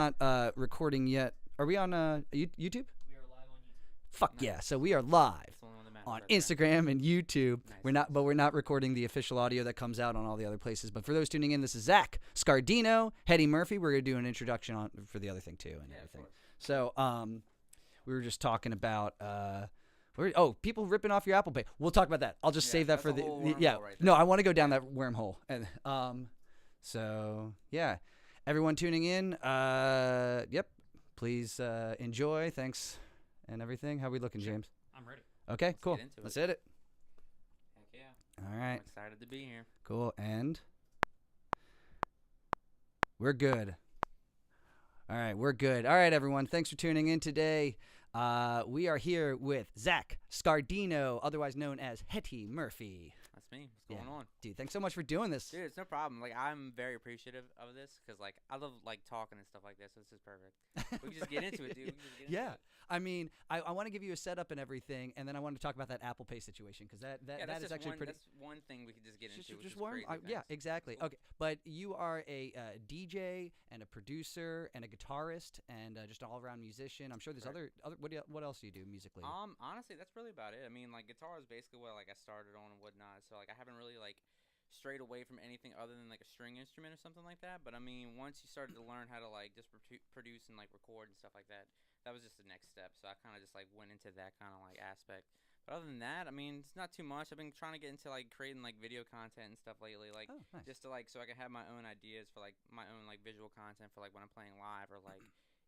Not recording yet. Are we on YouTube? We are live on YouTube. Fuck yeah! So we are live That's the only one that matters on right there. Instagram and YouTube. Nice. We're not recording the official audio that comes out on all the other places. But for those tuning in, this is Zak Scardino, Hetti Murphy. We're gonna do an introduction for the other thing too and everything. So we were just talking about people ripping off your Apple Pay. We'll talk about that. I'll just save that for the whole yeah. wormhole right No, I want to go down that wormhole and so yeah. Everyone tuning in, yep, please enjoy. Thanks and everything. How we looking, James? I'm ready. Okay, Let's cool. get into Let's it. hit it. Heck yeah. All I'm right, excited to be here. cool. And we're good. All right, we're good. All right, everyone. Thanks for tuning in today. We are here with Zak Scardino, otherwise known as Hetti Murphy. That's me. What's going on? Dude, thanks so much for doing this. Dude, it's no problem. Like, I'm very appreciative of this because, like, I love, like, talking and stuff like this, so this is perfect. We can just get into it, dude. We can just get into Yeah. it. I mean, I want to give you a setup and everything, and then I want to talk about that Apple Pay situation because that Yeah, is that's actually one, pretty. that's one thing we could just get into, which Just is one. crazy. Yeah, Thanks. exactly. Cool. Okay, but you are a DJ and a producer and a guitarist and just an all-around musician. I'm sure there's Correct. other. What else do you do musically? Honestly, that's really about it. I mean, like, guitar is basically what, like, I started on and whatnot, so, like, I haven't really, like, strayed away from anything other than, like, a string instrument or something like that. But, I mean, once you started to learn how to, like, just produce and, like, record and stuff like that, that was just the next step. So I kind of just, like, went into that kind of, like, aspect. But other than that, I mean, it's not too much. I've been trying to get into, like, creating, like, video content and stuff lately, like, Oh, nice. just to, like, so I can have my own ideas for, like, my own, like, visual content for, like, when I'm playing live, or, like,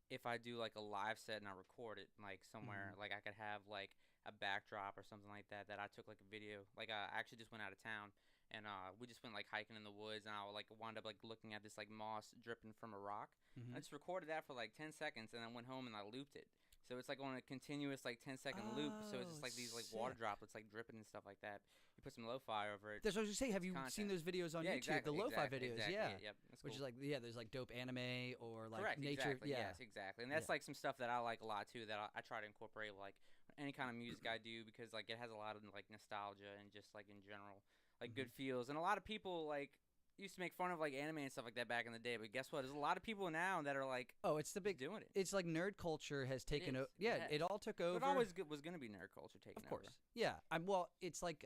if I do, like, a live set and I record it, like, somewhere, like, I could have, like, a backdrop or something like that I took, like, a video. Like, I actually just went out of town, and we just went, like, hiking in the woods, and I, like, wound up, like, looking at this, like, moss dripping from a rock. Mhm. I just recorded that for, like, 10 seconds, and I went home and I looped it. So it's, like, on a continuous, like, 10-second loop, so it's just, like, these, like, water sick. droplets, like, dripping and stuff like that. You put some lo-fi over it. That's what I was gonna say. Have you seen content. those videos on Yeah, YouTube? exactly, The lo-fi exactly, videos, exactly, yeah. Yep, that's Which is cool. like there's like dope anime or like Correct, nature. exactly, Yeah. yes, exactly. And that's Yeah. like some stuff that I like a lot too, that I try to incorporate, like, any kind of music I do, because, like, it has a lot of, like, nostalgia and just, like, in general, like, good feels. And a lot of people, like, used to make fun of, like, anime and stuff like that back in the day, but guess what? There's a lot of people now that are, like, Oh, it's the just big. doing it. It's like nerd culture has taken is, over. Yeah, it it has. all took But over. it always was going to be nerd culture taking Of course. over. Yeah. Well, it's like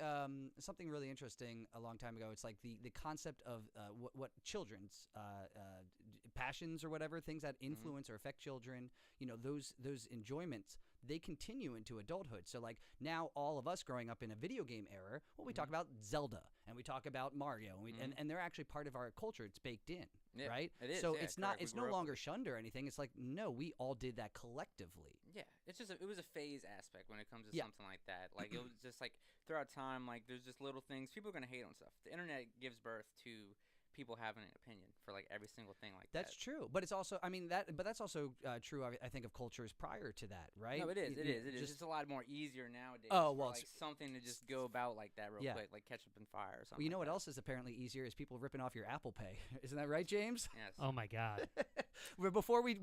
something really interesting a long time ago. It's like the concept of what children's passions or whatever, things that influence or affect children, those enjoyments, they continue into adulthood. So like now all of us growing up in a video game era, well, we talk about Zelda and we talk about Mario and they're actually part of our culture. It's baked in, Yeah, right? it is, So yeah, it's not correct. We it's no grew up with longer it. shunned or anything. It's like, no, we all did that collectively. Yeah, it's just it was a phase aspect when it comes to Yeah. something like that. Like, it was just, like, throughout time, like, there's just little things. People are going to hate on stuff. The internet gives birth to people having an opinion for, like, every single thing like That's that. true, but it's also, but that's also true. I think of cultures prior to that, right? No, it is. Y- It y- is. It is. just- It's a lot more easier nowadays. Oh, for, well, like, it's- something to just go about like that real Yeah. quick, like ketchup and fire or something. Well, you know like what that. else is apparently easier is people ripping off your Apple Pay. Isn't that right, James? Yes. Oh my God. But before we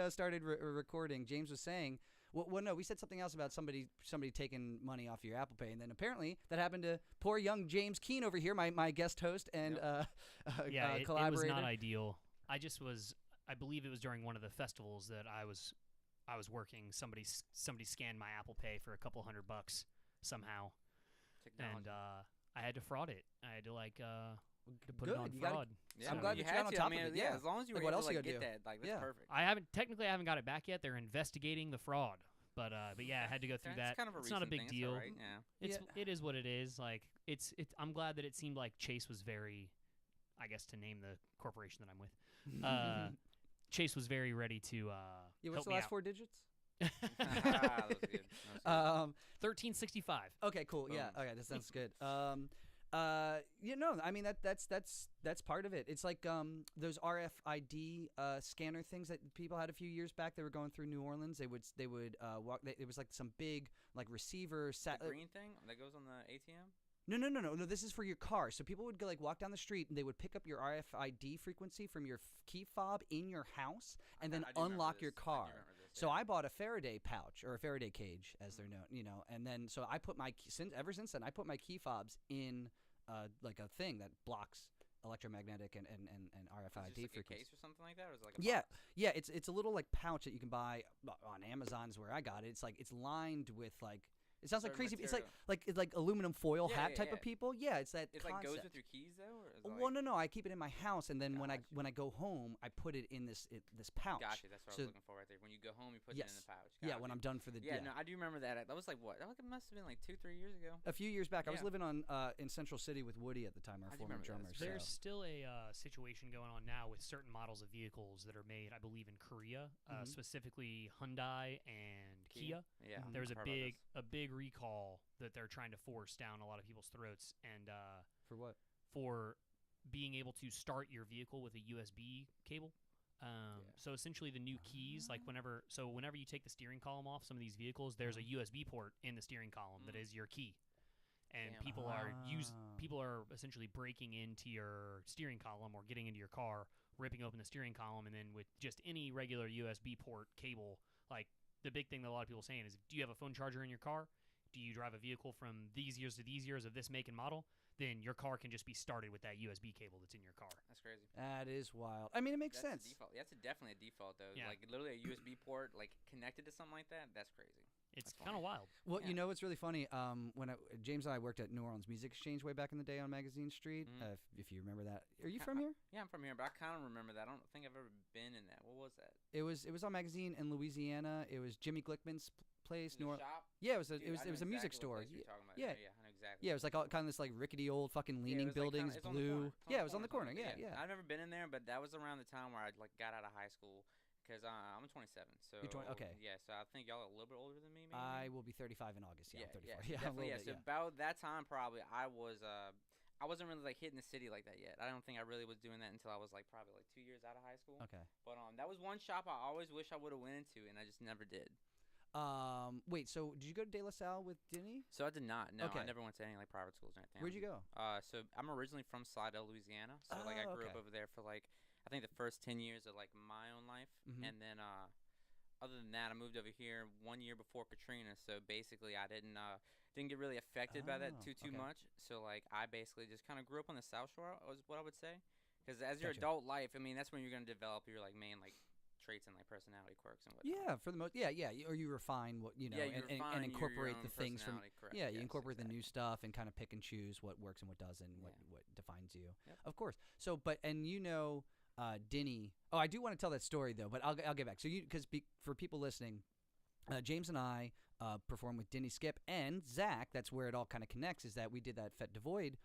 started recording, James was saying, well, no, we said something else about somebody taking money off your Apple Pay, and then apparently that happened to poor young James Keene over here, my guest host and Yeah, it was collaborator. not ideal. I believe it was during one of the festivals that I was working. Somebody scanned my Apple Pay for a couple $100 somehow, Technology. and I had to fraud it. I had to to put Good, it on you gotta- fraud. Yeah, I'm So glad you that you're had on to. top I mean, of it, yeah. as long as you were Like, what able else to, you like, gotta get do? that, like, that's Yeah. perfect. I haven't got it back yet. They're investigating the fraud, but yeah, I had to go through Okay, that. It's kind of a It's not a recent big thing, deal. It's all right, yeah. It is what it is. Like it's. I'm glad that it seemed like Chase was very, I guess to name the corporation that I'm with. Chase was very ready to Yeah, what's help the me last out. 4 digits? That was good. That was good. 1365. Okay, cool. Yeah. Boom. Okay, that sounds good. I mean that's part of it. It's like those RFID scanner things that people had a few years back. They were going through New Orleans. They would walk. It was like some big like receiver. The green thing that goes on the ATM? No. This is for your car. So people would go, like walk down the street and they would pick up your RFID frequency from your key fob in your house and then I do remember unlock your this. I do car. remember this, So yeah. I bought a Faraday pouch or a Faraday cage, as they're known, and then so I put ever since then I put my key fobs in like a thing that blocks electromagnetic and Was it RFID just like a frequencies. case or something like that, or is it like a box? Yeah, it's a little like pouch that you can buy on Amazon is where I got it. It's like it's lined with like it sounds like Certain crazy. It's material. it's like aluminum foil Yeah, hat yeah, type yeah. of people. Yeah, it's that It concept. like goes with your keys though, or is it Well, like, no, I keep it in my house, and then when Gotcha. I go home, I put it in this pouch. Gotcha, that's what I So- was looking for right there. When you go home, you put it in the Yes. pouch. Yeah, Gotcha. when I'm done for the Yeah, no, I do remember that. That was like what? That must have been like 2-3 years ago. A few years back, I was Yeah. living on in Central City with Woody at the time, our I do former remember that. drummer. That's So. There's still a situation going on now with certain models of vehicles that are made, I believe, in Korea, Mhm. specifically Hyundai and Kia. Yeah. Mhm. There's I've heard about a big recall that they're trying to force down a lot of people's throats, and For what? for being able to start your vehicle with a USB cable. So essentially, the new keys, like whenever you take the steering column off some of these vehicles, there's a USB port in the steering column that is your key, and Damn. people are essentially breaking into your steering column or getting into your car, ripping open the steering column, and then with just any regular USB port cable, like the big thing that a lot of people are saying is, do you have a phone charger in your car? Do you drive a vehicle from these years to these years of this make and model? Then your car can just be started with that USB cable that's in your car. That's crazy. That is wild. I mean, it makes That's sense. The default. That's definitely a default though. Yeah. Like literally a USB port like connected to something like that. That's crazy. It's That's kind of wild. Well, Yeah. you know what's really funny? When James and I worked at New Orleans Music Exchange way back in the day on Magazine Street, Mhm. if you remember that. Are you Ki- from here? Yeah, I'm from here, but I kind of remember that. I don't think I've ever been in that. What was that? It was on Magazine in Louisiana. It was Jimmy Glickman's place. The shop? Yeah, it was a Dude, it was I it know was a music exactly store. what place you're talking about. Yeah. Yeah, I know exactly. Yeah, it was like all, kind of this like rickety old fucking leaning it was, like, buildings, it's on the blue. corner. It's Yeah, it was on the it's on corner. Yeah, yeah. I've never been in there, but that was around the time where I like got out of high school because I'm 27. So You're 20 okay. Yeah, so I think y'all are a little bit older than me. Maybe. I will be 35 in August. Yeah, I'm 34. Yeah, Yeah, I'm a definitely. little Yeah, bit, so yeah. about that time, probably I wasn't really like hitting the city like that yet. I don't think I really was doing that until I was like probably like 2 years out of high school. Okay. But that was one shop I always wish I would have went into, and I just never did. Wait. So did you go to De La Salle with Denny? So I did not. No, Okay. I never went to any like private schools or anything. Where'd you go? So I'm originally from Slidell, Louisiana. So like I Oh, grew okay. up over there for like I think the first 10 years of like my own life, Mhm. and then other than that, I moved over here 1 year before Katrina. So basically, I didn't get really affected by that Oh, too okay. much. So like I basically just kind of grew up on the South Shore, was what I would say. Because as your Gotcha. adult life, I mean, that's when you're gonna develop your like main like traits and like personality quirks and whatnot. Yeah, for the most. Yeah. Or you refine what you know, Yeah, you and refine and your incorporate own the things from. personality, correct. Yeah, you Yes, incorporate the new exactly. stuff and kind of pick and choose what works and what doesn't, what Yeah. what defines you. Yep. Of course. So, Denny. Oh, I do want to tell that story though, but I'll get back. So because for people listening, James and I performed with Denny Skip and Zach. That's where it all kind of connects. Is that we did that Fête Devoid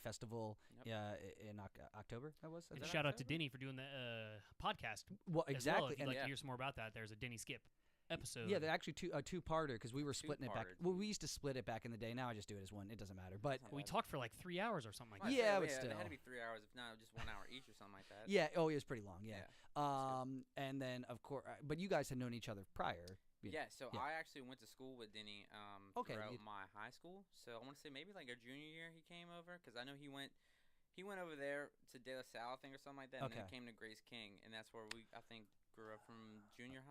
festival Yep. in October. That was. And that shout out to October? Denny for doing the podcast. Well, As well, exactly. if you'd And like Yeah. to hear some more about that, there's a Denny Skip episode. yeah, they're actually two-parter because we were splitting it back. Two-parter. Well, we used to split it back in the day. Now I just do it as one. It doesn't matter. But We talked for like 3 hours or something like Well, that. Yeah, so, but It had still. to be 3 hours, if not just 1 hour each or something like that. yeah, oh, it was pretty long. Yeah. Yeah. And then of course, but you guys had known each other prior. Yeah, so Yeah. I actually went to school with Denny Okay, throughout you- my high school. So I want to say maybe like a junior year he came over because I know he went over there to De La Salle, I think, or something like that, and then Okay. came to Grace King, and that's where we I think grew up from junior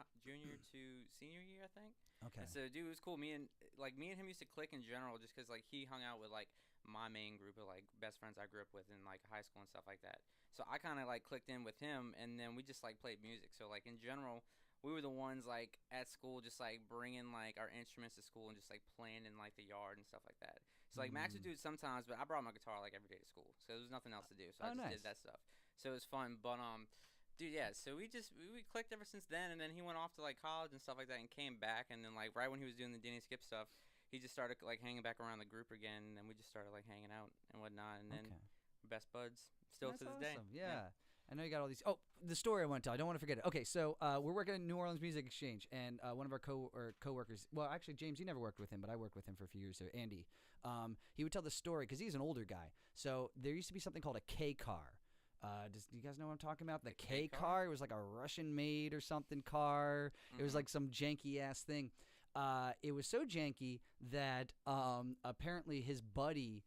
to senior year, I think. Okay. And so, dude, it was cool. Me and him used to click in general, just because like he hung out with like my main group of like best friends I grew up with in like high school and stuff like that. So I kind of like clicked in with him, and then we just like played music. So like in general, we were the ones like at school, just like bringing like our instruments to school and just like playing in like the yard and stuff like that. So like Max would do it sometimes, but I brought my guitar like every day to school, so there was nothing else to do. So Oh, I just nice. did that stuff. So it was fun, but dude, yeah. So we clicked ever since then, and then he went off to like college and stuff like that, and came back, and then like right when he was doing the Denny Skip stuff, he just started like hanging back around the group again, and then we just started like hanging out and whatnot, and then Okay. we're best buds still That's to this day. awesome. Yeah. I know you got all these. Oh, the story I want to tell. I don't want to forget it. Okay, so we're working at New Orleans Music Exchange, and one of our coworkers. Well, actually, James, you never worked with him, but I worked with him for a few years. So Andy, he would tell the story because he's an older guy. So there used to be something called a K car. Do you guys know what I'm talking about? The K car. It was like a Russian-made or something car. It was like some janky ass thing. It was so janky that apparently his buddy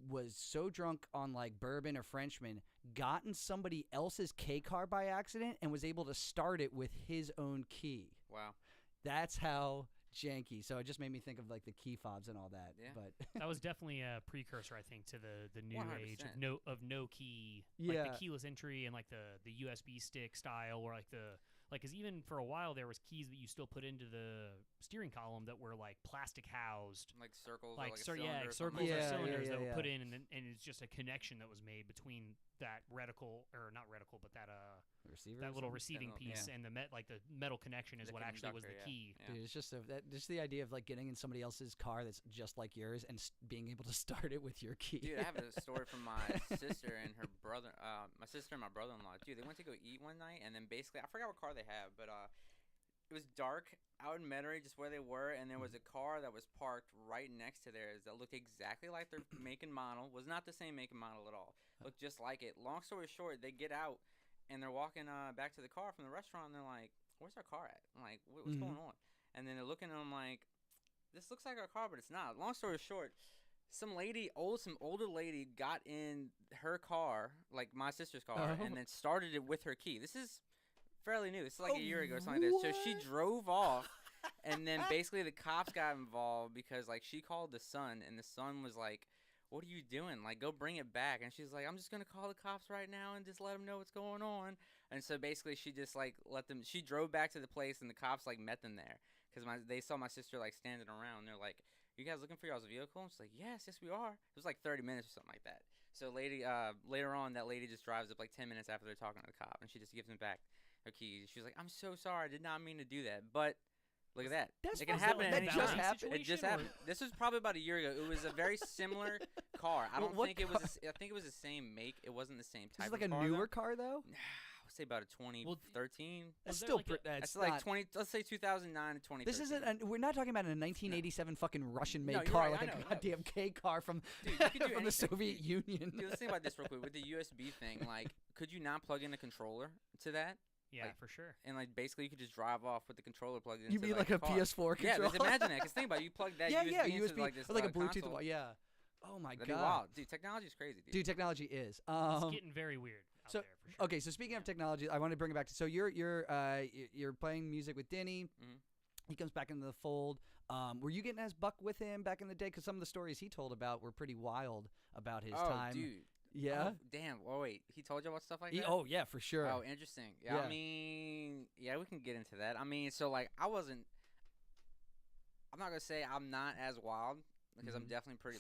was so drunk on like bourbon or Frenchman, got in somebody else's K car by accident and was able to start it with his own key. Wow. That's how janky. So it just made me think of like the key fobs and all that. Yeah. But That was definitely a precursor, I think, to the new age 100%. of no key, Yeah. like the keyless entry and like the USB stick style, or like because even for a while there was keys that you still put into the steering column that were like plastic housed, Like circles, like or like a cylinder or something circles like or Yeah, that. cylinders that yeah, were put yeah. in, and it's just a connection that was made between that reticle, or not reticle, but that receiver. that or little something? receiving little- piece, yeah. and like the metal connection is The what actually was the conductor, key. Yeah. Dude, it's just just the idea of like getting in somebody else's car that's just like yours and being able to start it with your key. Dude, I have a story from my sister and her brother. My sister and my brother-in-law. Dude, they went to go eat one night, and then basically, I forgot what car they have, but it was dark out in Metairie, just where they were, and there was a car that was parked right next to theirs that looked exactly like their make and model. Was not the same make and model at all. Looked just like it. Long story short, they get out, and they're walking back to the car from the restaurant, and they're like, "Where's our car at?" I'm like, "What's going on?" And then they're looking, and I'm like, "This looks like our car, but it's not." Long story short, some older lady got in her car, like my sister's car, and then started it with her key. This is fairly new. This is like a year ago or something like that. So she drove off, and then basically the cops got involved because like she called the son, and the son was like, "What are you doing? Like, go bring it back." And she's like, "I'm just gonna call the cops right now and just let them know what's going on." And so basically she just like let them. She drove back to the place, and the cops like met them there because they saw my sister like standing around. They're like, "You guys looking for y'all's vehicle?" And she's like, yes, we are. It was like 30 minutes or something like that. So later on, that lady just drives up like 10 minutes after they're talking to the cop, and she just gives them back her keys. She's like, "I'm so sorry. I did not mean to do that." But look at that. That's It can fucked up. happen at That any just time. happened? It just Situation, or- happened. This was probably about a year ago. It was a very similar car. I don't What think it was. I think it was the same make. It wasn't the same This type is like of a car, newer though. car though. I would say about a 2013. That's Was there still like a- that's That's like not- 20. Let's say 2009 to 2013. This isn't. We're not talking about a 1987 fucking Russian-made No, you're car, right, like I a know, no. goddamn K car from Dude, you could do from the anything. Soviet Union. Dude, let's think about this real quick. With the USB thing, like, could you not plug in a controller to that? Yeah, Like, for sure. And like basically, you could just drive off with the controller plugged into. You mean like the a car. PS4 Yeah, controller? just imagine that. Cause think about it, you plug that yeah, USB yeah, into USB like this or like a Bluetooth. console. Yeah. Oh my That'd god. be wild, dude. Technology is crazy, dude. Dude, technology is. It's getting very weird out so- there, for sure. Okay, so speaking of technology, I want to bring it back to. So you're playing music with Denny. Mhm. He comes back into the fold. Were you getting as buck with him back in the day? Because some of the stories he told about were pretty wild about his Oh, time. dude. Yeah. Oh, damn. Oh, wait. He told you about stuff like that? Oh yeah, for sure. Oh, interesting. Yeah, Yeah. I mean, yeah, we can get into that. I mean, so like, I'm not gonna say I'm not as wild because I'm Mhm. definitely pretty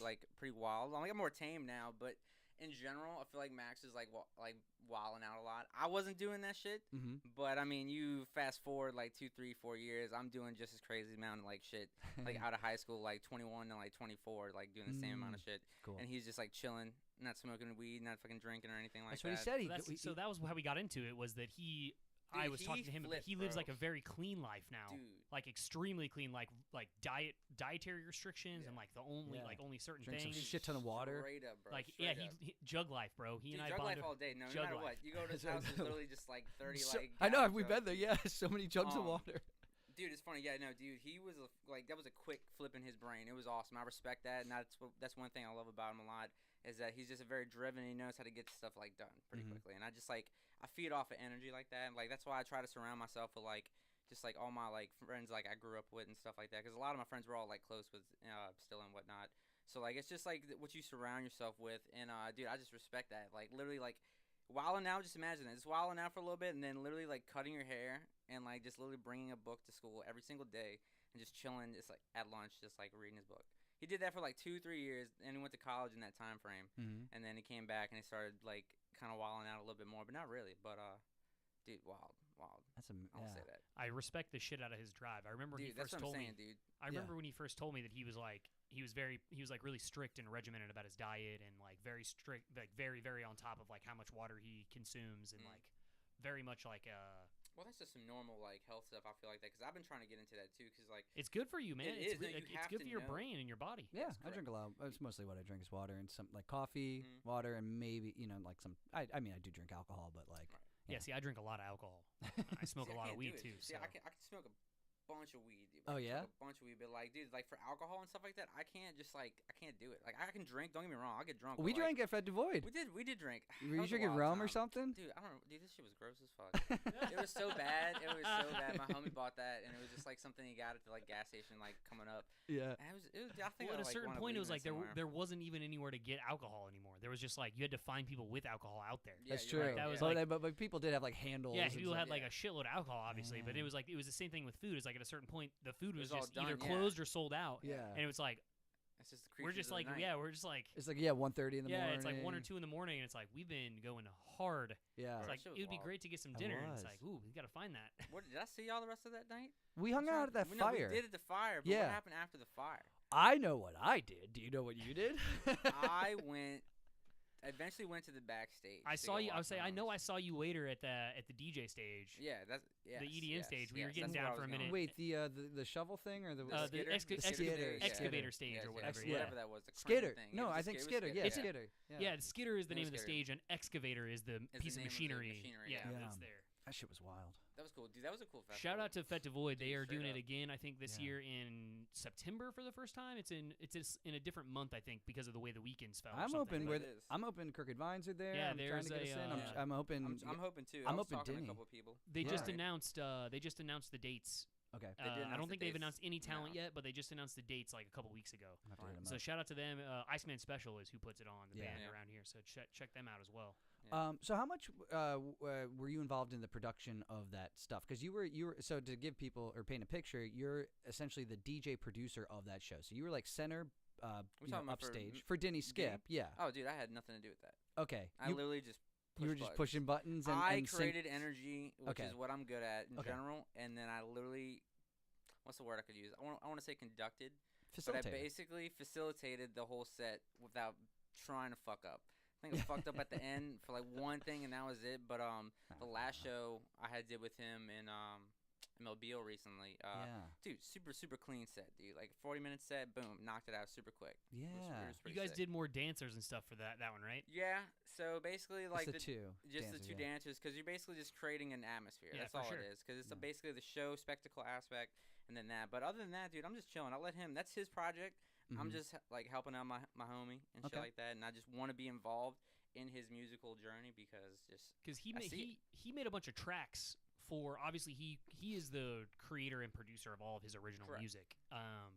wild. I'm more tame now, but in general, I feel like Max is like wilding out a lot. I wasn't doing that shit, Mm-hmm. but I mean, you fast forward like 2, 3, 4 years, I'm doing just as crazy amount of like shit, like out of high school, like 21 to like 24, like doing the same amount of shit. Cool. And he's just like chilling, not smoking weed, not fucking drinking or anything like That's that. what he said. So that was how we got into it. Was that I Dude, was he talking to him. flipped, He lives bro. like a very clean life now, Dude. like extremely clean, like dietary restrictions and like only certain Drink some things. shit ton of water. Straight up, bro. Like straight yeah, up. he jug life, bro. He Dude, and I jug bonded. life all day. No Jug matter life. what. You go to his house, it's literally just like 30 I know. gallons We've of- been there. Yeah, so many jugs of Um, water. Dude, it's funny. Yeah, no, dude, he was that was a quick flip in his brain. It was awesome. I respect that, and that's one thing I love about him a lot is that he's just a very driven. He knows how to get stuff like done pretty Mhm. quickly, and I just I feed off of energy like that. And, like that's why I try to surround myself with just like all my like friends like I grew up with and stuff like that. Because a lot of my friends were all like close with still and whatnot. So like it's just like what you surround yourself with, and dude, I just respect that. Like literally like. Wilding out, just imagine it. Just wilding out for a little bit, and then literally like cutting your hair, and like just literally bringing a book to school every single day, and just chilling, just like at lunch, just like reading his book. He did that for like 2-3 years, and he went to college in that time frame, Mm-hmm. and then he came back and he started like kind of wilding out a little bit more, but not really. But dude, wild. That's I'll say that. I respect the shit out of his drive. I remember when Dude, he that's first what I'm told saying, me. dude. I remember when he first told me that he was really strict and regimented about his diet and like very strict, like very very on top of like how much water he consumes and like very much like Well, that's just some normal like health stuff. I feel like that because I've been trying to get into that too. Because like it's good for you, man. It is. No, It's you have good to for your know. brain and your body. Yeah, That's I drink a lot. That's mostly what I drink is water and some like coffee, Mhm. water, and maybe like some. I mean, I do drink alcohol, but like. Right. Yeah, see, I drink a lot of alcohol. I smoke See, a I lot of can't do weed it. too. See, So. I can smoke a bunch of weed, dude. Oh, yeah? A bunch of weed, but like, dude, like for alcohol and stuff like that, I can't do it. Like, I can drink. Don't get me wrong, I get drunk. We but, drank at Fed Void. We did drink. Were you That was a drinking wild rum or time. something? Dude, I don't know. Dude, this shit was gross as fuck. It was so bad. It was so bad. My homie bought that, and it was just like something he got at the like gas station, like coming up. Yeah. And it was. I think Well, I, at a like, certain wound up point, it was leaving like somewhere. there wasn't even anywhere to get alcohol anymore. There was just like you had to find people with alcohol out there. Yeah, That's you're true. right, That was yeah. but, but people did have like handles. Yeah, and people stuff. had like a shitload of alcohol, obviously, but it was the same thing with food. It's like at a certain point, the food was was all just either done, yeah. closed or sold out. Yeah. And it was like It's just the we're creatures just of like the night. we're just like It's like 1:30 in the morning. it's like 1 or 2 in the morning, and it's like we've been going hard. Yeah. It's Bro, like shit was it would be wild. great to get some It dinner. And it's was. like, ooh, we gotta find that. What did I see y'all the rest of that night? We hung out at that No, fire. we did at the fire. But Yeah. what happened after the fire? I know what I did. Do you know what you did? I eventually went to the backstage. I to saw go you. I watch would say my I know I homies. saw you later at the DJ stage. Yeah, that's The EDM stage, we were getting that's down where I for a was minute. going. Wait, the shovel thing or the The The skitter? The skitter, excavator yeah. stage Yes, or yes, whatever. yes, Yeah. whatever that was. The crane Skitter. thing. No, It was I a think it was skitter. Yeah, It's a- skitter. Yeah, the skitter is the It name was of the skitter. stage, and excavator is the the piece of name of the machinery. machinery, Yeah, yeah. that's there. That shit was wild. That was cool, dude. That was a cool festival. Shout out to Fete Void. They Dude, are straight doing it up. again. I think this Yeah. year in September for the first time. It's in a different month, I think, because of the way the weekends fell. or I'm something. hoping What with it is. I'm hoping Crooked Vines are there. Yeah, I'm trying there's to get us a, in. uh, I'm hoping. I'm hoping too. I'm I was hoping talking to Denny. a couple people. They just Yeah. announced. They just announced the dates. Okay. They did I announce don't the think they've dates. announced any talent No. yet, but they just announced the dates like a couple weeks ago. I'll have to hit 'em So up. shout out to them. Iceman Special is who puts it on, the Yeah. band Yeah. around here. So check them out as well. So how much were you involved in the production of that stuff? Because you were so to give people or paint a picture, you're essentially the DJ producer of that show. So you were like center, We talking about for upstage m- for Denny Skip. Yeah. Oh, dude, I had nothing to do with that. Okay. I You, literally just you were pushed just buttons. pushing buttons and I and created energy, which Okay. is what I'm good at in Okay. general, and then I literally, what's the word I could use? I want to say conducted, but I facilitated. basically facilitated the whole set without trying to fuck up. I think I fucked up at the end for like one thing, and that was it. But the last show I had did with him in Mobile recently, Yeah. dude, super clean set, dude. Like 40-minute set, boom, knocked it out super quick. It was Yeah. You pretty guys sick. did more dancers and stuff for that one, right? Yeah, so basically like Just the two. just dancers, the two yeah. dancers, because you're basically just creating an atmosphere. Yeah, That's for all sure. it is, because it's Yeah. basically the show spectacle aspect, and then that. But other than that, dude, I'm just chilling. I'll let him. That's his project. I'm Mhm. just like helping out my homie and shit Okay. like that, and I just want to be involved in his musical journey because just Because I see he made a bunch of tracks for, obviously he is the creator and producer of all of his original Correct. music.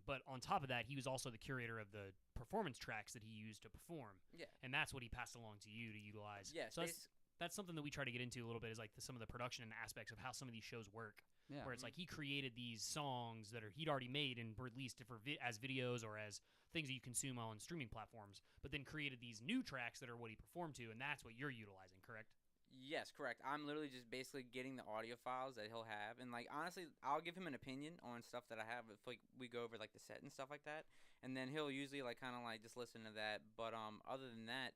But on top of that, he was also the curator of the performance tracks that he used to perform, yeah, and that's what he passed along to you to utilize. yeah. So that's something that we try to get into a little bit, is like some of the production aspects of how some of these shows work. Yeah. Where it's like he created these songs that he'd already made and released for as videos or as things that you consume on streaming platforms, but then created these new tracks that are what he performed to, and that's what you're utilizing, correct? Yes, correct. I'm literally just basically getting the audio files that he'll have, and like honestly, I'll give him an opinion on stuff that I have if like we go over like the set and stuff like that, and then he'll usually like kind of like just listen to that. But other than that,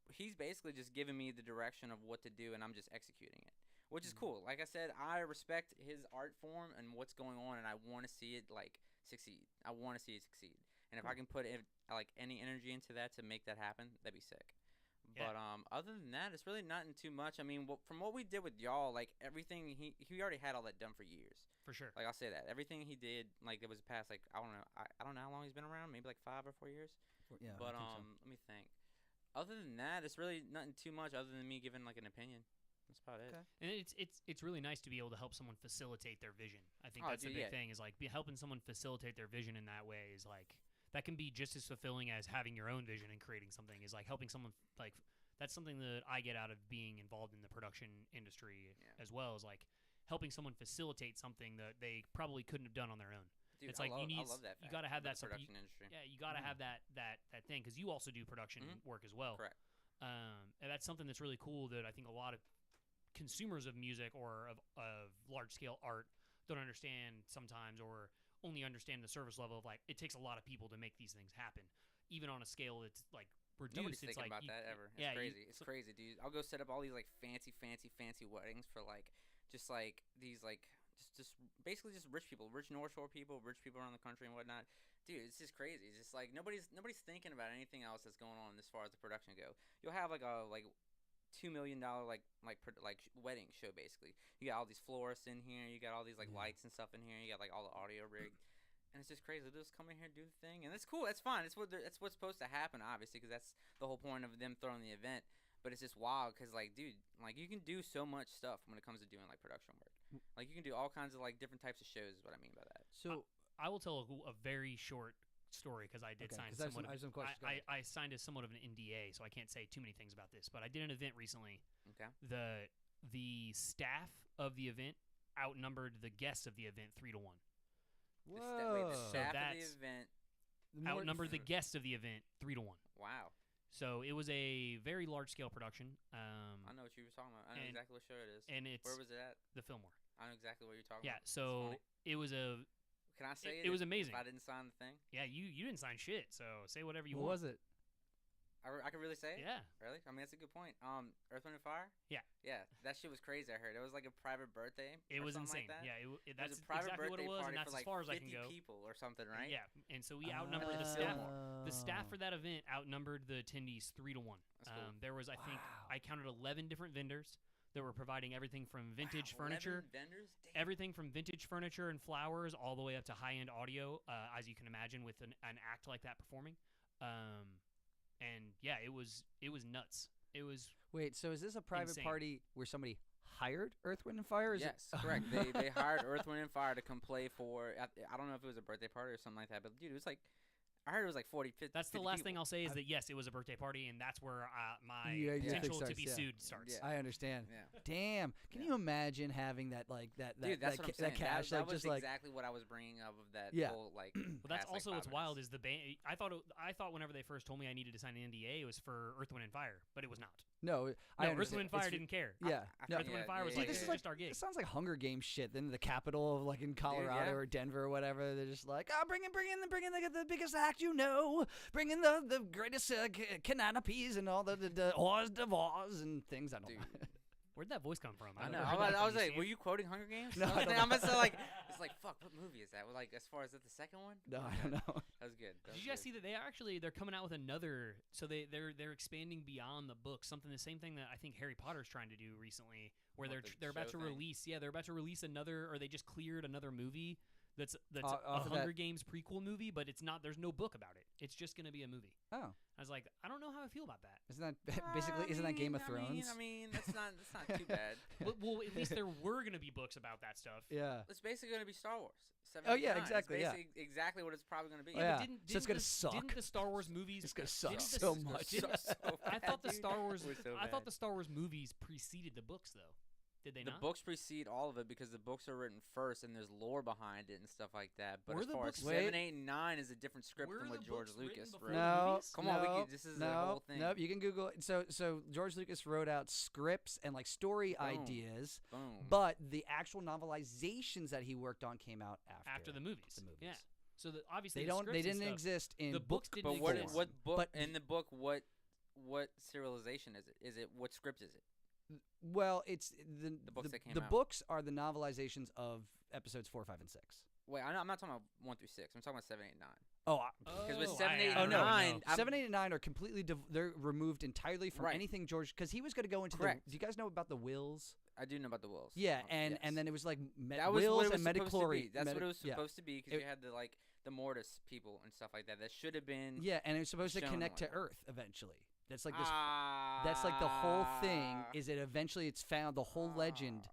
he's basically just giving me the direction of what to do, and I'm just executing it, which is cool. Like I said, I respect his art form and what's going on, and I want to see it like succeed. I want to see it succeed, and if I can put like any energy into that to make that happen, that'd be sick. Yeah. But other than that, it's really not in too much. I mean, from what we did with y'all, like everything he already had all that done for years. For sure. Like I'll say that everything he did, like it was past like I don't know how long he's been around, maybe like 5 or 4 years. Yeah. But I think so. let me think. Other than that, it's really nothing too much other than me giving like an opinion. That's about it. Okay. And it's really nice to be able to help someone facilitate their vision. I think Oh, that's dude, the big yeah. thing, is like helping someone facilitate their vision in that way is like, that can be just as fulfilling as having your own vision and creating something, is like helping someone like, that's something that I get out of being involved in the production industry as well, is like helping someone facilitate something that they probably couldn't have done on their own. Dude, It's like I you love that. you fact got to have about that the stuff. production industry. Yeah, you got to have that thing, because you also do production work as well. Correct. And that's something that's really cool that I think a lot of consumers of music or of large scale art don't understand sometimes, or only understand the service level of like, it takes a lot of people to make these things happen, even on a scale that's like reduced. Nobody's it's thinking like about that ever. It's yeah, crazy. It's crazy, dude. I'll go set up all these like fancy weddings for like just like these like just basically just rich people, rich North Shore people, rich people around the country and whatnot. Dude, it's just crazy. It's just like nobody's thinking about anything else that's going on as far as the production go. You'll have like $2 million wedding show basically. You got all these florists in here. You got all these lights and stuff in here. You got like all the audio rig. And it's just crazy. They'll just come in here and do the thing, and it's cool. It's fine. That's what's supposed to happen, obviously, because that's the whole point of them throwing the event. But it's just wild, because dude, you can do so much stuff when it comes to doing production work. You can do all kinds of different types of shows. Is what I mean by that. So I will tell a very short story because I did sign somewhat. I have some questions. I signed somewhat of an NDA, so I can't say too many things about this. But I did an event recently. Okay. The staff of the event outnumbered the guests of the event 3-1. Whoa. The staff of the event outnumbered the guests of the event 3-1. Wow. So it was a very large scale production. I know what you were talking about. I know exactly what show it is. And where was it at? The Fillmore. I know exactly what you're talking about. Yeah. So it was a. Can I say it? It was amazing. If I didn't sign the thing. Yeah, you didn't sign shit. So say whatever you want. What was it? I can really say it? Yeah. Really? I mean, that's a good point. Earth, Wind & Fire? Yeah. Yeah, that shit was crazy, I heard. It was like a private birthday. It was insane. Like that. Yeah, It was that's a private exactly what it was, and that's for as far as I can 50 go. people or something, right? Yeah, and so we outnumbered the staff. The staff for that event outnumbered the attendees 3-1. That's cool. There was, I think, I counted 11 different vendors that were providing everything from vintage furniture. 11 vendors? Damn. Everything from vintage furniture and flowers all the way up to high-end audio, as you can imagine, with an act like that performing. And yeah, it was nuts. It was. Wait, so is this a private insane. party where somebody hired Earth, Wind & Fire? Or is yes, correct. They hired Earth, Wind & Fire to come play for. I don't know if it was a birthday party or something like that, but dude, it was I heard it was 40, 50. That's the 50 last people. thing I'll say is that yes, it was a birthday party, and that's where my Yeah, potential starts, to be sued starts. Yeah. I understand. Yeah. Damn. Can you imagine having that Dude, that's what I'm saying. that cash that was just exactly what I was bringing up of that whole Well, that's past, also 5 what's wild minutes. is the band. I thought whenever they first told me I needed to sign an NDA, it was for Earth, Wind & Fire, but it was not. No, I No, Earth, understand. Wind & Fire It's- didn't care. Yeah. No, Earth, Wind & Fire was yeah, like, yeah, this yeah. is just our gig. It sounds like Hunger Games shit. Then the capital of in Colorado yeah. or Denver or whatever, they're just like, oh, bring in the biggest act bring in the greatest canopies and all the Oz of Oz and things. I don't know. Where'd that voice come from? I I've know. never heard that I from was you, like, Steve. were you quoting Hunger Games? No, I don't I'm know. just like, it's like, fuck, what movie is that? Well, as far as the second one? No, I don't know. That was good. Did you guys see that they're coming out with another? So they're expanding beyond the book. The same thing that I think Harry Potter's trying to do recently, where What, they're about the to show thing? release. Yeah, they're about to release another, or they just cleared another movie that's Off a of Hunger that- Games prequel movie, but it's not. There's no book about it. It's just gonna be a movie. Oh, I was like, I don't know how I feel about that. isn't that basically? Isn't that Game of Thrones? I mean, that's not too bad. Well, at least there were gonna be books about that stuff. Yeah. It's basically going to be Star Wars. Oh, yeah, 79. exactly, It's yeah. basically exactly what it's probably going to be. Oh, yeah. But So it's gonna the, suck. Didn't the Star Wars movies? It's gonna suck didn't the- so It's gonna much. suck so I bad, thought the dude. Star Wars. It was so I thought bad. the Star Wars movies preceded the books, though. Did they The not? books precede all of it because the books are written first and there's lore behind it and stuff like that. But Were as the far as books- 7, Wait. 8, and 9 is a different script Were than the what George books written Lucas before wrote. the No, movies? Come on, we no, can- this is the whole thing. Nope, you can Google it. So George Lucas wrote out scripts and story Boom. ideas, Boom. but the actual novelizations that he worked on came out after After the movies. The movies. Yeah. So obviously They the don't. They scripts and didn't stuff- exist in the books book didn't But what exist. what book But- in the book what serialization is it? Is it what script is it? Well, it's the books that came the out. books are the novelizations of episodes 4, 5, and 6. Wait, I'm not talking about 1 through 6. I'm talking about 7, 8, 9. Oh, Because with Oh, 7, 8, I oh and no, don't 9, know. I'm- 7, 8, and 9 are completely. They're removed entirely from Right. anything George, because he was going to go into. Correct. Do you guys know about the wills? I do know about the wills. Yeah, Oh, and yes. then it was like that was wills what it was and supposed to be. metachlorine. That's what it was yeah. supposed to be because It- you had the Mortis people and stuff like that. That should have been. Yeah, and it was supposed to shown connect to like that. Earth eventually. That's like this. That's like the whole thing. Is it eventually it's found the whole legend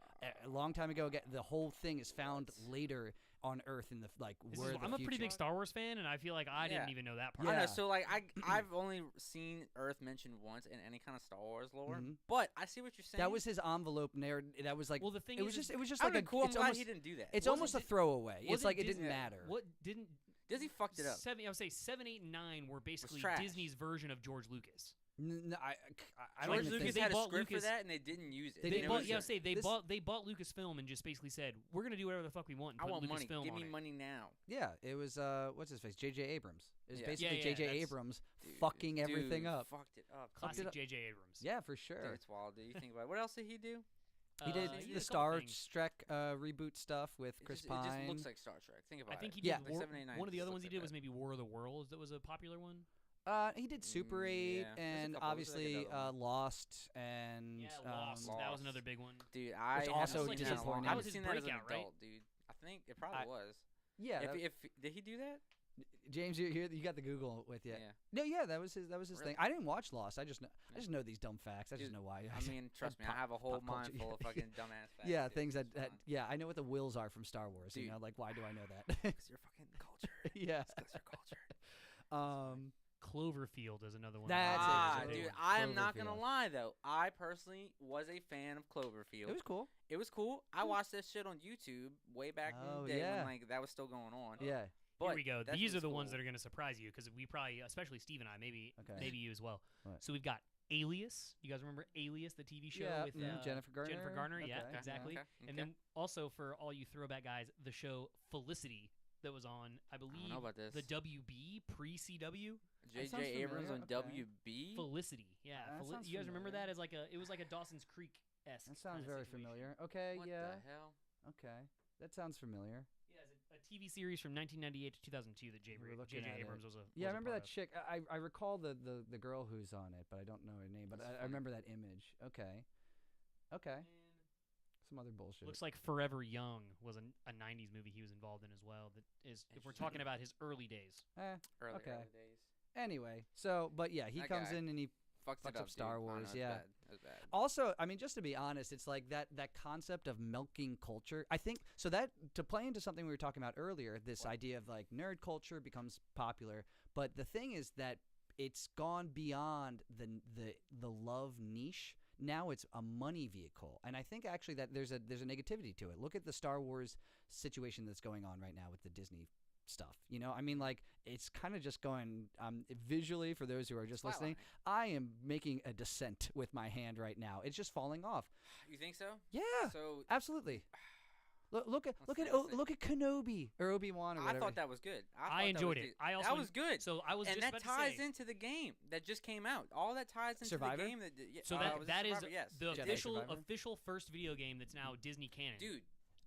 a long time ago? The whole thing is found later on Earth in the where the I'm a pretty future. big Star Wars fan, and I feel like I didn't Yeah. even know that part. I know. Yeah. So I've only seen Earth mentioned once in any kind of Star Wars lore, Mhm. but I see what you're saying. That was his envelope narrative. That was like. Well, the thing it was is, just. It was just I like mean, a. cool. I'm It's glad almost. he didn't do that. It's Wasn't almost a Dis- throwaway. It's wasn't like it Disney- didn't matter. What didn't Disney fucked it up. I would say 7, 8, and 9 were basically trash. Disney's version of George Lucas. No, I don't George even Lucas think. they had a bought script Lucas- for that, and they didn't use it. They They didn't bought, use yeah, it. say they This- bought Lucasfilm and just basically said we're gonna do whatever the fuck we want. And I put want money. Lucasfilm Give on me it. money now. Yeah, it was what's his face, J.J. Abrams. It was Yeah. basically Yeah, J.J. that's- Abrams Dude, fucking everything dude up. Fucked it up. Classic up. J.J. Abrams. Yeah, for Dude, sure. it's wild. Dude, you think about it. What else did he do? He did he the a couple Star things. Trek reboot stuff with It Chris just, Pine. It just looks like Star Trek. Think about I it. think he Yeah. did Like 7, 8, 9 one of the just other looks ones he like did that. was maybe War of the Worlds. That was a popular one. He did Super 8 yeah. There's a and couple- there's like a obviously dozen. Lost and Lost. That was Lost. another big one. Dude, I Which haven't also seen that in a long- disappointing. I That haven't was his seen that as an breakout, right? adult, dude. I think it probably was. yeah. If did he do that? James, you got the Google with you. Yeah. No, yeah, that was his Really? thing. I didn't watch Lost. I just know these dumb facts. I just Dude, know why. I mean, trust me, I have a whole mind full of fucking dumbass facts. yeah, dude. things It's that fun. yeah, I know what the wills are from Star Wars. Dude. You know, like why do I know that? 'Cause you're fucking cultured. yeah. It's 'cause you're cultured. Cloverfield is another one. That's Ah, a big dude, one. I am not gonna Cloverfield. lie though. I personally was a fan of Cloverfield. It was cool. It was cool. I watched that shit on YouTube way back Oh, in the day yeah. when like that was still going on. Yeah. But Here we go. that These shit are the was ones cool. that are going to surprise you because we probably, especially Steve and I, maybe Okay. maybe you as well. What? So we've got Alias. You guys remember Alias, the TV show Yeah, with Jennifer Garner. Jennifer Garner, yeah, Okay, exactly. Okay, And then also for all you throwback guys, the show Felicity that was on, I I believe, don't know about this. the WB pre-CW. That J.J. sounds Abrams familiar, on okay. WB. Felicity, yeah. That sounds You guys remember familiar. that as like it was like a Dawson's Creek esque. That sounds very familiar. Okay, What yeah. the hell? Okay. That sounds familiar. Yeah, it's a TV series from 1998 to 2002 that We're looking J.J. at Abrams it. was a Yeah, I was a remember part that of. chick. I recall the girl who's on it, but I don't know her name. But That's I funny. remember that image. Okay. Okay. Some other bullshit. Looks like Forever Young was a 90s movie he was involved in as well. That is, if we're talking about his early days. Early Okay. days. Anyway, so but yeah, he That comes guy. in and he Fucked Fucks it up up, Star dude. I know, Wars, it's yeah. bad. It was bad. also, I mean, just to be honest, it's like that concept of milking culture. I think so that to play into something we were talking about earlier, this idea of like nerd culture becomes popular, but the thing is that it's gone beyond the love niche. Now it's a money vehicle, and I think actually that there's a negativity to it. Look at the Star Wars situation that's going on right now with the Disney stuff. You know, I mean, like it's kind of just going visually for those who are just listening. I am making a descent with my hand right now. It's just falling off. You think so? Yeah, So absolutely. Look at Let's see. look at Kenobi or Obi-Wan or I whatever. thought that was good. I thought that enjoyed was it. good. I also that was good. So I was And just that about to ties say, into the game that just came out. All that ties into Survivor? the game. Yeah, So was it that is Survivor? Yes. the Jedi Survivor? official first video game that's now Disney canon. Dude.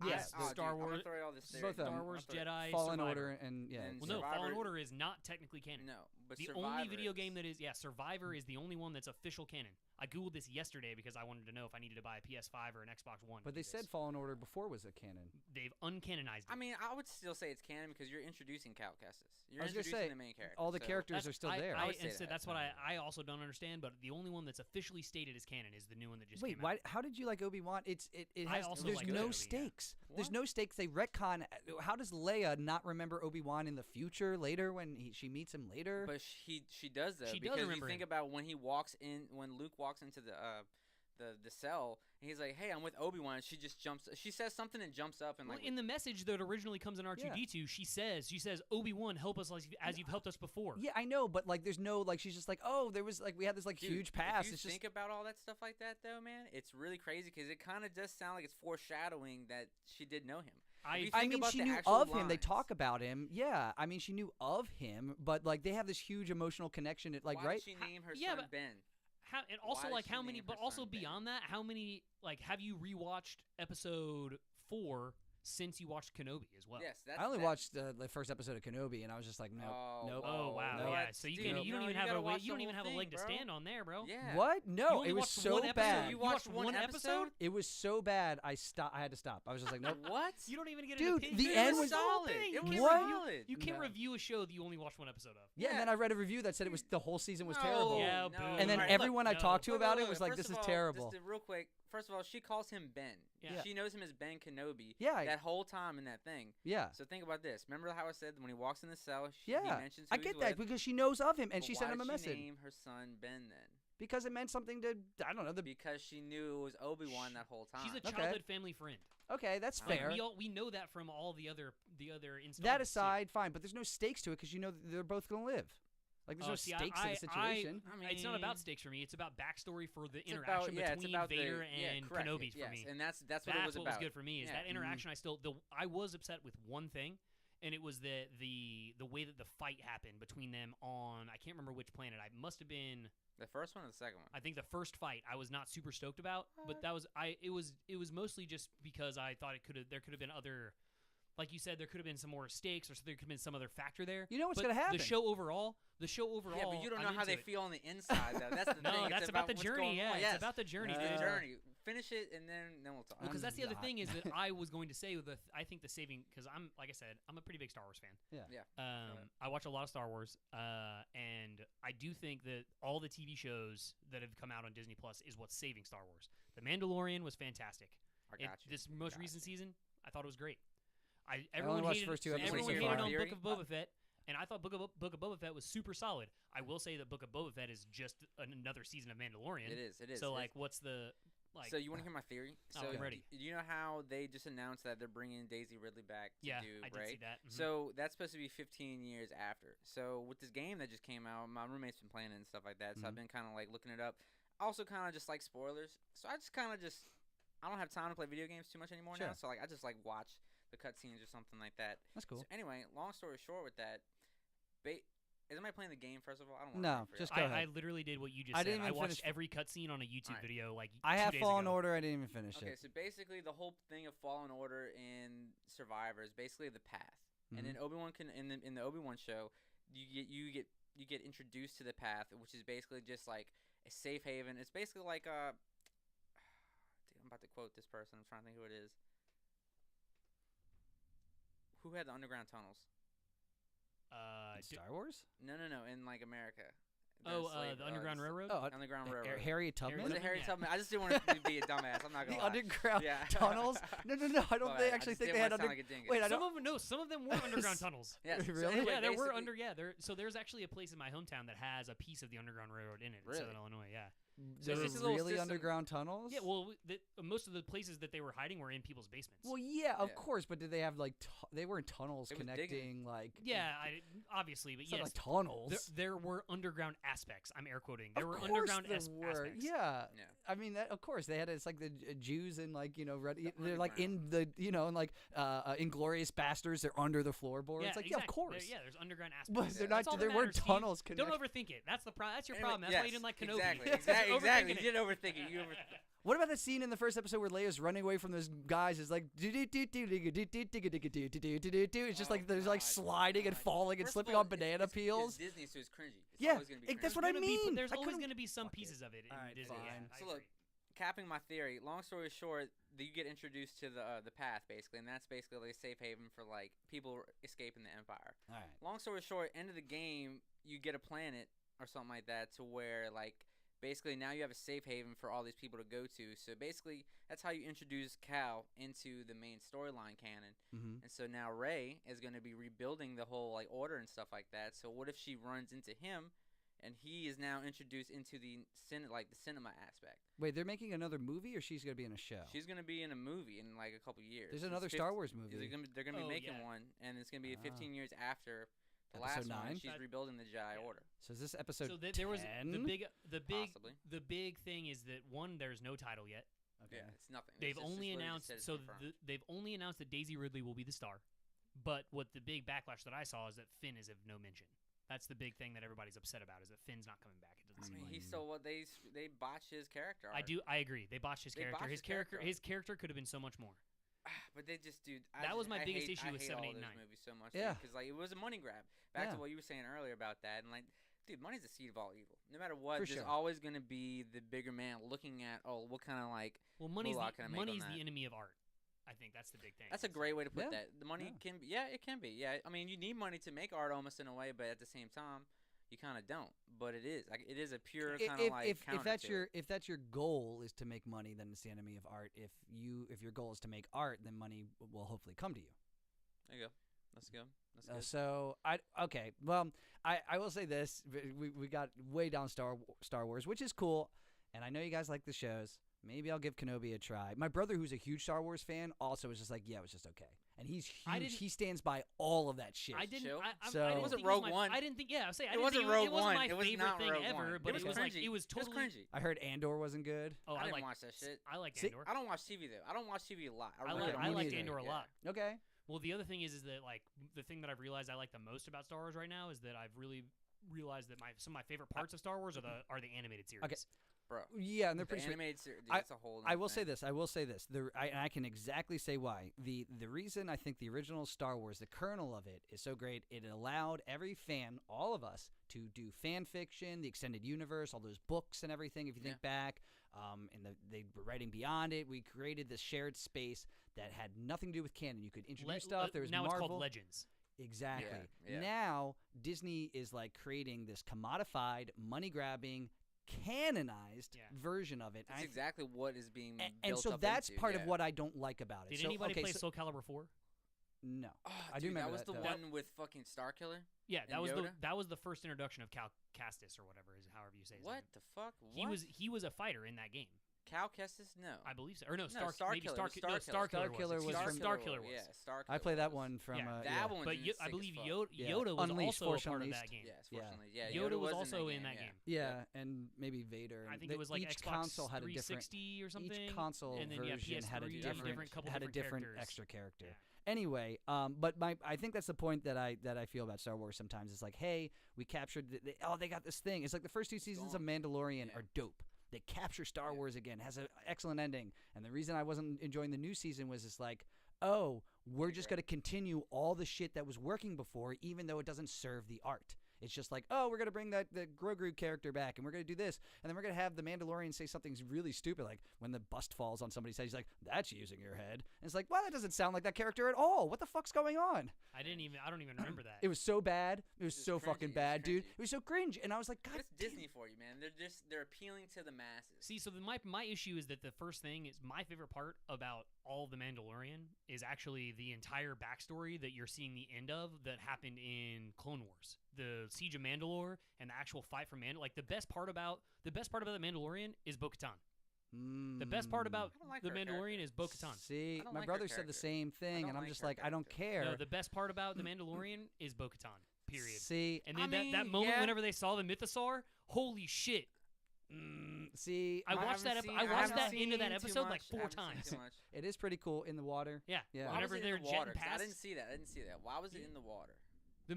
Yes, dude, Star I'm gonna Wars- throw you all this both of them. Star Wars Jedi Fallen Survivor. Order and yeah. And Well, no, Fallen Survivor- Order is not technically canon. No, but The Survivor only video is. game that is, Survivor is the only one that's official canon. I googled this yesterday because I wanted to know if I needed to buy a PS5 or an Xbox One. to But they do said this. Fallen Order before was a canon. They've uncanonized it. I mean, I would still say it's canon because you're introducing Cal Kestis. You're I was gonna introducing say, the main character. all the so- characters are still there. I would say and so that. that's what I also don't understand. But the only one that's officially stated as canon is the new one that just Wait, came why? out. How did you like Obi-Wan? It I has. also There's like no Obi, yeah. stakes. There's What? no stakes. They retcon. How does Leia not remember Obi-Wan in the future later when she meets him later? But she does though She does because you remember think him. about when Luke walks into the cell and he's like, "Hey, I'm with Obi-Wan." She just jumps. She says something and jumps up and Well, like in the message that originally comes in R2D2, she says, Obi-Wan, help us as you've helped us before. yeah, I know, but like, there's no like. She's just like, oh, there was like we had this like Dude, huge past. If you It's just think about all that stuff like that though, man, it's really crazy because it kind of does sound like it's foreshadowing that she did know him. If you I think mean, about she the knew actual of him. They lines, talk about him. Yeah, I mean, she knew of him, but like they have this huge emotional connection. Like, why right? did she name her Yeah, son but- Ben? And also, Why like, did she how many, name but her also son Ben? beyond that, how many, like, have you rewatched episode 4 since you watched Kenobi as well? Yes, that's I only that. watched the first episode of Kenobi, and I was just like, nope, nope. Oh wow, no. yeah. So you Dude, can no, you don't even you have gotta a watch you don't the even have whole a leg thing, to bro. stand on there, bro. Yeah. What? You No, only it was watched so one episode? bad. You watched one episode? It was so bad. I had to stop. I was just like, nope. What? You don't even get Dude, an opinion. the Dude, end it was the whole solid. thing. It You was can't What? review- You can't No. review a show that you only watched one episode of. Yeah, and then I read a review that said it was the whole season was terrible. Yeah, no. boo. And then Alright, everyone I look, talked to no. about it Wait, was wait, like, first this of is all, terrible. Just real quick. First of all, she calls him Ben. Yeah. She knows him as Ben Kenobi. Yeah. That whole time in that thing. Yeah. So think about this. Remember how I said when he walks in the cell, he Yeah. mentions who I he's get that with? because she knows of him and But she why sent him a did she message. name her son Ben then? Because it meant something to, I don't know. Because she knew it was Obi-Wan that whole time. She's a Okay. childhood family friend. Okay, that's Like, fair. We know that from all the other installments. That too. aside, fine, but there's no stakes to it because you know that they're both going to live. Like, there's no See, stakes to the situation. It's not about mean, stakes for me. It's about backstory for the it's interaction about, it's between about Vader the, and correct, Kenobi yes, for me. and that's what it That's was what about. was good for me. Is Yeah. that interaction? I was upset with one thing, and it was the way that the fight happened between them on, I can't remember which planet. I must have been, The first one or the second one? I think the first fight I was not super stoked about, but it was mostly just because I thought there could have been other like you said, there could have been some more stakes, or there could have been some other factor there. You know what's But gonna happen. The show overall. Yeah, but you don't know I'm how they into it. feel on the inside, though. That's the thing. No, It's that's about the what's journey. going Yeah, on. it's Yes. about the journey, The dude. journey. Finish it, and then we'll talk. Well, because that's the other not. thing is that I was going to say I think the saving, because I'm, like I said, I'm a pretty big Star Wars fan. Yeah. I watch a lot of Star Wars, and I do think that all the TV shows that have come out on Disney Plus is what's saving Star Wars. The Mandalorian was fantastic. I got you. This most recent season, I thought it was great. only Everyone watched hated, the first 2 episodes everyone so hated far. on Theory? Book of Boba Fett, and I thought Book of Boba Fett was super solid. I will say that Book of Boba Fett is just another season of Mandalorian. It is. So like, what's the like? So you want to hear my theory? Oh, So I'm ready. You know how they just announced that they're bringing Daisy Ridley back to Yeah, do I did right? see that. Mhm. So that's supposed to be 15 years after. So with this game that just came out, my roommate's been playing it and stuff like that. So I've been kind of like looking it up. I also kind of just like spoilers. So I just kind of I don't have time to play video games too much anymore now. So like I just like watch the cutscenes or something like that. That's cool. So anyway, long story short with that, is anybody playing the game first of all? I don't want No, to just go I ahead. literally did what you just I said. didn't I even watched finish- every cutscene on a YouTube Alright. video like I 2 have days Fallen ago. Order. I didn't even finish Okay, it. so basically the whole thing of Fallen Order in Survivor is basically the path, and then Obi-Wan can in the Obi-Wan show, you get introduced to the path, which is basically just like a safe haven. It's basically like I'm about to quote this person. I'm trying to think who it is. Who had the underground tunnels? Star Wars? No, in like America. The Underground Railroad. Oh, Underground Railroad. Harriet Tubman. Was it Tubman? Harriet Yeah. Tubman? I just didn't want to be a dumbass. I'm not The gonna lie. underground Yeah. tunnels? No. I don't My think bad. actually just think didn't they had wanna sound under. like a dingus. Wait, I Some don't. of them were underground tunnels. Yes. So Really? anyway, Yeah, there were basically- under. So there's actually a place in my hometown that has a piece of the Underground Railroad in it in Really? Southern Illinois. Yeah. There it's were a little really system- underground tunnels? Yeah. Well, most of the places that they were hiding were in people's basements. Well, yeah, of Yeah. course, but did they have like they weren't tunnels It was connecting digging. like? yeah, obviously, but It's not yes, like tunnels. there were underground aspects. I'm air quoting. There Of were course underground there aspects. Yeah. Yeah. I mean, that, of course they had. It's like the Jews and like The they're like in the in like Inglorious Bastards. They're under the floorboards. Yeah, like exactly. of course. There's underground aspects. But they're That's not. all There that weren't matters, Steve. tunnels Don't connected. overthink it. That's that's your Anyway, problem. That's why you didn't like Kenobi. Exactly. You're Exactly. overthinking You it. did overthink it. What about the scene in the first episode where Leia's running away from those guys? It's like it's just like there's like God. sliding and falling and First of slipping all, on banana it's peels. Disney, so it's cringy. It's Yeah, always gonna be that's cringy. what I mean. There's I always couldn't- going to be some Fuck it. pieces of it in Alright, Disney. fine. Yeah, I So look, agree. capping my theory. Long story short, you get introduced to the path basically, and that's basically a safe haven for like people escaping the Empire. All right. Long story short, end of the game, you get a planet or something like that to where like basically now you have a safe haven for all these people to go to. So basically, that's how you introduce Cal into the main storyline canon. Mm-hmm. And so now Rey is going to be rebuilding the whole like order and stuff like that. So what if she runs into him, and he is now introduced into the cinema aspect? Wait, they're making another movie, or she's gonna be in a show? She's going to be in a movie in like a couple years. There's It's another 50 Star Wars movie. They're going to be Oh, making yeah. one, and it's going to be Ah. 15 years after the Episode last one. 9? And she's rebuilding the Jedi Order. So is this episode So there was 10? Possibly. the big thing is that one, there's no title yet. Okay. Yeah, it's nothing. They've It's just only literally announced said it's so confirmed. they've only announced that Daisy Ridley will be the star. But what the big backlash that I saw is that Finn is of no mention. That's the big thing that everybody's upset about is that Finn's not coming back. It doesn't I seem mean, like. he's still they botched his character. I agree. They botched his They character. botched His his character. character could have been so much more. But they just, dude. That was my I biggest hate, issue I with hate 7, all 8, and those 9. movies so much. Yeah. Because like it was a money grab. Back Yeah. to what you were saying earlier about that, and like, dude, money's the seed of all evil. No matter what, For there's sure. always gonna be the bigger man looking at, oh, what kind of like. Well, money's Moolah can I make on money's that? the enemy of art. I think that's the big thing. That's a great way to put Yeah. that. The money Yeah. can be, yeah, it can be. Yeah, I mean, you need money to make art almost in a way, but at the same time, you kind of don't. But it is like it is a pure kind of like if counter that's to your it. if that's your goal is to make money, then it's the enemy of art. If your goal is to make art, then money will hopefully come to you. There you go. That's good. That's good. So I will say this: we got way down Star Wars, which is cool, and I know you guys like the shows. Maybe I'll give Kenobi a try. My brother, who's a huge Star Wars fan, also was just like, yeah, it was just okay, and he's I huge. didn't- He stands by all of that shit. I didn't. Chill. So- I didn't It wasn't think it was Rogue my, One. I didn't think. Yeah, I was saying. I It didn't wasn't think Rogue it wasn't One. my It was favorite not thing Rogue ever, One. but It was was like cringy. it was It was totally. cringy. I heard Andor wasn't good. Oh, I I didn't like. watch that shit. I like See, Andor. I don't watch TV though. I don't watch TV a lot. I really like. don't. I me liked neither. Andor a Yeah. lot. Okay. Well, the other thing is that like the thing that I've realized I like the most about Star Wars right now is that I've really realized that some of my favorite parts of Star Wars are the animated series. Okay. bro. Yeah, and they're pretty sweet. Animated series, dude, that's a whole. I will say this. I can exactly say why. The reason I think the original Star Wars, the kernel of it, is so great. It allowed every fan, all of us, to do fan fiction, the extended universe, all those books and everything. If you think back, and they were writing beyond it. We created this shared space that had nothing to do with canon. You could introduce stuff. There was now Marvel. It's called Legends. Exactly. Yeah. Now Disney is like creating this commodified, money-grabbing, canonized version of it. That's exactly what is being built and so up that's into, part of what I don't like about it. Did anybody play Soul Calibur 4? No. Oh, I do dude, remember that was the one with fucking Starkiller. Yeah, and Yoda? that was the first introduction of Cal Kestis or whatever is however you say his What name. the fuck? What? He was a fighter in that game. Cal Kestis? No. I believe so. Or no, No, maybe Starkiller. Starkiller was from- Starkiller was. Yeah, Starkiller. I played that was. one from. That one. But dude, I sick believe as fuck. Yoda was Unleashed, also a Force part of Unleashed. that game. Yes, fortunately. Yeah, Yoda was in also that in game, that game. Yeah, and maybe Vader. I think it was like each Xbox console had a different. 360 or something. Each console and then, version had a PS3 different, couple had a different characters. extra character. Yeah. Anyway, but I think that's the point that I feel about Star Wars sometimes. It's like, hey, we captured. They got this thing. It's like the first 2 seasons of Mandalorian are dope. They capture Star Wars again. Has an excellent ending. And the reason I wasn't enjoying the new season was it's like, oh, we're just going to continue all the shit that was working before, even though it doesn't serve the art. It's just like, oh, we're going to bring the Grogu character back, and we're going to do this. And then we're going to have the Mandalorian say something really stupid, like when the bust falls on somebody's head, he's like, that's using your head. And it's like, well, that doesn't sound like that character at all. What the fuck's going on? I don't even remember that. It was so bad. It was so cringy. fucking It was bad, dude. cringy. It was so cringe. And I was like, God It's damn. Disney for you, man. They're appealing to the masses. See, so my issue is that the first thing is my favorite part about all of the Mandalorian is actually the entire backstory that you're seeing the end of that happened in Clone Wars, the Siege of Mandalore and the actual fight for Mandalore. Like the best part about the Mandalorian is Bo-Katan. The best part about I don't like the her Mandalorian character. is Bo-Katan. See, I don't my like her brother said the character. same thing, don't and I'm like just her like, I don't character. care. No, the best part about the Mandalorian is Bo-Katan. Period. See, And then I that mean, moment yeah. whenever they saw the Mythosaur, holy shit! see, I watched that. haven't I watched seen that end of that too episode like much. I 4 haven't seen times. too much. it is pretty cool in the water. Yeah. Yeah. Why Whenever was it they're in the water? jetting 'Cause past. I didn't see that. Why was it in the water? So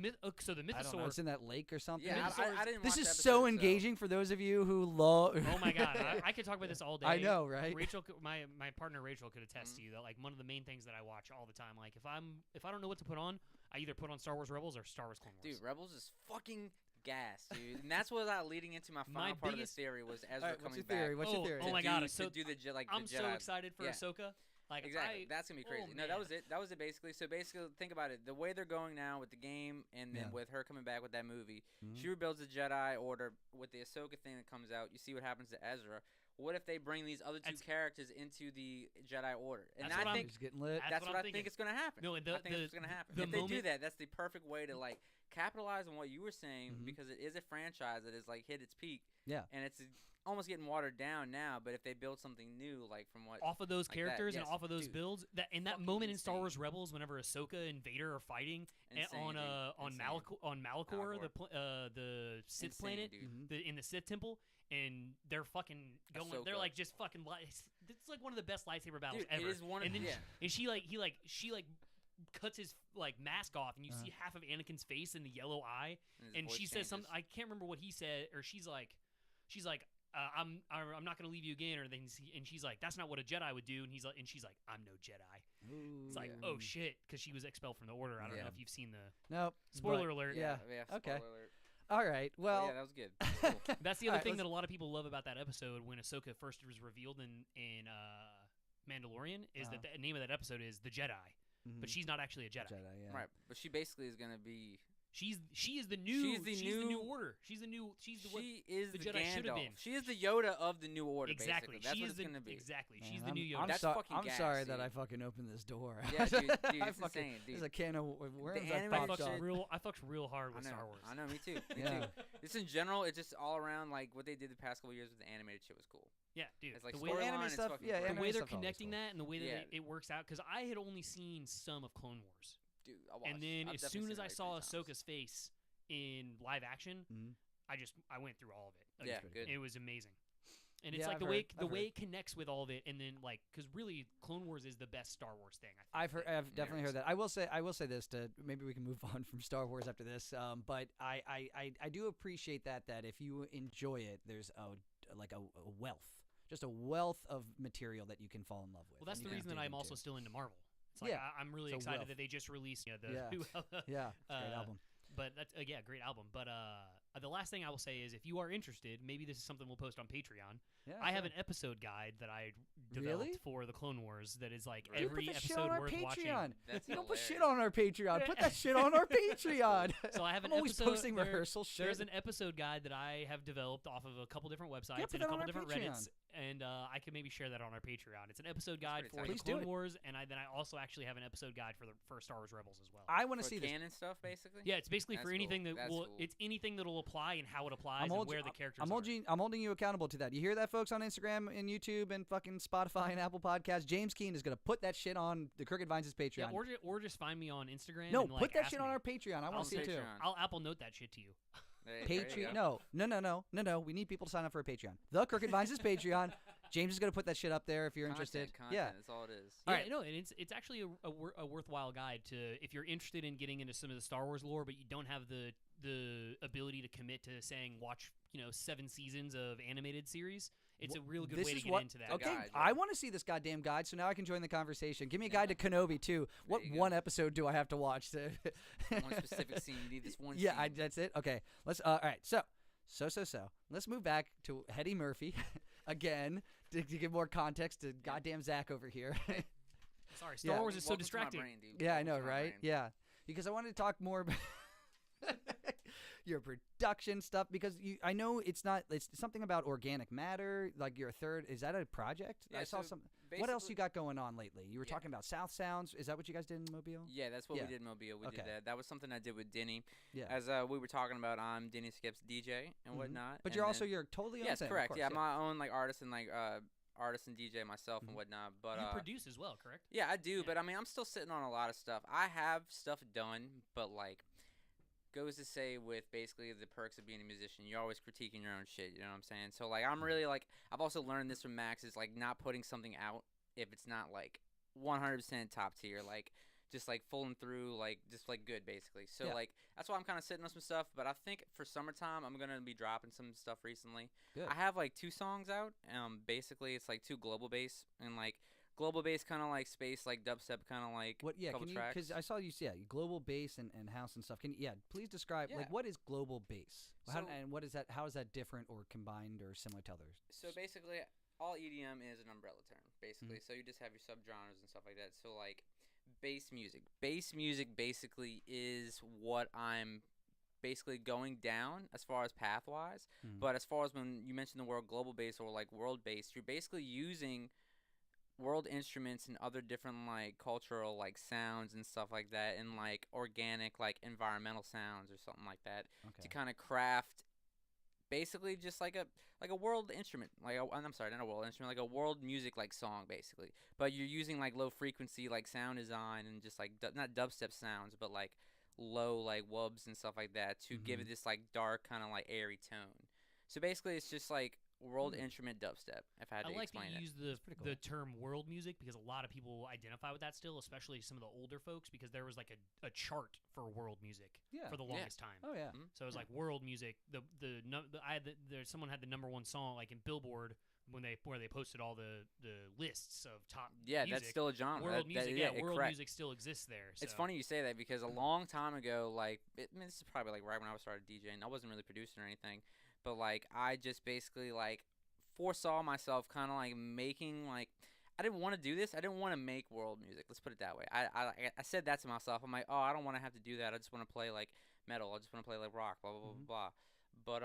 the I don't know. Mythosaur. It's in that lake or something. Yeah, I didn't. This watch is the so episode, engaging for those of you who love. Oh my god, I could talk about this all day. I know, right? Rachel, my partner Rachel could attest Mm-hmm. to you that like one of the main things that I watch all the time. Like if I don't know what to put on, I either put on Star Wars Rebels or Star Wars Clone Wars. Dude, Rebels is fucking gas, dude. And that's what leading into my final part biggest- of the theory was Ezra All right, what's coming your theory? back. What's your theory? Oh my to god, do- so to do the like I'm the so Jedi. excited for Yeah. Ahsoka. Like Exactly, that's gonna be crazy. No, that was it. That was it basically. So basically, think about it. The way they're going now with the game, and then Yeah. with her coming back with that movie, Mhm. she rebuilds the Jedi Order with the Ahsoka thing that comes out. You see what happens to Ezra. What if they bring these other two That's- characters into the Jedi Order? And That's what I I'm- think It's getting lit. That's that's what what I'm I think thinking. is gonna happen. No, and the- I think the- that's what's gonna happen. the If they do moment- that, that's the perfect way to like capitalize on what you were saying Mhm. because it is a franchise that is like hit its peak. Yeah. And it's almost getting watered down now. But if they build something new, like from what off of those like that, characters and yes, off of those dude. builds, that in that Fucking moment in Star insane. Wars Rebels, whenever Ahsoka and Vader are fighting Insane, on dude. Insane. Malachor, Malachor. the Sith Insane, planet, dude. Mhm. in the Sith temple, and they're fucking going. They're Ahsoka. like just fucking. It's like one of the best lightsaber battles Dude, ever. it is one of and then yeah. and she cuts his like mask off, and you see half of Anakin's face in the yellow eye, his and voice she says something. changes. I can't remember what he said, or she's like, I'm not gonna leave you again, or anything. And she's like, that's not what a Jedi would do. And she's like, I'm no Jedi. Ooh. It's like, oh shit, because she was expelled from the Order. I don't Yeah. know if you've seen the Nope. spoiler but- alert. Yeah. Okay. Okay. All right. Well, yeah, that was good. Cool. That's the All other right, thing let's- that a lot of people love about that episode when Ahsoka first was revealed in Mandalorian is that the name of that episode is the Jedi, but mhm. she's not actually a Jedi. Jedi, yeah. Right, but she basically is gonna be. She is the new. She's the new new- Order. She's the new. She's the what. She is the the Jedi should have Gandalf. been. She is the Yoda of the New Order. Exactly. Basically. That's she what is it's the gonna be. exactly. Man, She's the new Yoda. I'm, That's so- fucking I'm gas, sorry that dude. I fucking opened this door. Yeah, dude, I it's fucking, insane, There's dude. a can of worms I animated popped shit- off. I fucked real hard with I know. Star Wars. I know. Me too. Me Yeah. too. Just in general, it's just all around like what they did the past couple years with the animated shit was cool. Yeah, dude. It's like the way, Well, storyline anime is stuff, fucking yeah, great. the anime way they're stuff's always connecting cool. that and the way that Yeah. it works out, because I had only seen some of Clone Wars, Dude, I watched. and then I've as definitely soon seen as it I like saw 3 times. Ahsoka's face in live action, Mhm. I went through all of it. Like, Yeah, pretty good. it was amazing. And it's Yeah, like I've the way heard- I've heard. it connects with all of it, and then like because really Clone Wars is the best Star Wars thing. I think, I've heard. that I've definitely there heard is. that. I will say this to maybe we can move on from Star Wars after this. But I do appreciate that if you enjoy it, there's like a wealth. Just a wealth of material that you can fall in love with. Well, that's and the you can reason that dig I'm also into. still into Marvel. It's like I'm really It's a excited wealth. that they just released Yeah, it's a great album. But that's great album. But the last thing I will say is, if you are interested, maybe this is something we'll post on Patreon. Yeah, I have an episode guide that I developed for the Clone Wars that is like Really? every put that shit episode on our worth watching. Patreon. That's You don't put shit hilarious. on our Patreon. Put that shit on our Patreon. So I have an I'm always episode, posting rehearsal shit. There's an episode guide that I have developed off of a couple different websites put and that a on couple our different Patreon. Reddits, and I can maybe share that on our Patreon. It's an episode guide pretty for tight. the Please do Clone it. Wars, and then I also actually have an episode guide for Star Wars Rebels as well. I want to For see this. canon stuff, basically. Yeah, it's basically That's for anything cool. that That's will. cool. It's anything that'll apply and how it applies I'm and where the characters I'm holding you accountable to that. You hear that, folks, on Instagram and YouTube and fucking Spotify and Apple Podcasts? James Keane is going to put that shit on the Crooked Vines' Patreon. Yeah, or just find me on Instagram. no, and, like, put that ask shit me. on our Patreon. I want On to see it too. Patreon. I'll Apple Note that shit to you. There you Patreon? go. No. We need people to sign up for a Patreon. The Crooked Vines' Patreon. James is going to put that shit up there if you're interested. Content, Yeah. That's all it is. Yeah, no, and it's actually a worthwhile guide to if you're interested in getting into some of the Star Wars lore, but you don't have the ability to commit to saying watch 7 seasons of animated series. It's a real good This way to is get what- into that. Okay, guide, I yeah. want to see this goddamn guide, so now I can join the conversation. Give me a guide to Kenobi too. What you go. one episode do I have to watch? To One specific scene. You need this one yeah, scene. that's it. Okay, let's. All right, so. Let's move back to Hetti Murphy again to give more context to goddamn Zach over here. Sorry, Star Yeah. Wars is so Welcome to my distracting. brain, dude. Yeah, I Welcome know, to my right? brain. Yeah, because I wanted to talk more about your production stuff because I know it's something about organic matter. Like your third, is that a project? Yeah, I saw so some. What else basically- you got going on lately? You were Yeah. talking about South Sounds. Is that what you guys did in Mobile? Yeah, that's what Yeah. we did in Mobile. We Okay. did that. That was something I did with Denny. Yeah. As we were talking about, I'm Denny Skip's DJ and Mhm. whatnot. But and you're also then- you're totally on Yes, set, of correct. course, Yeah, I'm my own like artist and DJ myself Mhm. and whatnot. But You produce as well, correct? yeah, I do. Yeah. But I mean, I'm still sitting on a lot of stuff. I have stuff done, but like goes to say with basically the perks of being a musician, you're always critiquing your own shit. You know what I'm saying? So like, I'm really like, I've also learned this from Max is like not putting something out if it's not like 100% top tier, like just like pulling through, like just like good basically. So Yeah. like that's why I'm kind of sitting on some stuff. But I think for summertime, I'm gonna be dropping some stuff recently. Good. I have like 2 songs out. Basically it's like 2 global bass and like global bass kind of like space like dubstep kind of like What? Yeah, couple can you? tracks. Because I saw you. Yeah, global bass and house and stuff. Can you? Yeah, please describe Yeah. like what is global bass? So- And what is that? How is that different or combined or similar to others? So basically, all EDM is an umbrella term, basically. Mm-hmm. So you just have your subgenres and stuff like that. So like, bass music. Bass music basically is what I'm basically going down as far as path-wise. Mhm. But as far as when you mention the word global bass or like world bass, you're basically using world instruments and other different like cultural like sounds and stuff like that, and like organic like environmental sounds or something like that to Okay. kind of craft basically just like a world instrument, like I'm sorry, not a world instrument, like a world music like song basically. But you're using like low frequency like sound design and just like not dubstep sounds, but like low like wubs and stuff like that to give it this like dark kind of like airy tone. So basically, it's just like world instrument dubstep. If I had to I like that explain you it. use pretty cool. the term world music because a lot of people identify with that still, especially some of the older folks, because there was like a chart for world music Yeah. for the Yeah. longest time. Oh yeah. Mhm. So it was like world music. Someone had the #1 song like in Billboard where they posted all the lists of top Yeah, music. that's still a genre. world That- music. yeah, World correct. music still exists there. It's so. funny you say that because a long time ago, like, I mean, this is probably like right when I started DJing. I wasn't really producing or anything, but like, I just basically like foresaw myself kind of like making like, I didn't want to do this. I didn't want to make world music. Let's put it that way. I said that to myself. I'm like, oh, I don't want to have to do that. I just want to play like metal. I just want to play like rock. Blah blah blah Mhm. blah. But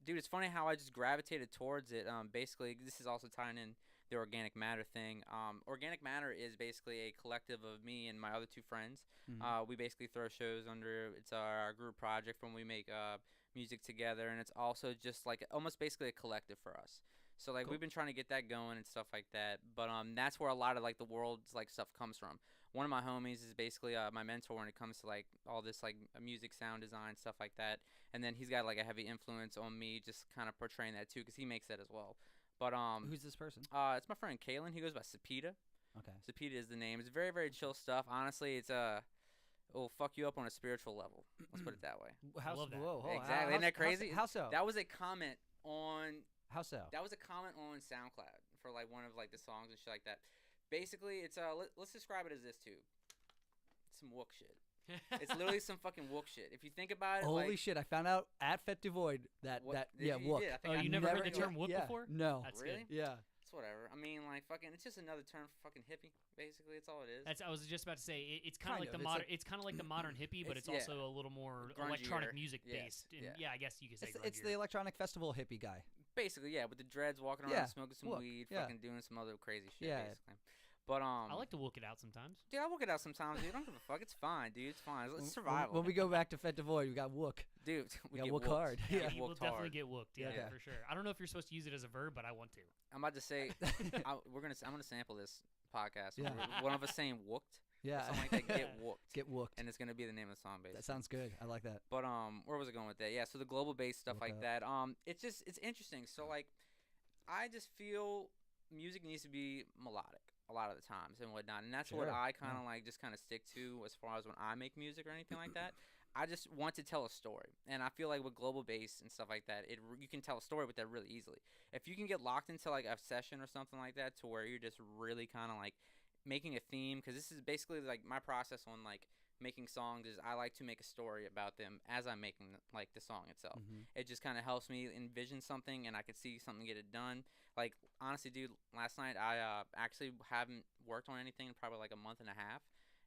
dude, it's funny how I just gravitated towards it. Basically, this is also tying in the organic matter thing. Organic matter is basically a collective of me and my other 2 friends. Mhm. We basically throw shows under. It's our group project when we make music together, and it's also just like almost basically a collective for us. So like Cool. we've been trying to get that going and stuff like that. But that's where a lot of like the world's like stuff comes from. One of my homies is basically my mentor when it comes to like all this like music, sound design, stuff like that. And then he's got like a heavy influence on me, just kind of portraying that too, because he makes that as well. But Who's this person? it's my friend Kalen. He goes by Sapita. Okay. Sapita is the name. It's very, very chill stuff. Honestly, it's it'll fuck you up on a spiritual level. Let's put it that way. How, love that. whoa, Exactly. Isn't that crazy? How so? That was a comment on How so? That was a comment on SoundCloud for like one of like the songs and shit like that. Basically, it's let's describe it as this too. Some wook shit. It's literally some fucking wook shit. If you think about it, Holy like, shit! I found out at Fête du Void that wook. I think Oh, I you never heard the never- term wook yeah, before? No. That's Really? good. Yeah. It's whatever. I mean, like fucking, it's just another term for fucking hippie. Basically, it's all it is. I was just about to say it's kind of Kind like of. the It's modern. like- It's kind of like the modern hippie, but It's- it's yeah. also a little more Grungier. electronic music Yeah, based. And yeah. yeah, I guess you could say It's the grungier. electronic festival hippie guy. Basically, yeah, with the dreads, walking around, Yeah, smoking some wook, weed, yeah. fucking doing some other crazy shit. Yeah. Basically. But I like to wook it out sometimes. dude, I work it out sometimes, dude. I don't give a fuck. It's fine, dude. It's fine. It's When- survival. When we go back to Fête du Void, we got wook. Dude, we Yeah, get wook wooked. hard. We Yeah. get You will wooked definitely hard. get wooked. Yeah, Yeah. for sure. I don't know if you're supposed to use it as a verb, but I want to. I'm about to say, I'm gonna sample this podcast. Yeah. One of us saying wooked. Yeah. Or something like that. Get wooked. Get wooked. And it's gonna be the name of the song, basically. That sounds good. I like that. But where was I going with that? Yeah, so the global bass stuff Wook like up. that. It's interesting. So like, I just feel music needs to be melodic a lot of the times and whatnot, and that's what Sure, I kind of yeah. like just kind of stick to as far as when I make music or anything like that. I just want to tell a story, and I feel like with global bass and stuff like that, you can tell a story with that really easily. If you can get locked into like a session or something like that, to where you're just really kind of like making a theme, because this is basically like my process on like making songs is I like to make a story about them as I'm making like the song itself. Mhm. It just kind of helps me envision something, and I could see something get it done. Like honestly, dude, last night I actually haven't worked on anything in probably like a month and a half.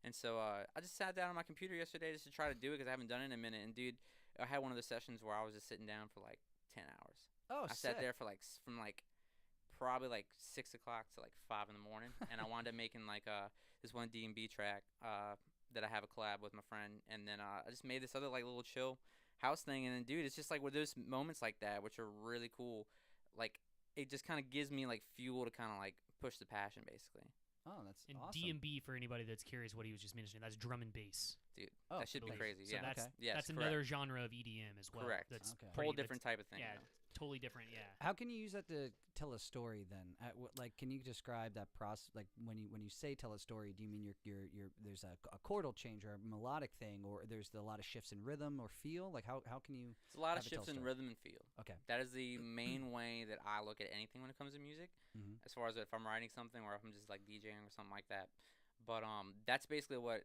And so I just sat down on my computer yesterday just to try to do it because I haven't done it in a minute. And dude, I had one of the sessions where I was just sitting down for like 10 hours. Oh, I sat there for like from like probably like 6 o'clock to like 5 in the morning, and I wound up making like this one D&B track that I have a collab with my friend, and then I just made this other like little chill house thing. And then dude, it's just like with those moments like that, which are really cool, like it just kind of gives me like fuel to kind of like push the passion, basically. Oh, that's And awesome. D&B, for anybody that's curious what he was just mentioning, that's drum and bass. Dude, Oh, that should be believe. crazy. So yeah, that's Okay. yes, that's correct. another genre of EDM as well. Correct. That's Okay. Whole pretty- different type of thing. Yeah, you know? totally different. Yeah. How can you use that to tell a story then? Like, can you describe that process? Like, when you say tell a story, do you mean you're there's a chordal change or a melodic thing, or there's a lot of shifts in rhythm or feel? Like, how can you? It's a lot Have of it tell shifts in story. rhythm and feel. Okay. That is the main way that I look at anything when it comes to music. Mm-hmm. As far as if I'm writing something or if I'm just like DJing or something like that. But that's basically what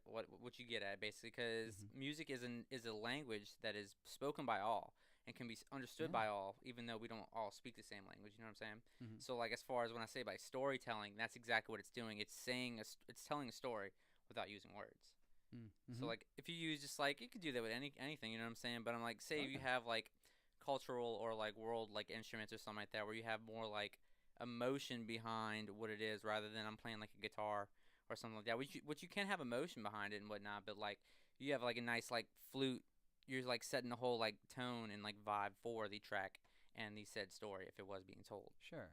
you get at, basically, because Mhm. music is a language that is spoken by all and can be understood Yeah. by all, even though we don't all speak the same language. You know what I'm saying? Mhm. So like as far as when I say by storytelling, that's exactly what it's doing. It's saying it's telling a story without using words. Mm-hmm. So like if you use just like you could do that with anything, you know what I'm saying? But I'm like, say you Okay. have like cultural or like world like instruments or something like that, where you have more like emotion behind what it is rather than I'm playing like a guitar or something like that. Which you can have emotion behind it and whatnot, but like you have like a nice like flute, you're like setting the whole like tone and like vibe for the track and the said story if it was being told. Sure.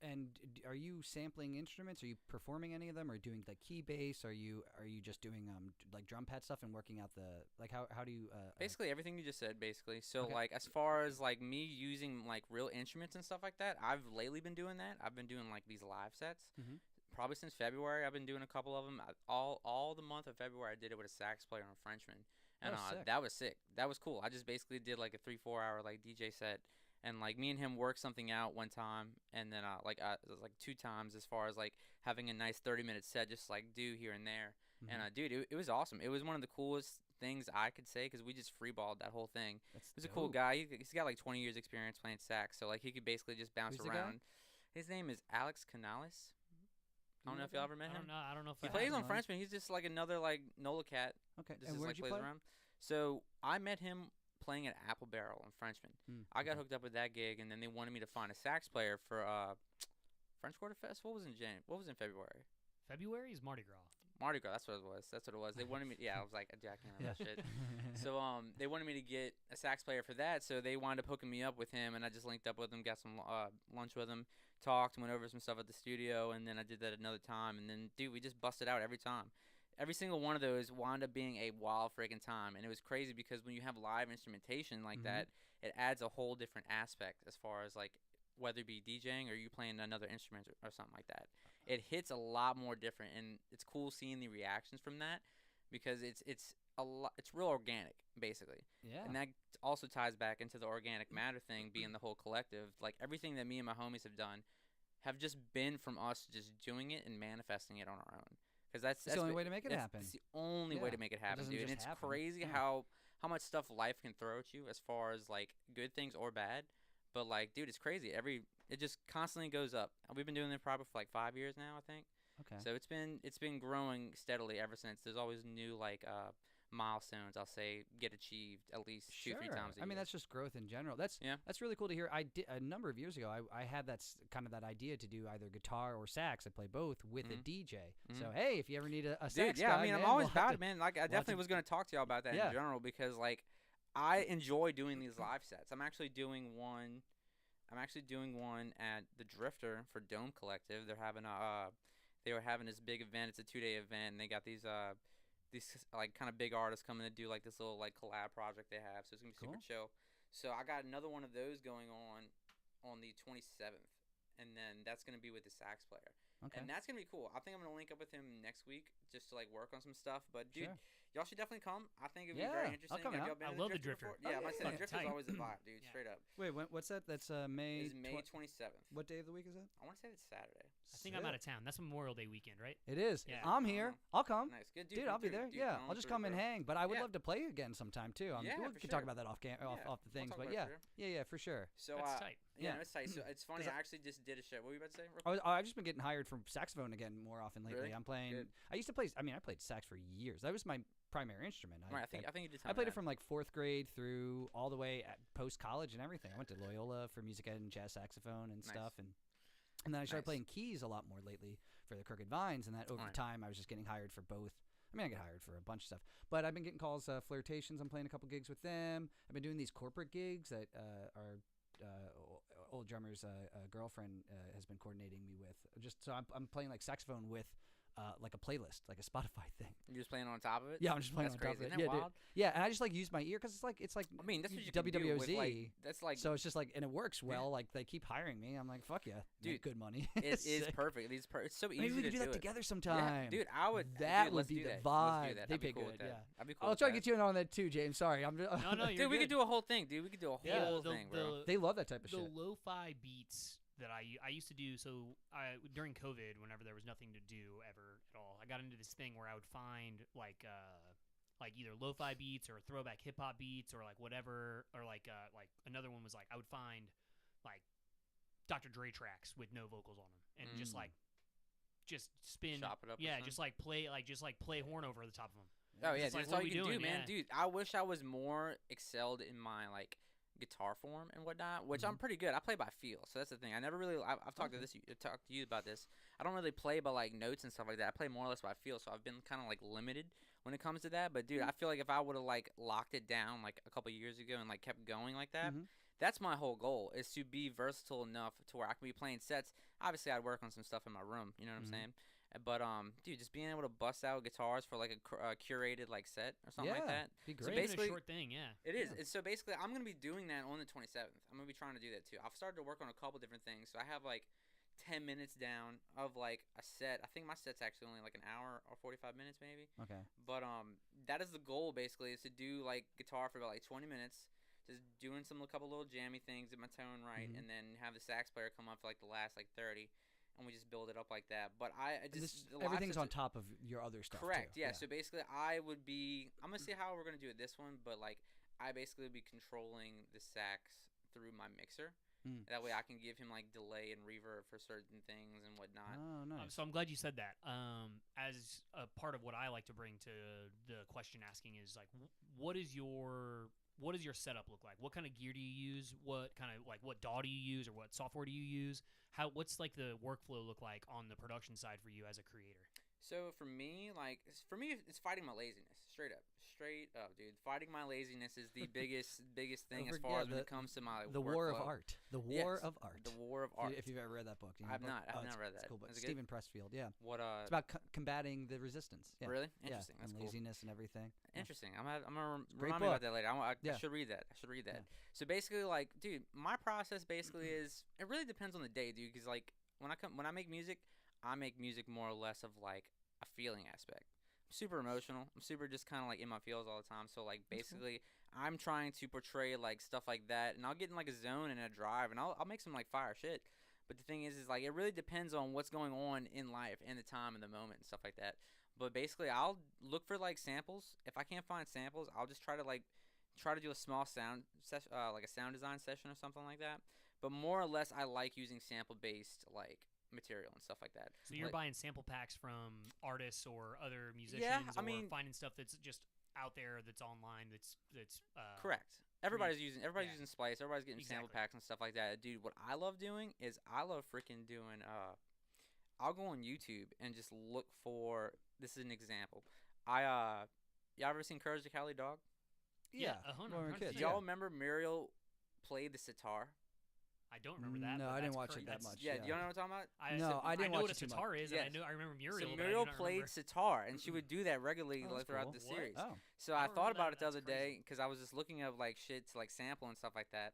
And are you sampling instruments? Are you performing any of them, or doing like key bass? Are you just doing like drum pad stuff and working out the like how do you Basically everything you just said, basically. So Okay. like as far as like me using like real instruments and stuff like that, I've lately been doing that. I've been doing like these live sets. Mhm. Probably since February, I've been doing a couple of them. All the month of February, I did it with a sax player and a Frenchman, and Oh, sick. that was sick. That was cool. I just basically did like a 3-4 hour like DJ set, and like me and him worked something out one time, and then it was like 2 times as far as like having a nice 30-minute set, just like do here and there. Mhm. And dude, it was awesome. It was one of the coolest things I could say because we just freeballed that whole thing. That's He's a cool dope. guy. He's got like 20 years experience playing sax, so like he could basically just bounce Who's the guy? around. His name is Alex Canales. I don't know if y'all ever met him. I don't know if He I plays have. on no. Frenchman. He's just like another like Nola cat. Okay. Just And is, where'd like you plays play? around. So I met him playing at Apple Barrel in Frenchman. I got hooked up with that gig, and then they wanted me to find a sax player for French Quarter Fest. What was in February? February is Mardi Gras. Mardi Gras. That's what it was. They wanted me. Yeah, I was like, I can't remember that shit. So they wanted me to get a sax player for that, so they wound up hooking me up with him, and I just linked up with him, got some lunch with him, talked, went over some stuff at the studio, and then I did that another time, and then dude, we just busted out every time. Every single one of those wound up being a wild freaking time, and it was crazy because when you have live instrumentation like Mhm. that, it adds a whole different aspect as far as like whether it be DJing or you playing another instrument or something like that. It hits a lot more different, and it's cool seeing the reactions from that because it's a lot. It's real organic, basically. Yeah. And that also ties back into the organic matter thing, being the whole collective. Like everything that me and my homies have done, have just been from us just doing it and manifesting it on our own. Because that's the only way to make it happen. It's the only way Yeah. to make it It happen, doesn't dude. And just it's happen. crazy Yeah. how much stuff life can throw at you as far as like good things or bad. But like, dude, it's crazy. It just constantly goes up. We've been doing it probably for like 5 years now, I think. Okay. So it's been growing steadily ever since. There's always new like milestones, I'll say, get achieved at least 2-3 times a year. I mean, that's just growth in general. That's really cool to hear. I did a number of years ago. I had kind of that idea to do either guitar or sax. I play both with a DJ. So hey, if you ever need a sax dude, yeah, guy, I mean, man, I'm always we'll have about it, man. Like, I definitely was gonna talk to y'all about that in general because like I enjoy doing these live sets. I'm actually doing one at the Drifter for Dome Collective. They were having this big event. It's a 2-day event, and they got these like kind of big artists coming to do like this little like collab project they have. So it's gonna be super chill. So I got another one of those going on the 27th, and then that's gonna be with the sax player. Okay. And that's gonna be cool. I think I'm gonna link up with him next week just to like work on some stuff. But dude, y'all should definitely come. I think it'd be very interesting. I'll come Have out. y'all been I to love the Drifter Drifter. before? Yeah, I might say the yeah. Drifter's Tight. always a vibe, dude. Yeah. Straight up. Wait, what's that? That's May. It's May 27th. What day of the week is that? I want to say it's Saturday. I think I'm out of town. That's Memorial Day weekend, right? It is. Yeah. I'm here. I'll come. Nice, good Dude, I'll be there. Dude, Yeah, I'll just come and hang. But I would Yeah. love to play again sometime too. Yeah, we for can talk sure. about that off Yeah, off the we'll things. talk But about it yeah, for sure. for sure. So That's tight. yeah, Yeah. it's tight. So it's funny. 'Cause I actually just did a show. What were you about to say? Real quick? I've just been getting hired for saxophone again more often lately. Really? I'm playing. Good. I used to play. I mean, I played sax for years. That was my primary instrument. Right, I think you did. I played it from like 4th grade through all the way at post college and everything. I went to Loyola for music ed and jazz saxophone and stuff, and then I started playing keys a lot more lately for the Crooked Vines, and that over time I was just getting hired for both. I mean, I get hired for a bunch of stuff, but I've been getting calls. Flirtations. I'm playing a couple gigs with them. I've been doing these corporate gigs that our old drummer's girlfriend has been coordinating me with. Just so I'm playing like saxophone with. Like a playlist, like a Spotify thing. You're just playing on top of it. Yeah, I'm just playing That's on top crazy. of it. Isn't that Yeah, wild? yeah, and I just like use my ear because it's like I mean, that's what you can do WWOZ. with, like, that's like So it's just like, and it works well. Like they keep hiring me. I'm like, fuck yeah, Dude, make good money. it is Sick. perfect. It's so easy Maybe we to could do that it. together Yeah, sometime. dude, I would. That dude, would let's be do the that. Let's vibe. do that. They I'd be pay cool good. with that. Yeah. I'd be cool I'll with try to that. get you in on that too, James. Sorry, I'm. Just, No, you're Dude, we good. could do a whole thing, dude. We could do a whole thing, bro. They love that type of the shit. lo-fi beats that I used to do. So during COVID, whenever there was nothing to do ever at all, I got into this thing where I would find like either lo-fi beats or throwback hip hop beats or like whatever, or like another one was like I would find like Dr. Dre tracks with no vocals on them and just spin, Chop it up or yeah, something? just play horn over the top of them. Oh yeah, It's like that's what all we you can do, doing, man. yeah. Dude, I wish I was more excelled in my like guitar form and whatnot, which I'm pretty good. I play by feel, so that's the thing. I never really. I've talked to you about this. I don't really play by like notes and stuff like that. I play more or less by feel, so I've been kind of like limited when it comes to that. But dude, I feel like if I would have like locked it down like a couple years ago and like kept going like that. That's my whole goal, is to be versatile enough to where I can be playing sets. Obviously, I'd work on some stuff in my room, you know what I'm saying? But dude, just being able to bust out guitars for like a curated like set or something like that. Be So great. basically, a short thing, yeah. It is. So basically, I'm gonna be doing that on the 27th. I'm gonna be trying to do that too. I've started to work on a couple different things. So I have like 10 minutes down of like a set. I think my set's actually only like an hour or 45 minutes maybe. Okay. But that is the goal basically, is to do like guitar for about like 20 minutes. Just doing a couple little jammy things, get my tone right, and then have the sax player come up for like the last like 30, and we just build it up like that. But I just everything's on top of your other stuff. Correct. Too. Yeah. So basically, I'm gonna see how we're gonna do it this one, but like I basically be controlling the sax through my mixer. That way I can give him like delay and reverb for certain things and whatnot. Oh, nice. So I'm glad you said that. As a part of what I like to bring to the question asking is like, what does your setup look like? What kind of gear do you use? What kind of like what DAW do you use, or what software do you use? What's like the workflow look like on the production side for you as a creator? So for me, it's fighting my laziness. Straight up, dude. Fighting my laziness is the biggest thing as far as when it comes to my the workflow. War of Art. The War of Art. The War of Art. If you've ever read that book, I've not read that. It's cool, but Is it good? Stephen Pressfield, yeah. What It's about combating the resistance. Yeah. Really? Interesting. Yeah, That's and cool. laziness and everything. Interesting. I'm gonna Great remind me about book. that later. I Yeah. should read that. Yeah. So basically, like, dude, my process basically is, it really depends on the day, dude. Because like when I make music more or less of like a feeling aspect. super emotional. I'm super just kind of like in my feels all the time. So like basically, I'm trying to portray like stuff like that, and I'll get in like a zone and a drive, and I'll make some like fire shit. But the thing is like it really depends on what's going on in life and the time and the moment and stuff like that. But basically, I'll look for like samples. If I can't find samples, I'll just try to do a small sound session, like a sound design session or something like that. But more or less, I like using sample based like material and stuff like that. So you're like, buying sample packs from artists or other musicians, I or mean, finding stuff that's just out there, that's online, that's correct. Everybody's using Splice. Everybody's getting sample Exactly. packs and stuff like that. Dude, what I love doing is I love freaking doing. I'll go on YouTube and just look for. This is an example. Y'all ever seen Courage the Cowardly Dog? Yeah, when when we were kids. Y'all remember Muriel played the sitar? I don't remember that. No, but I didn't that's watch crazy. it that That's- much. Yeah, do you know what I'm talking about? No, I didn't know watch what a it too sitar much. is, Yes. and I remember Muriel. So but I Muriel do not played remember. sitar, and she would do that regularly Oh, that's throughout cool. the What? series. Oh, So I I don't thought remember about that. it the other That's crazy. day because I was just looking up like shit to like sample and stuff like that,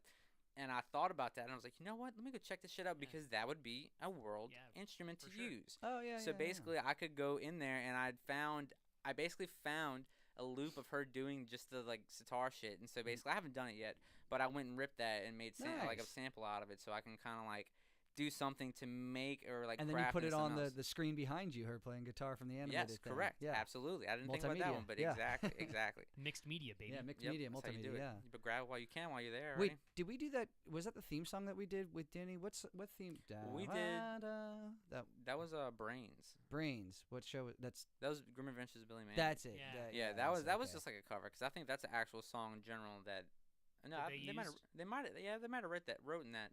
and I thought about that, and I was like, you know what? Let me go check this shit out Yeah. because that would be a world Yeah, instrument for to sure. use. oh yeah. So basically, I could go in there and I basically found a loop of her doing just the like sitar shit, and so basically I haven't done it yet, but I went and ripped that and made like a Nice. sample out of it, so I can kind of like do something to make or like and then you craft put it into on something else. the screen behind you, her playing guitar from the animated Yes, thing. correct. Yeah, Absolutely. I didn't think about that Multimedia, one, but yeah. exactly. Mixed media, baby. yeah, mixed Yep, media, that's how you do multimedia. it. Yeah. But grab it while you can while you're there. Wait, right? did we do that? Was that the theme song that we did with Denny? What theme? We did- That That was Brains. Brains. What show? That's That was Grim Adventures of Billy Mandy. that's it. Yeah. Yeah, that's that was okay. just like a cover because I think that's an actual song in general that. No, That they used? they might have wrote in that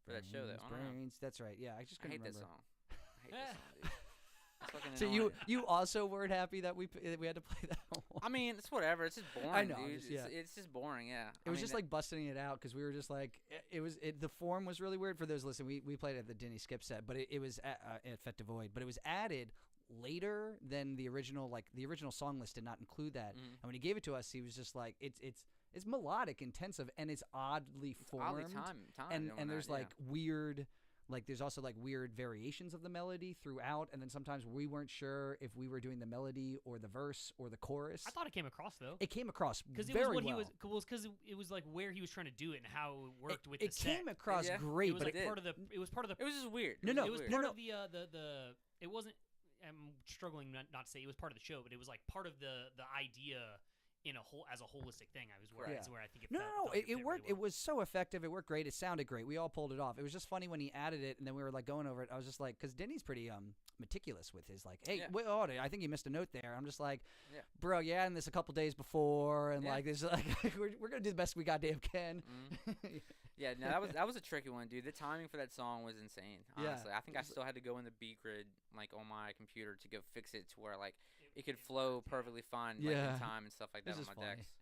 for that show though. I don't know. Brains. That's right. Yeah, I just I couldn't hate that remember. song. I hate that song, dude. It's fucking So annoying. you also weren't happy that we had to play that one. I mean, it's whatever. It's just boring, I know, dude. just- yeah. It's just boring. Yeah. It was just like busting it out because we were just like the form was really weird for those listening. We played at the Denny Skip set, but it was at Fête de Void, but it was added later than the original. Like the original song list did not include that, Mhm. and when he gave it to us, he was just like it's melodic, intensive, and it's oddly formed. oddly time and there's like weird. Like there's also like weird variations of the melody throughout, and then sometimes we weren't sure if we were doing the melody or the verse or the chorus. I thought it came across though. It came across Because it very was what well. he was because it was like where he was trying to do it and how it worked with it the set. came across Yeah. great, It was but like it part of the. It was part of the. It was just weird. No, no, It was weird. part no. of the. It wasn't. I'm struggling not to say it was part of the show, but it was like part of the idea in a whole as a holistic thing. I was where Correct. that's where I think it. No, felt, no, no. felt like It fit worked. Really It well. was so effective. It worked great. It sounded great. We all pulled it off. It was just funny when he added it, and then we were like going over it. I was just like, because Denny's pretty meticulous with his like, hey, Yeah. wait, oh, I think you missed a note there. I'm just like, Yeah. bro, you adding this a couple days before, and Yeah. like this, like we're gonna do the best we goddamn can. Mhm. Yeah, no, that was a tricky one, dude. The timing for that song was insane. Yeah. Honestly, I think I It's- still had to go in the beat grid like on my computer to go fix it to where like it could flow worked, yeah. perfectly fine like Yeah. in time and stuff like that This on is my funny. decks.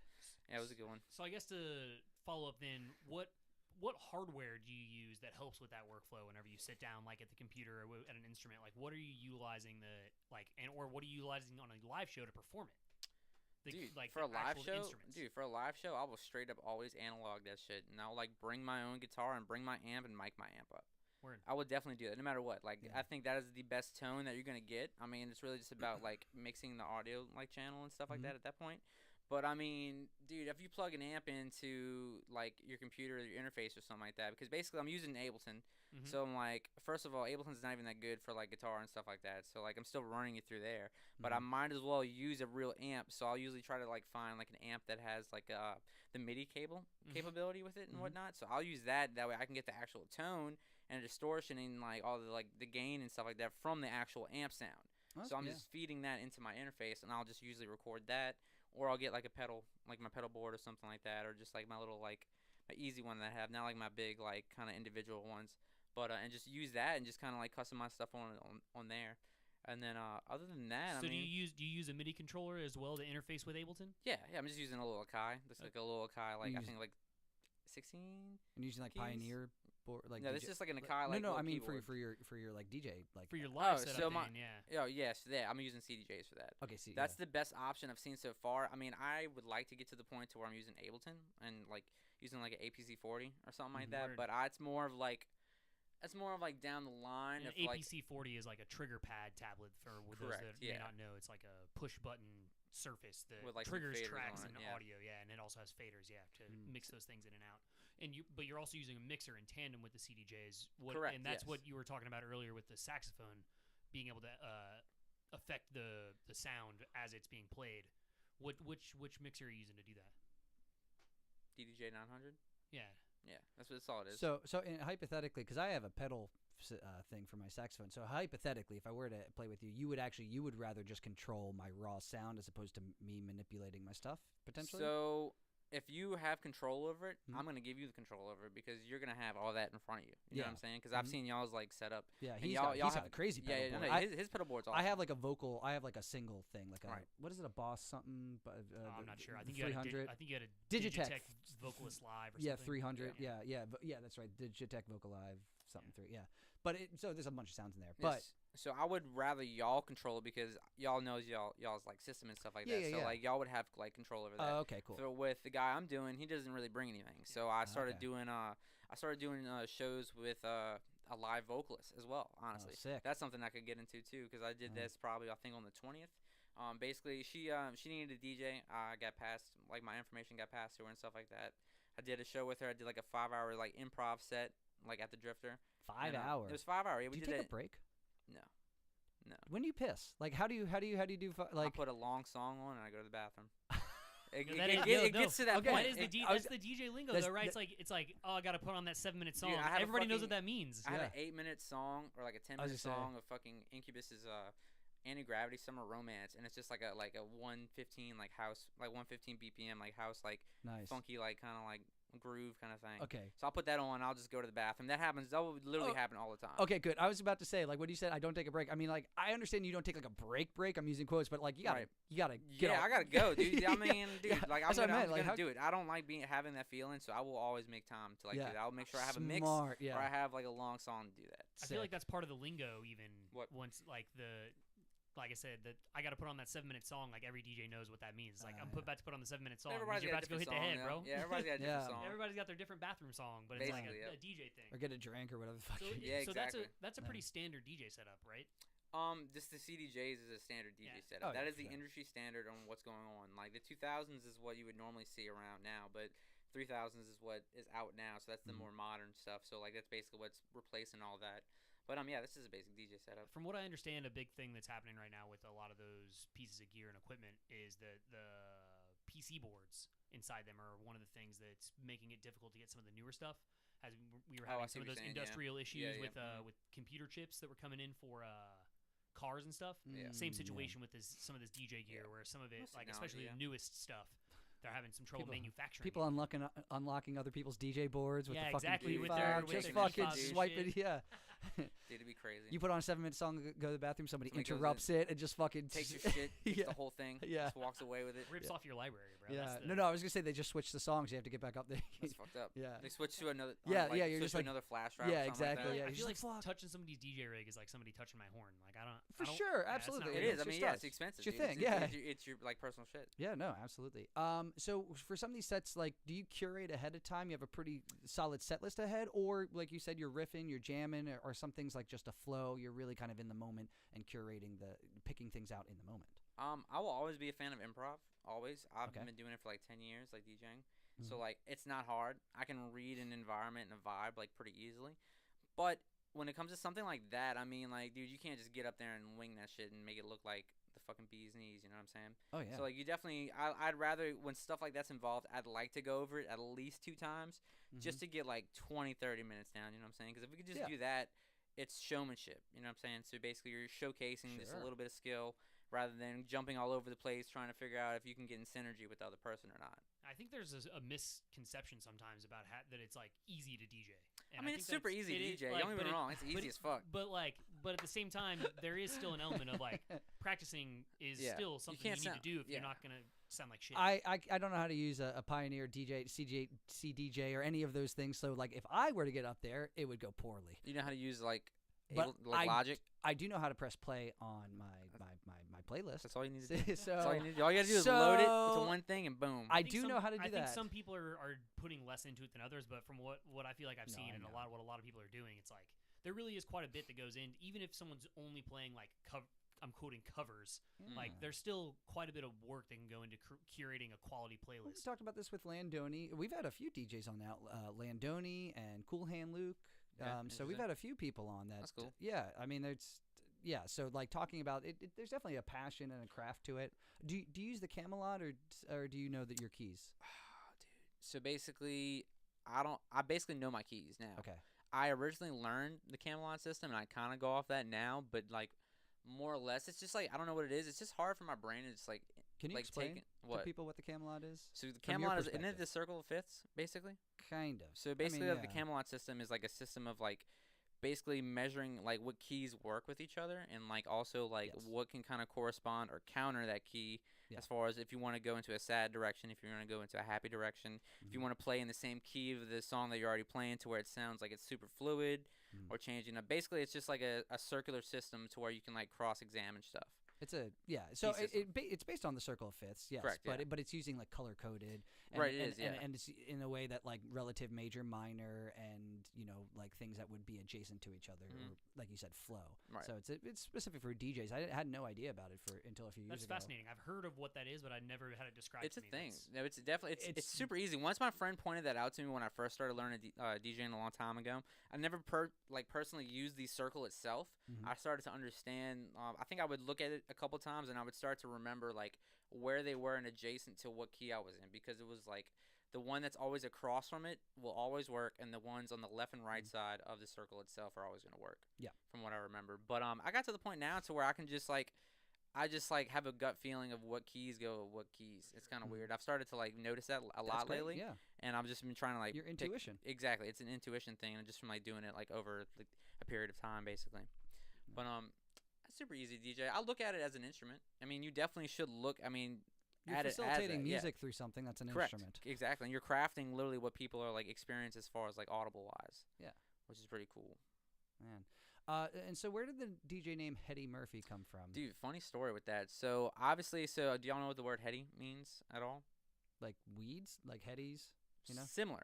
Yeah, it was a good one. So I guess to follow up then, what hardware do you use that helps with that workflow whenever you sit down like at the computer or at an instrument? Like what are you utilizing or what are you utilizing on a live show to perform it? Dude, like for a the live actual show, instruments. I will straight up always analog that shit, and I'll like bring my own guitar and bring my amp and mic my amp up. Word. I would definitely do that, no matter what. Like, Yeah. I think that is the best tone that you're gonna get. I mean, it's really just about like mixing the audio like channel and stuff like Mhm. that at that point. But I mean, dude, if you plug an amp into like your computer or your interface or something like that, because basically I'm using Ableton, Mhm. so I'm like, first of all, Ableton's not even that good for like guitar and stuff like that. So like I'm still running it through there, but I Mhm. might as well use a real amp. So I'll usually try to like find like an amp that has like the MIDI cable Mhm. capability with it and Mhm. whatnot. So I'll use that. That way I can get the actual tone and distortion and like all the like the gain and stuff like that from the actual amp sound. So I'm yeah. just feeding that into my interface, and I'll just usually record that, or I'll get like a pedal, like my pedal board or something like that, or just like my little like my easy one that I have, not like my big like kind of individual ones, but and just use that and just kind of like customize stuff on there, and then other than that, So I mean, do you use a MIDI controller as well to interface with Ableton? yeah, I'm just using a little Akai, just like a little Akai, like I use- think like 16. And using like keys? Pioneer board, like No, this DJ is like an like- Akai, like no, little I mean keyboard. for your like DJ like For your live Oh, setup so my- then, yeah. Oh yes, yeah, I'm using CDJs for that. okay, see That's the best option I've seen so far. I mean, I would like to get to the point to where I'm using Ableton and like using like an APC 40 or something like Mhm. that. Word. But it's more of like That's more of like down the line. An If like APC 40 is like a trigger pad tablet for those Correct, that may not know. It's like a push button surface that With, like, some triggers faders tracks on and it, yeah. audio, and it also has faders, to mix those things in and out. But you're also using a mixer in tandem with the CDJs. Correct, And that's yes. what you were talking about earlier with the saxophone being able to affect the sound as it's being played. Which mixer are you using to do that? DDJ 900. Yeah. Yeah, that's what all it is. So hypothetically, because I have a pedal thing for my saxophone. So hypothetically, if I were to play with you, you would rather just control my raw sound as opposed to me manipulating my stuff potentially. So if you have control over it, Mhm. I'm gonna give you the control over it because you're gonna have all that in front of you. You know what Yeah. I'm saying? Because I've Mhm. seen y'all's like setup. Yeah, and he's y'all got have a crazy pedal Yeah, board. no, his pedal board's awesome. I have like a vocal. I have like a single thing, like a Right. what is it, a Boss something? But I'm not sure. I think 300. you had a Digitech Vocalist Live or Yeah, something. 300. Yeah, that's right. Digitech Vocal Live something 3. Yeah, but so there's a bunch of sounds in there. But Yes. So I would rather y'all control it because y'all knows y'all's like system and stuff like that. So Yeah. like y'all would have like control over that. okay, cool. So with the guy I'm doing, he doesn't really bring anything. So I started Okay. doing shows with a live vocalist as well. Honestly, sick. that's something I could get into too because I did Nice. this probably I think on the 20th. Basically she needed a DJ. I got passed like my information got passed to her and stuff like that. I did a show with her. I did like a 5-hour like improv set like at the Drifter. 5 And, hours. It was 5 hours. Yeah, we do you did take it. a break? No. When do you piss? Like, how do you do I put a long song on and I go to the bathroom. It No, gets to that okay. point. That is the that's the DJ lingo, though, right? It's like, oh, I got to put on that 7-minute song. Dude, I have a Everybody knows what fucking- that means. I have Yeah. an 8-minute song or like a I was 10-minute gonna say. song of fucking Incubus's Anti-Gravity Summer Romance, and it's just like a 115 like house, like 115 BPM like house like nice? funky like kind of like groove kind of thing. Okay. So I'll put that on. I'll just go to the bathroom. That happens. That will literally Oh, happen all the time. Okay, good. I was about to say, like, when you said I don't take a break, I mean, like, I understand you don't take like a break. I'm using quotes, but like, you gotta Right. get Yeah, off. I gotta go, dude. I mean, dude, Yeah, like that's what I I'm meant, like, gonna how- do it. I don't like having that feeling, so I will always make time to like do Yeah. that. I'll make sure I have a mix Smart, yeah. or I have like a long song to do that. I feel like that's part of the lingo, even What? once like I said, that I got to put on that 7-minute song. Like every DJ knows what that means. It's like I'm about to put on the 7-minute song. Everybody's You're got about to go a hit the different head, song, bro. Yeah, everybody's got a different Yeah. song. Everybody's got their different bathroom song, but it's like Basically, a yep. DJ thing. Or get a drink or whatever the fuck. So, Yeah, so exactly. that's a pretty standard DJ setup, right? Just the CDJs is a standard DJ Yeah. setup. Oh, That yeah, is the for sure. industry standard on what's going on. Like the 2000s is what you would normally see around now, but 3000s is what is out now. So that's the Mhm. more modern stuff. So like that's basically what's replacing all that. But yeah, this is a basic DJ setup. From what I understand, a big thing that's happening right now with a lot of those pieces of gear and equipment is that the PC boards inside them are one of the things that's making it difficult to get some of the newer stuff. As we were Oh, I having see some of what those you're saying, yeah. industrial issues Yeah, yeah, with mhm. with computer chips that were coming in for cars and stuff. Yeah. Same Mm, situation with some of this DJ gear, where some of it, Most like technology, especially yeah. the newest stuff, they're having some trouble People- manufacturing. People it. unlocking other people's DJ boards with Yeah, the fucking exactly, with P5, their- just with their fucking P5 swipe shit. it. Yeah. Dude, it'd be crazy. You put on a 7-minute song, go to the bathroom, somebody Somebody goes interrupts it and just fucking takes your shit, takes Yeah. the whole thing, Yeah. just walks away with it. rips off your library, bro. Yeah. That's the, No, I was gonna say they just switched the songs. You have to get back up there. That's fucked up. Yeah. They switch to another. Yeah, like, yeah, you're switch just to like- another flash drive. yeah, or something exactly, Like yeah. that. I you're feel like just like, "Fuck." touching somebody's DJ rig is like somebody touching my horn. Like I don't. For I don't- sure, yeah, it's not absolutely. really It good. is. I It's mean, your yeah, stuff. it's expensive. It's your dude. thing, yeah. It's your like personal shit. Yeah, no, absolutely. So for some of these sets, like, do you curate ahead of time? You have a pretty solid set list ahead, or like you said, you're riffing, you're jamming, or some things like just a flow. You're really kind of in the moment and picking things out in the moment. I will always be a fan of improv. Always. I've Okay. been doing it for like 10 years, like DJing. Mhm. So like it's not hard. I can read an environment and a vibe like pretty easily. But when it comes to something like that, I mean, like, dude, you can't just get up there and wing that shit and make it look like the fucking bee's knees. You know what I'm saying? Oh yeah. So like you definitely, I'd rather when stuff like that's involved, I'd like to go over it at least 2 times just to get like 20, 30 minutes down. You know what I'm saying? Because if we could just Yeah. do that, it's showmanship. You know what I'm saying? So basically, you're showcasing just a Sure. little bit of skill rather than jumping all over the place trying to figure out if you can get in synergy with the other person or not. I think there's a misconception sometimes about that it's like easy to DJ. And I mean, think it's super that's- easy it to is, DJ. like, Don't get but me it- wrong. It's easy as fuck. But at the same time, there is still an element of like practicing is Yeah. still You something can't you need sound- to do if yeah. you're not gonna sound like shit. I don't know how to use a Pioneer DJ, CDJ, or any of those things. So like, if I were to get up there, it would go poorly. You know how to use like, But Logic? I do know how to press play on my playlist. That's all you need to do. So That's all you need to do. All you gotta do is load it so- to one thing and boom. I think do know how to do I that. think some people are putting less into it than others, but from what I feel like I've No, seen I and know. what a lot of people are doing, it's like there really is quite a bit that goes in. Even if someone's only playing like I'm quoting covers, like there's still quite a bit of work that can go into curating a quality playlist. We talked about this with Landoni. We've had a few DJs on that, Landoni and Cool Hand Luke. So we've had a few people on that. That's cool. Yeah, I mean, so like talking about it, there's definitely a passion and a craft to it. Do you use the Camelot or do you know that your keys? So basically, I basically know my keys now. Okay. I originally learned the Camelot system, and I kind of go off that now, but like more or less, it's just like I don't know what it is. It's just hard for my brain to just like. Can you like explain to people what the Camelot is? So the Camelot isn't it the circle of fifths, basically? Kind of. So basically, the Camelot system is like a system of like basically measuring like what keys work with each other, and like also like what can kind of correspond or counter that key. As far as if you want to go into a sad direction, if you want to go into a happy direction, if you want to play in the same key of the song that you're already playing to where it sounds like it's super fluid or changing up. Basically, it's just like a circular system to where you can like cross-examine stuff. It's so it's based on the circle of fifths, yes. Correct, but it's using like color coded, and it's in a way that like relative major, minor, and like things that would be adjacent to each other, or like you said, flow. Right. So it's specific for DJs. I had no idea about it until a few years ago. That's fascinating. I've heard of what that is, but I never had it described. It's to a me. thing. No, it's definitely it's super easy. Once my friend pointed that out to me when I first started learning DJing a long time ago, I never personally used the circle itself. I started to understand. I think I would look at it a couple times, and I would start to remember like where they were and adjacent to what key I was in, because it was like the one that's always across from it will always work, and the ones on the left and right side of the circle itself are always going to work. Yeah, from what I remember. But I got to the point now to where I can just like. I just like have a gut feeling of what keys go with what keys. It's kind of weird. I've started to like notice that a lot lately. Yeah. And I've just been trying to like your intuition. Exactly. It's an intuition thing, and just from like doing it like over like a period of time basically. But that's super easy, DJ. I look at it as an instrument. I mean, you definitely should look. I mean, you're at facilitating it music through something that's an Correct. Instrument. Exactly. And you're crafting literally what people are like experience as far as like audible wise. Yeah. Which is pretty cool. Man. And so where did the DJ name Hetti Murphy come from? Dude, funny story with that. So obviously, do y'all know what the word Hetti means at all? Like weeds? Like Hetties? You know? Similar.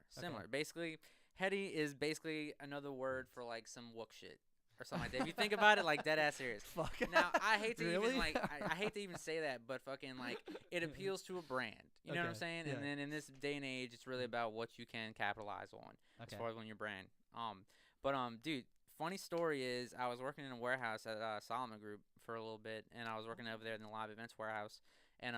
Basically, Hetti is basically another word for like some wook shit or something like that. If you think about it, like dead ass serious. Fuck. Now I hate to even like I hate to even say that, but fucking like it appeals to a brand. You know what I'm saying? Yeah. And then in this day and age, it's really about what you can capitalize on as far as on your brand. Dude. Funny story is I was working in a warehouse at Solomon Group for a little bit, and I was working over there in the live events warehouse, and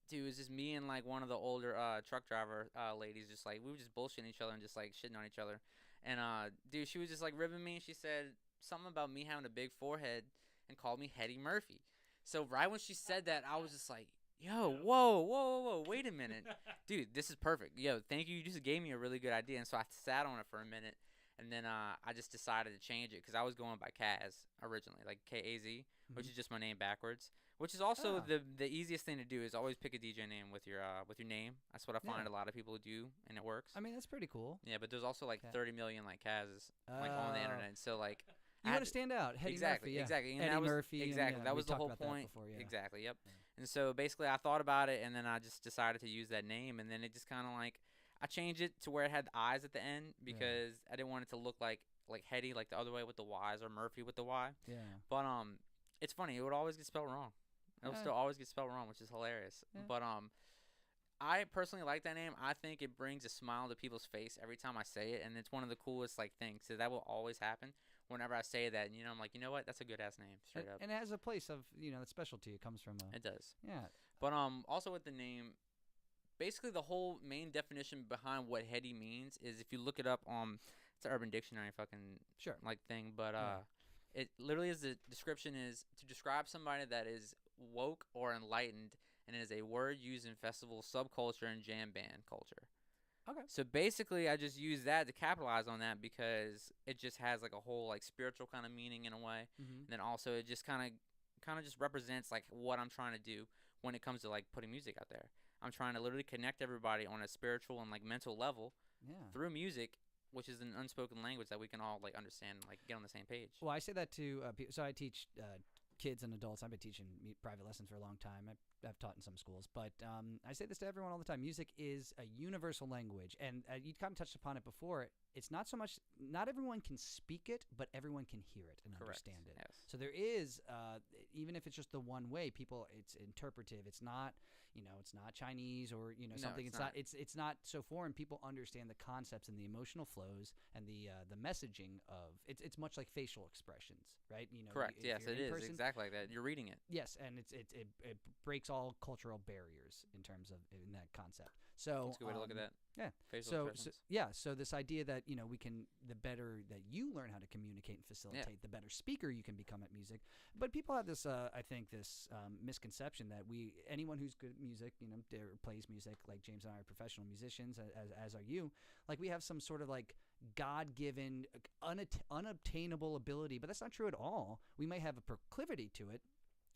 dude, it was just me and like one of the older truck driver ladies, just like we were just bullshitting each other and just like shitting on each other, and dude, she was just like ribbing me, and she said something about me having a big forehead and called me Hetti Murphy. So right when she said that, I was just like, yo, whoa, wait a minute, dude, this is perfect. Yo, thank you. You just gave me a really good idea, and so I sat on it for a minute. And then I just decided to change it because I was going by Kaz originally, like K-A-Z, which is just my name backwards. Which is also the easiest thing to do is always pick a DJ name with your name. That's what I find a lot of people do, and it works. I mean, that's pretty cool. Yeah, but there's also like 30 million like Kaz's like on the internet. So like you want to stand out, Hetti Murphy. Exactly. And Murphy. Exactly. That was the whole point. Exactly. Yep. And so basically, I thought about it, and then I just decided to use that name, and then it just kind of like. I changed it to where it had the I's at the end because I didn't want it to look like Hetti, like the other way with the Y's, or Murphy with the Y. Yeah. But it's funny. It would always get spelled wrong. It would still always get spelled wrong, which is hilarious. Yeah. But I personally like that name. I think it brings a smile to people's face every time I say it, and it's one of the coolest like things. So that will always happen whenever I say that. And, I'm like, you know what? That's a good ass name, straight up. And it has a place of the specialty. It comes from. It does. Yeah. But also with the name. Basically, the whole main definition behind what Hetti means is if you look it up on it's an Urban Dictionary fucking like thing, but it literally is the description is to describe somebody that is woke or enlightened, and it is a word used in festival subculture and jam band culture. Okay. So basically, I just use that to capitalize on that because it just has like a whole like spiritual kind of meaning in a way, and then also it just kind of just represents like what I'm trying to do when it comes to like putting music out there. I'm trying to literally connect everybody on a spiritual and like mental level through music, which is an unspoken language that we can all like understand and like get on the same page. Well, I say that to people. So I teach kids and adults. I've been teaching private lessons for a long time. I've taught in some schools, but I say this to everyone all the time. Music is a universal language, and you kind of touched upon it before. It's not so much, not everyone can speak it, but everyone can hear it and understand it. Yes. So there is, even if it's just the one way, it's interpretive. It's not, it's not Chinese or, something. It's not so foreign. People understand the concepts and the emotional flows and the messaging of, it's much like facial expressions, right? Correct. Yes, it is person, exactly like that. You're reading it. Yes, and it breaks all cultural barriers in terms of in that concept. So that's a good way to look at that. Yeah. Facial expressions. So this idea that we can, the better that you learn how to communicate and facilitate, the better speaker you can become at music. But people have this, I think, this misconception that anyone who's good at music, plays music, like James and I are professional musicians, as are you. Like we have some sort of like God-given, unobtainable ability, but that's not true at all. We may have a proclivity to it,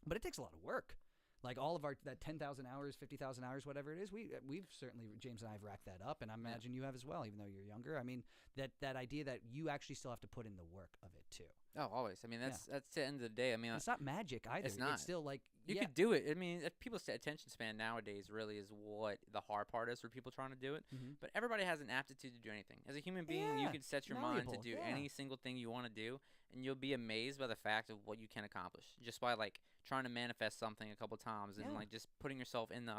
but it takes a lot of work. Like all of that 10,000 hours, 50,000 hours, whatever it is, we've certainly, James and I have racked that up, and I imagine you have as well, even though you're younger. I mean, that idea that you actually still have to put in the work of it too. Oh, always. I mean, that's the end of the day. I mean, it's not magic either. It's not. It's still like you could do it. I mean, people's attention span nowadays really is what the hard part is for people trying to do it. Mm-hmm. But everybody has an aptitude to do anything. As a human being, you can set your mind to do any single thing you want to do, and you'll be amazed by the fact of what you can accomplish just by like trying to manifest something a couple times and like just putting yourself in the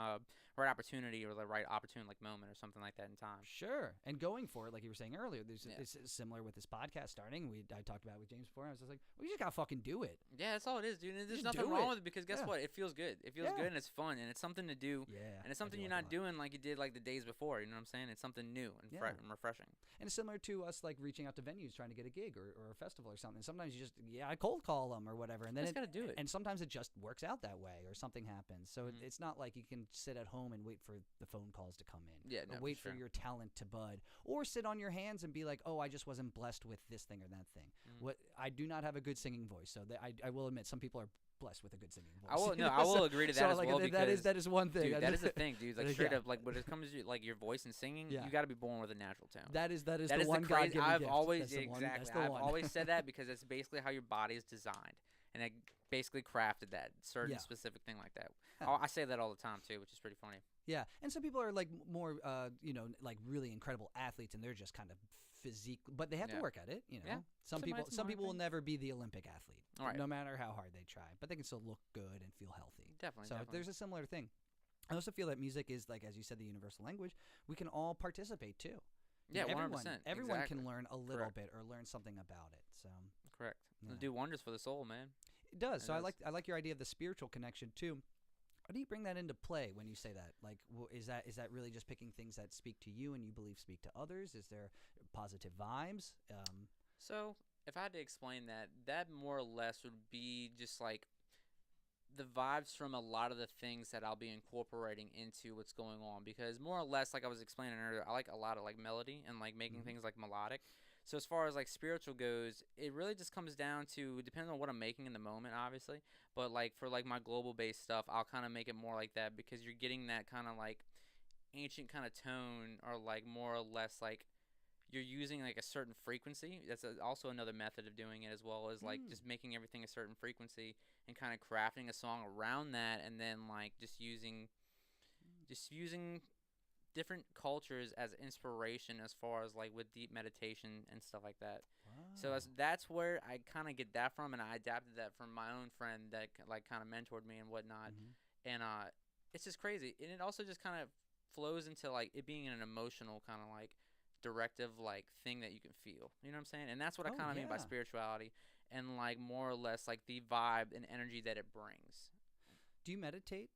right opportunity or the right opportune like moment or something like that in time. Sure, and going for it, like you were saying earlier, it's similar with this podcast starting. I talked about it with James before. I was just like, well, you just gotta fucking do it. Yeah, that's all it is, dude. And there's nothing wrong with it because guess what? It feels good. It feels good and it's fun and it's something to do. Yeah, and it's something you're not doing like you did like the days before. You know what I'm saying? It's something new and and refreshing. And it's similar to us like reaching out to venues trying to get a gig or a festival or something. Sometimes you just I cold call them or whatever, and then you just gotta do it. And sometimes it just works out that way or something happens. So it's not like you can sit at home and wait for the phone calls to come in. Yeah, or wait for your talent to bud, or sit on your hands and be like, oh, I just wasn't blessed with this thing or that thing. What I do not have a good singing voice, so I will admit some people are blessed with a good singing voice. I will agree to that as well because that is one thing. Dude, that is the thing, dude. Like straight up, like when it comes to like your voice and singing, you got to be born with a natural tone. That is the one crazy. I've always I've always said that because it's basically how your body is designed, and I basically crafted that certain specific thing like that. I say that all the time too, which is pretty funny. Yeah, and some people are like more, like really incredible athletes, and they're just kind of physique, but they have to work at it. Some people will never be the Olympic athlete, no matter how hard they try, but they can still look good and feel healthy. Definitely. So there's a similar thing. I also feel that music is, like as you said, the universal language. We can all participate too. Yeah, 100%. Everyone can learn a little bit or learn something about it. So correct. It'll do wonders for the soul, man. It does. So I like your idea of the spiritual connection too. How do you bring that into play when you say that? Like, is that really just picking things that speak to you and you believe speak to others? Is there positive vibes? So if I had to explain that more or less would be just like the vibes from a lot of the things that I'll be incorporating into what's going on. Because more or less, like I was explaining earlier, I like a lot of like melody and like making things like melodic. So as far as like spiritual goes, it really just comes down to, depending on what I'm making in the moment, obviously. But like for like my global based stuff, I'll kind of make it more like that because you're getting that kind of like ancient kind of tone, or like more or less like you're using like a certain frequency. That's also another method of doing it, as well as like just making everything a certain frequency and kind of crafting a song around that, and then like just using different cultures as inspiration as far as like with deep meditation and stuff like that. Wow. So that's where I kind of get that from, and I adapted that from my own friend that like kind of mentored me and whatnot. And it's just crazy, and it also just kind of flows into like it being an emotional kind of like directive like thing that you can feel. You know what I'm saying? And that's what I kind of mean by spirituality, and like more or less like the vibe and energy that it brings. Do you meditate?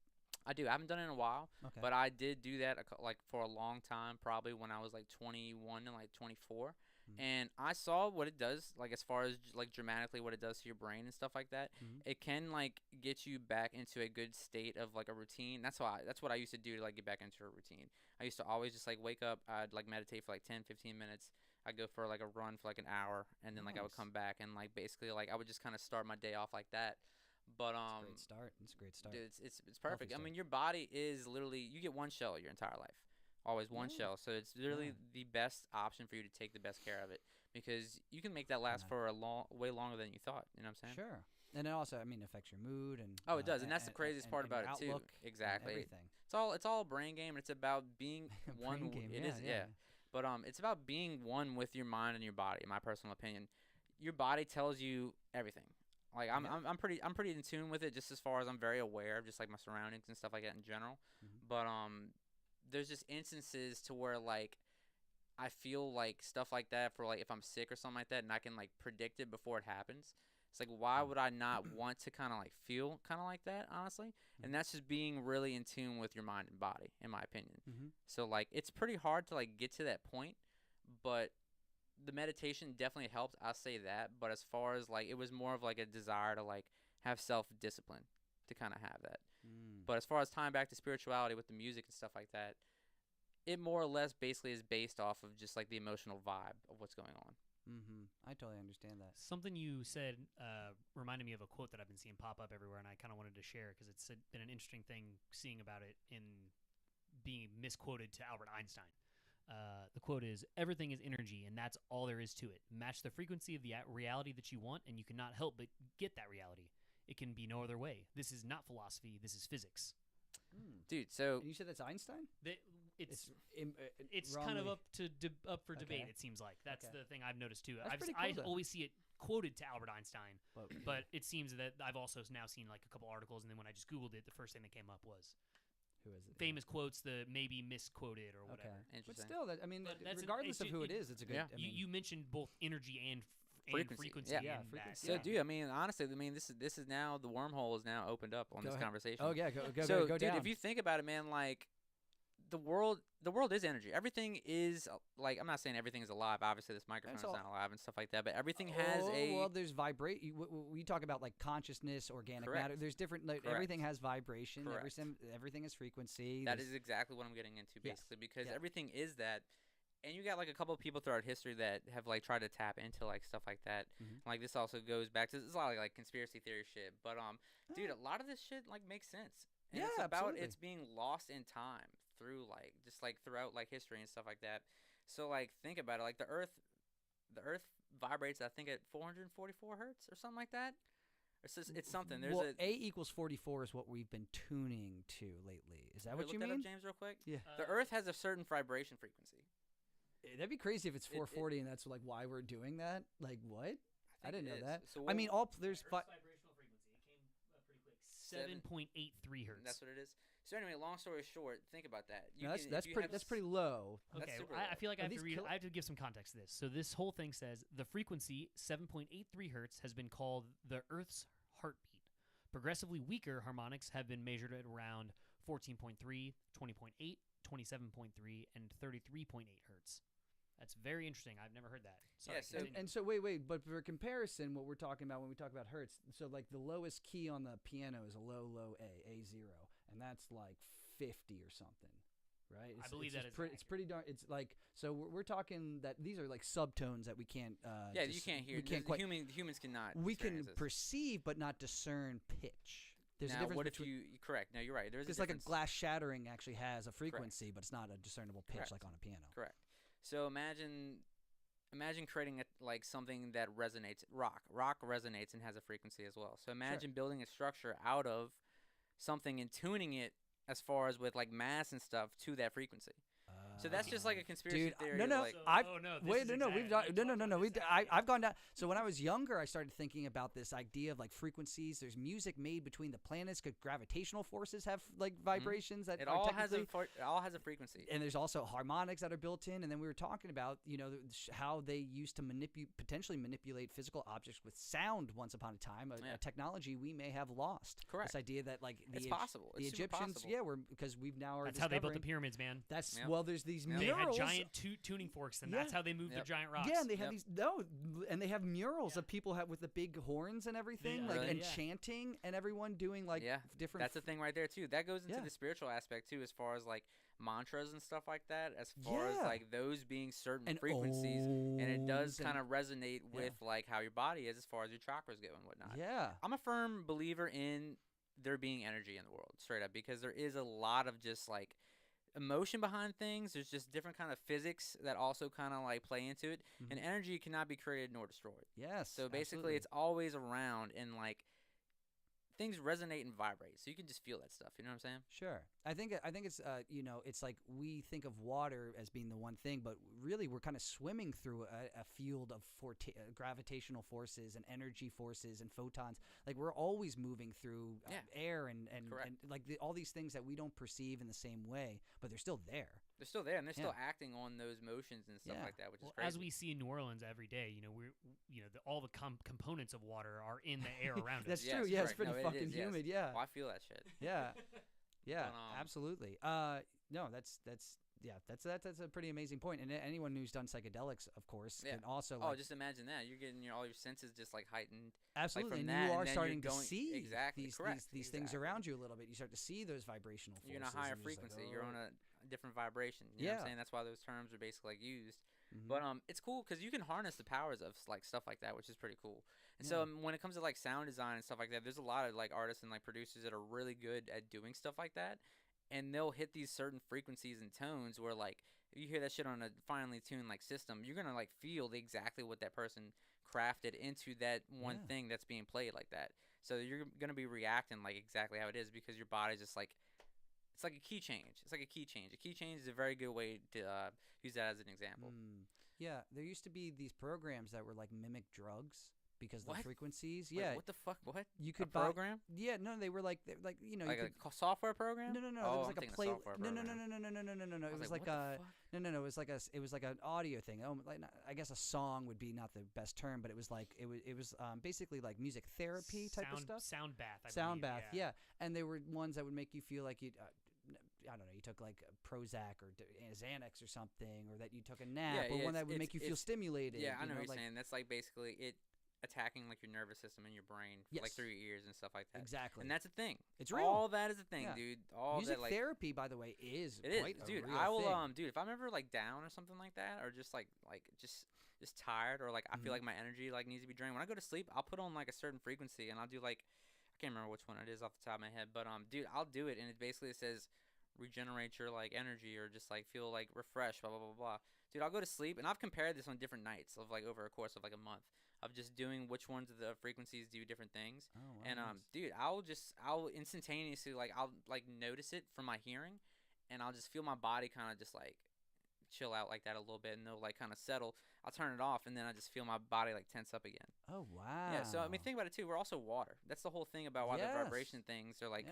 I do. I haven't done it in a while, but I did do that like for a long time, probably when I was like 21 and like 24. And I saw what it does, like as far as like dramatically what it does to your brain and stuff like that. It can like get you back into a good state of like a routine. That's what I used to do to like get back into a routine. I used to always just like wake up, I'd like meditate for like 10-15 minutes. I'd go for like a run for like an hour, and then like I would come back and like basically like I would just kind of start my day off like that. But it's a great start. Dude, it's perfect. I mean, your body is literally, you get one shell your entire life. Always one shell. So it's literally the best option for you to take the best care of it, because you can make that last for way longer than you thought. You know what I'm saying? Sure. And it also, I mean, affects your mood and Oh, it does, and that's the craziest part about it too. outlook Exactly. and everything. It's all a brain game, and it's about being one. Brain game, It is, yeah. But it's about being one with your mind and your body. In my personal opinion, your body tells you everything. Like I'm pretty in tune with it, just as far as I'm very aware of just like my surroundings and stuff like that in general. But there's just instances to where like I feel like stuff like that for like if I'm sick or something like that, and I can like predict it before it happens. It's like, why would I not want to kind of like feel kind of like that, honestly? And that's just being really in tune with your mind and body, in my opinion. So like it's pretty hard to like get to that point, but the meditation definitely helped. I'll say that. But as far as like, it was more of like a desire to like have self-discipline to kind of have that. But as far as tying back to spirituality with the music and stuff like that, it more or less basically is based off of just like the emotional vibe of what's going on. I totally understand that. Something you said reminded me of a quote that I've been seeing pop up everywhere, and I kind of wanted to share because it's been an interesting thing seeing about it in being misquoted to Albert Einstein. The quote is, "Everything is energy, and that's all there is to it. Match the frequency of the reality that you want, and you cannot help but get that reality. It can be no other way. This is not philosophy. This is physics." Dude, so And you said that's Einstein? It's wrongly. kind of up for debate. Okay. It seems like that's Okay. the thing I've noticed too. That's pretty I cool, though. always see it quoted to Albert Einstein, But but it seems that I've also now seen like a couple articles, and then when I just Googled it, the first thing that came up was who is it? famous quotes, the maybe misquoted or whatever. Okay. But interesting. still, that I mean, But that's regardless of who it is, it's a good. Yeah. I mean, You mentioned both energy and Frequency. frequency. Yeah. in frequency. that. So, dude, I mean, honestly, I mean, this is now the wormhole is now opened up on Go this ahead. conversation. oh yeah, go So, go dude, down. if you think about it, man, like the world is energy. Everything is like, I'm not saying everything is alive. Obviously, this microphone is all- not alive and stuff like that. But everything has a well, there's vibrate. We talk about like consciousness, organic Correct. matter. There's different. Like, Correct. everything has vibration. Correct. Everything is frequency. that There's- is exactly what I'm getting into, Yeah. basically, because Yeah. everything is that. And you got like a couple of people throughout history that have like tried to tap into like stuff like that. Like this also goes back to, it's a lot of like conspiracy theory shit. But dude, a lot of this shit like makes sense. And Yeah, it's about absolutely. it's being lost in time through like just like throughout like history and stuff like that. So like think about it, like the earth vibrates I think at 444 hertz or something like that. It's something. There's well, A equals 44 is what we've been tuning to lately. Is that what you look mean? that up, James, real quick. Yeah. The Earth has a certain vibration frequency. That'd be crazy if it's It- 440 and that's like why we're doing that. Like what? I think didn't it know is. that. So I mean, there's Earth's vibrational frequency. It came pretty quick. 7.83 hertz. That's what it is. So anyway, long story short, think about that. You no, can- if that's you pretty have that's s- pretty low. That's Okay, super I low. feel like I Are have to these read. kil- I have to give some context to this. So this whole thing says the frequency 7.83 hertz has been called the Earth's heartbeat. Progressively weaker harmonics have been measured at around 14.3, 20.8, 27.3, and 33.8 hertz. That's very interesting. I've never heard that. Sorry, Yeah, so- continue. And so wait, but for comparison, what we're talking about when we talk about hertz, so like the lowest key on the piano is a low A0, and that's like 50 or something, right? I believe that is it's pretty darn. It's like so we're talking that these are like subtones that we can't. Yeah, you can't hear. We can't the quite. humans cannot. We can experience this. perceive but not discern pitch. There's a Now, difference what if between. you correct? No, you're right. There's Because a like a difference. glass shattering actually has a frequency, but it's not a discernible pitch Correct. like on a piano. Correct. So imagine creating like something that resonates. Rock resonates and has a frequency as well. So imagine building a structure out of something and tuning it as far as with like mass and stuff to that frequency. So that's just like a conspiracy Dude, theory. no, of, no, like, I've this wait, is no, we've exactly- done, we no, talked we. about this I've gone down. So when I was younger, I started thinking about this idea of like frequencies. There's music made between the planets. Could gravitational forces have like vibrations that it are all has technically- it all has a frequency. and there's also harmonics that are built in. And then we were talking about, how they used to potentially manipulate physical objects with sound once upon a time, a technology we may have lost. Correct. This idea that like It's possible. the It's super Egyptians, possible. because we've now are That's how they built the discovering- pyramids, man. That's Yep. well, there's these Yep. They had murals. giant tuning forks, and that's Yeah. how they moved the Yep. giant rocks. Yeah, and they have Yep. and they have murals of people with the big horns and everything, Yeah, like really? and Yeah. chanting, and everyone doing like Yeah, different. That's the thing right there too. That goes into Yeah. the spiritual aspect too, as far as like mantras and stuff like that. As far as Yeah. like those being certain and frequencies, and it does ohms and- kind of resonate with like how your body is as far as your chakras go and whatnot. Yeah. I'm a firm believer in there being energy in the world, straight up, because there is a lot of just like emotion behind things. There's just different kind of physics that also kind of like play into it, and energy cannot be created nor destroyed. Yes. So basically, absolutely. it's always around, and like things resonate and vibrate, so you can just feel that stuff. You know what I'm saying? Sure. I think it's it's like we think of water as being the one thing, but really we're kind of swimming through a field of gravitational forces and energy forces and photons. Like we're always moving through air and like all these things that we don't perceive in the same way, but they're still there. They're still there, and they're still acting on those motions and stuff like that, which is crazy. As we see in New Orleans every day, all the components of water are in the air around us. That's true. Yeah, it's pretty fucking humid. Yeah. Well, I feel that shit. Yeah. Yeah, absolutely. No, that's a pretty amazing point. And anyone who's done psychedelics, of course, can also. Just imagine that you're getting all your senses just like heightened. Absolutely, like, and you are starting to see these things exactly. around you a little bit. You start to see those vibrational forces. You're in a higher frequency. You're on a different vibration. You know what I'm saying? That's why those terms are basically like used. Mm-hmm. But it's cool because you can harness the powers of like stuff like that, which is pretty cool. And so when it comes to like sound design and stuff like that, there's a lot of like artists and like producers that are really good at doing stuff like that, and they'll hit these certain frequencies and tones where like if you hear that shit on a finely tuned like system, you're gonna like feel exactly what that person crafted into that one thing that's being played like that. So you're gonna be reacting like exactly how it is because your body's just like. It's like a key change. It's like a key change. A key change is a very good way to use that as an example. Yeah, there used to be these programs that were like mimic drugs because the frequencies. Wait, what the fuck? What? You could program? Yeah, no, they were like like a software program. No. It was like a play. No. It was like a no. It was like an audio thing. Oh, like I guess a song would be not the best term, but it was like it was basically like music therapy type of stuff. Sound bath. Sound bath. Yeah, and they were ones that would make you feel like you. I don't know, you took like Prozac or Xanax or something, or that you took a nap, or one that would make you feel stimulated. Yeah, I know what you're saying. That's like basically it attacking like your nervous system and your brain, like through your ears and stuff like that. Exactly. And that's a thing. It's real. All that is a thing, dude. All music that, like, therapy, by the way, is quite a dude. real I will, thing. dude. If I'm ever like down or something like that, or just just tired, or like I feel like my energy like needs to be drained. When I go to sleep, I'll put on like a certain frequency, and I'll do like I can't remember which one it is off the top of my head, but dude, I'll do it, and it basically says regenerate your like energy or just like feel like refreshed, blah blah blah blah. Dude, I'll go to sleep, and I've compared this on different nights of like over a course of like a month of just doing which ones of the frequencies do different things. Oh, wow, and nice. dude, I'll instantaneously like I'll like notice it from my hearing, and I'll just feel my body kind of just like chill out like that a little bit, and they'll like kind of settle. I'll turn it off, and then I just feel my body like tense up again. Oh wow. Yeah. So I mean, think about it too. We're also water. That's the whole thing about why the vibration things are like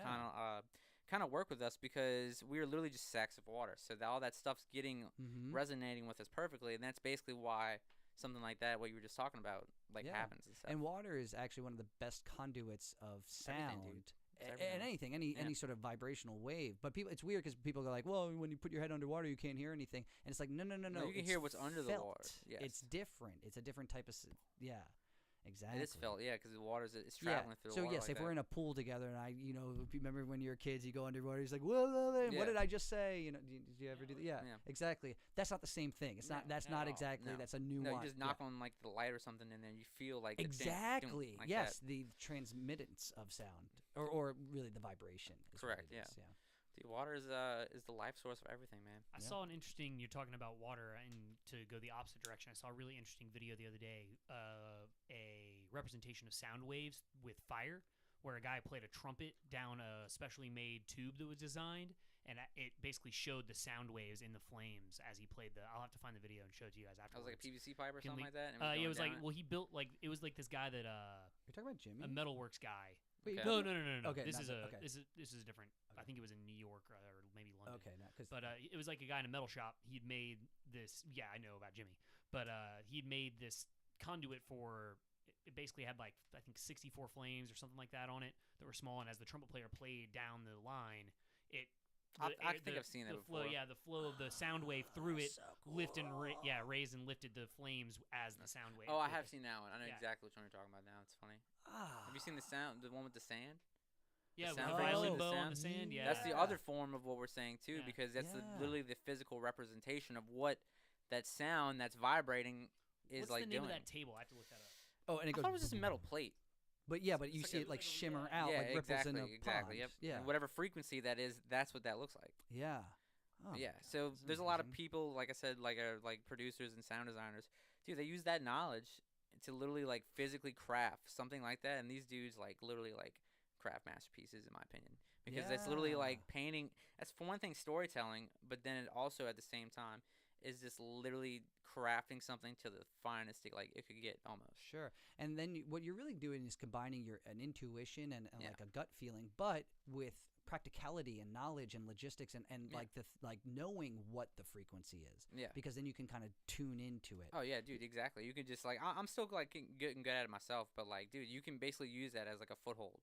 kind of work with us, because we are literally just sacks of water. So all that stuff's getting resonating with us perfectly, and that's basically why something like that, what you were just talking about, like happens and stuff. And water is actually one of the best conduits of sound. And anything, any sort of vibrational wave. But people, it's weird because people go like, well, when you put your head underwater, you can't hear anything. And it's like, no. You can hear what's under the water. Yes. It's different. It's a different type of, exactly. It is felt, because the water's it's traveling through the water. So yes, like if we're in a pool together, and if you remember when you were kids, you go underwater, he's like, whoa, what did I just say? Did you ever do that? Yeah, exactly. That's not the same thing. It's not. That's not exactly. No. That's a nuance. No, you just knock on like the light or something, and then you feel like exactly. Like yes, that. the transmittance of sound, or really the vibration. Is correct. What it is. Dude, water is the life source of everything, man. I saw an interesting. You're talking about water, and to go the opposite direction, I saw a really interesting video the other day. A representation of sound waves with fire, where a guy played a trumpet down a specially made tube that was designed, and it basically showed the sound waves in the flames as he played the. I'll have to find the video and show it to you guys afterwards. It was like a PVC pipe or something like that. It was like he built like it was like this guy that You're talking about Jimmy, a metalworks guy. Wait, No. Okay, this is a different. Okay. I think it was in New York or maybe London. Okay, but it was like a guy in a metal shop. He'd made this. Yeah, I know about Jimmy, but he'd made this conduit for. It basically had like I think 64 flames or something like that on it that were small, and as the trumpet player played down the line, I think I've seen that before. The flow of the sound wave through it raised and lifted the flames as the sound wave. Oh, I have seen that one. I know exactly which one you're talking about now. It's funny. Have you seen the one with the sand? Yeah, with the violin bow on the sand. Yeah, that's the other form of what we're saying too, because that's literally the physical representation of what that sound that's vibrating is. What's like the name doing. of that table? I have to look that up. Oh, and it goes. I thought it was just a metal plate. But you see it like shimmer out, like ripples in a pond. Yep. Yeah. And whatever frequency that is, that's what that looks like. Yeah. Oh, So there's a lot of people, like I said, like producers and sound designers. Dude, they use that knowledge to literally like physically craft something like that, and these dudes like literally like craft masterpieces, in my opinion, because it's literally like painting. That's for one thing, storytelling, but then it also at the same time is just literally crafting something to the finest like it could get almost. Sure. And then what you're really doing is combining an intuition and like a gut feeling, but with practicality and knowledge and logistics and like like knowing what the frequency is. Yeah. Because then you can kind of tune into it. Oh yeah, dude, exactly. You can just like I'm still like getting good at it myself, but like, dude, you can basically use that as like a foothold.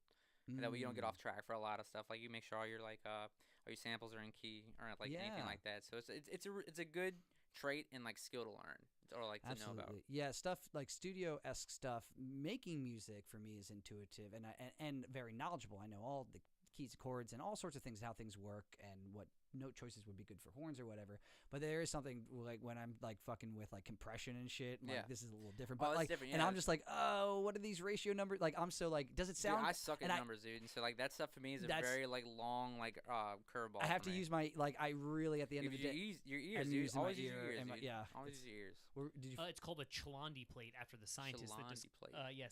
And that way you don't get off track for a lot of stuff. Like you make sure all your like all your samples are in key or like anything like that. So it's a good trait and like skill to learn or like to know about. Yeah, stuff like studio-esque stuff. Making music for me is intuitive and very knowledgeable. I know all the keys, chords, and all sorts of things, how things work, and what note choices would be good for horns or whatever. But there is something like when I'm like fucking with like compression and shit. Like, this is a little different. But like, different, and I'm just like, oh, what are these ratio numbers? Like, I'm so like, does it sound? Dude, I suck at numbers, dude. And so like that stuff for me is a very like long like curveball. I have to use my like. I really at the end of the day. Your ears, dude. Always use your ears. Yeah. Always use your ears. It's called a Chalandi plate after the scientist. Plate. Yeah,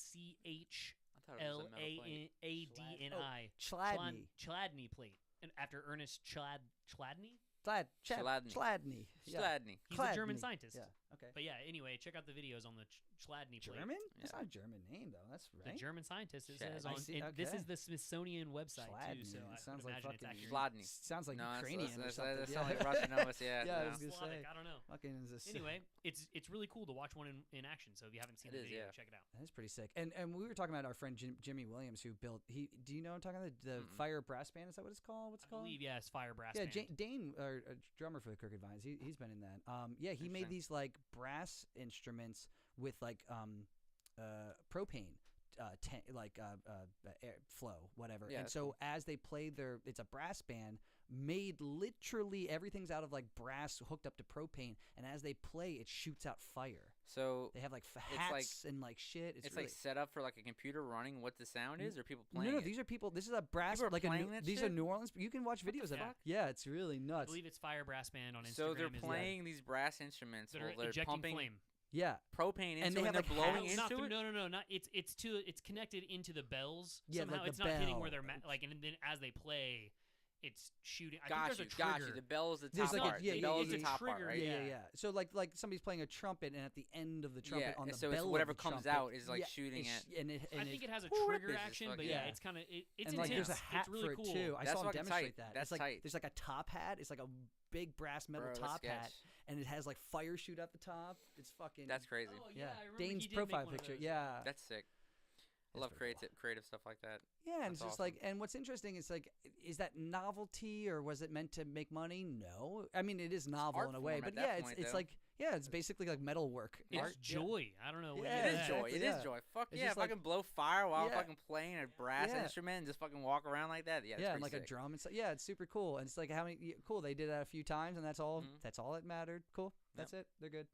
CHLAADNI. Chladni plate, and after Ernest Chladni. Chladni. He's a German scientist. Yeah. Okay. But yeah, anyway, check out the videos on the Chladni plate. German? That's not a German name though. That's right. The German scientist. It says on. This is the Smithsonian website too. So I sounds would like imagine it's accurate. Chladni. Sounds like Ukrainian or something. That sounds like Russian almost. Yeah. Yeah, I was gonna Slavic, say. I don't know. Fucking Anyway, it's really cool to watch one in action. So if you haven't seen the video, check it out. That is pretty sick. And we were talking about our friend Jimmy Williams who built. Do you know what I'm talking about? The Fire Brass Band. Is that what it's called? What's it called? I believe it's Fire Brass Band. Yeah, Dane, a drummer for the Crooked Vines. He's been in that. Yeah, he made these like brass instruments with like propane air flow, whatever. Yeah, and so as they play it's a brass band made literally everything's out of like brass hooked up to propane, and as they play it shoots out fire. So they have like hats and like shit. It's really, like set up for like a computer running what the sound is, or people playing. No, these are people. This is a brass like these are New Orleans. You can watch videos of it. Yeah, it's really nuts. I believe it's Fire Brass Band on Instagram. So they're playing these brass instruments that are they're ejecting pumping flame. Yeah, propane into and they it, have they're like blowing into it. No, not it's connected into the bells. Yeah, somehow like it's the not hitting bell. where they're like, and then as they play, it's shooting. I Got think there's a trigger. Got you. The bell is the There's top like part. yeah, The bell is it's the a top part, trigger, right? Yeah. So like somebody's playing a trumpet, and at the end of the trumpet on the so bell, whatever of the comes trumpet, out is like shooting it. I think it has a Whoop, trigger it's just action, but fucking- yeah, it's kind of it's and intense. like there's a hat it's really for cool. it too. I That's saw him fucking demonstrate tight. that. That's it's like tight. there's like a top hat. It's like a big brass metal Bro, top that's hat, and it has like fire shoot at the top. It's fucking. That's crazy. Oh, Yeah, I remember Dane's he did make profile one of picture. those. Yeah, That's sick. I love creative stuff like that. yeah, and That's it's just awesome. like, and what's interesting is like, is that novelty or was it meant to make money? No, I mean it is novel art in a way, form but at that yeah, point, it's though. like it's basically like metal work. It's Art, joy. I don't know. What Yeah, It is yeah. joy. exactly, It yeah. is joy. Fuck It's yeah! just If I like- can blow fire while Yeah. fucking playing a brass Yeah. instrument and just fucking walk around like that, yeah, that's Yeah, pretty and like sick. a drum and stuff. Yeah, it's super cool. And it's like how many cool they did that a few times, and that's all. Mhm. That's all that mattered. Cool. That's it. They're good.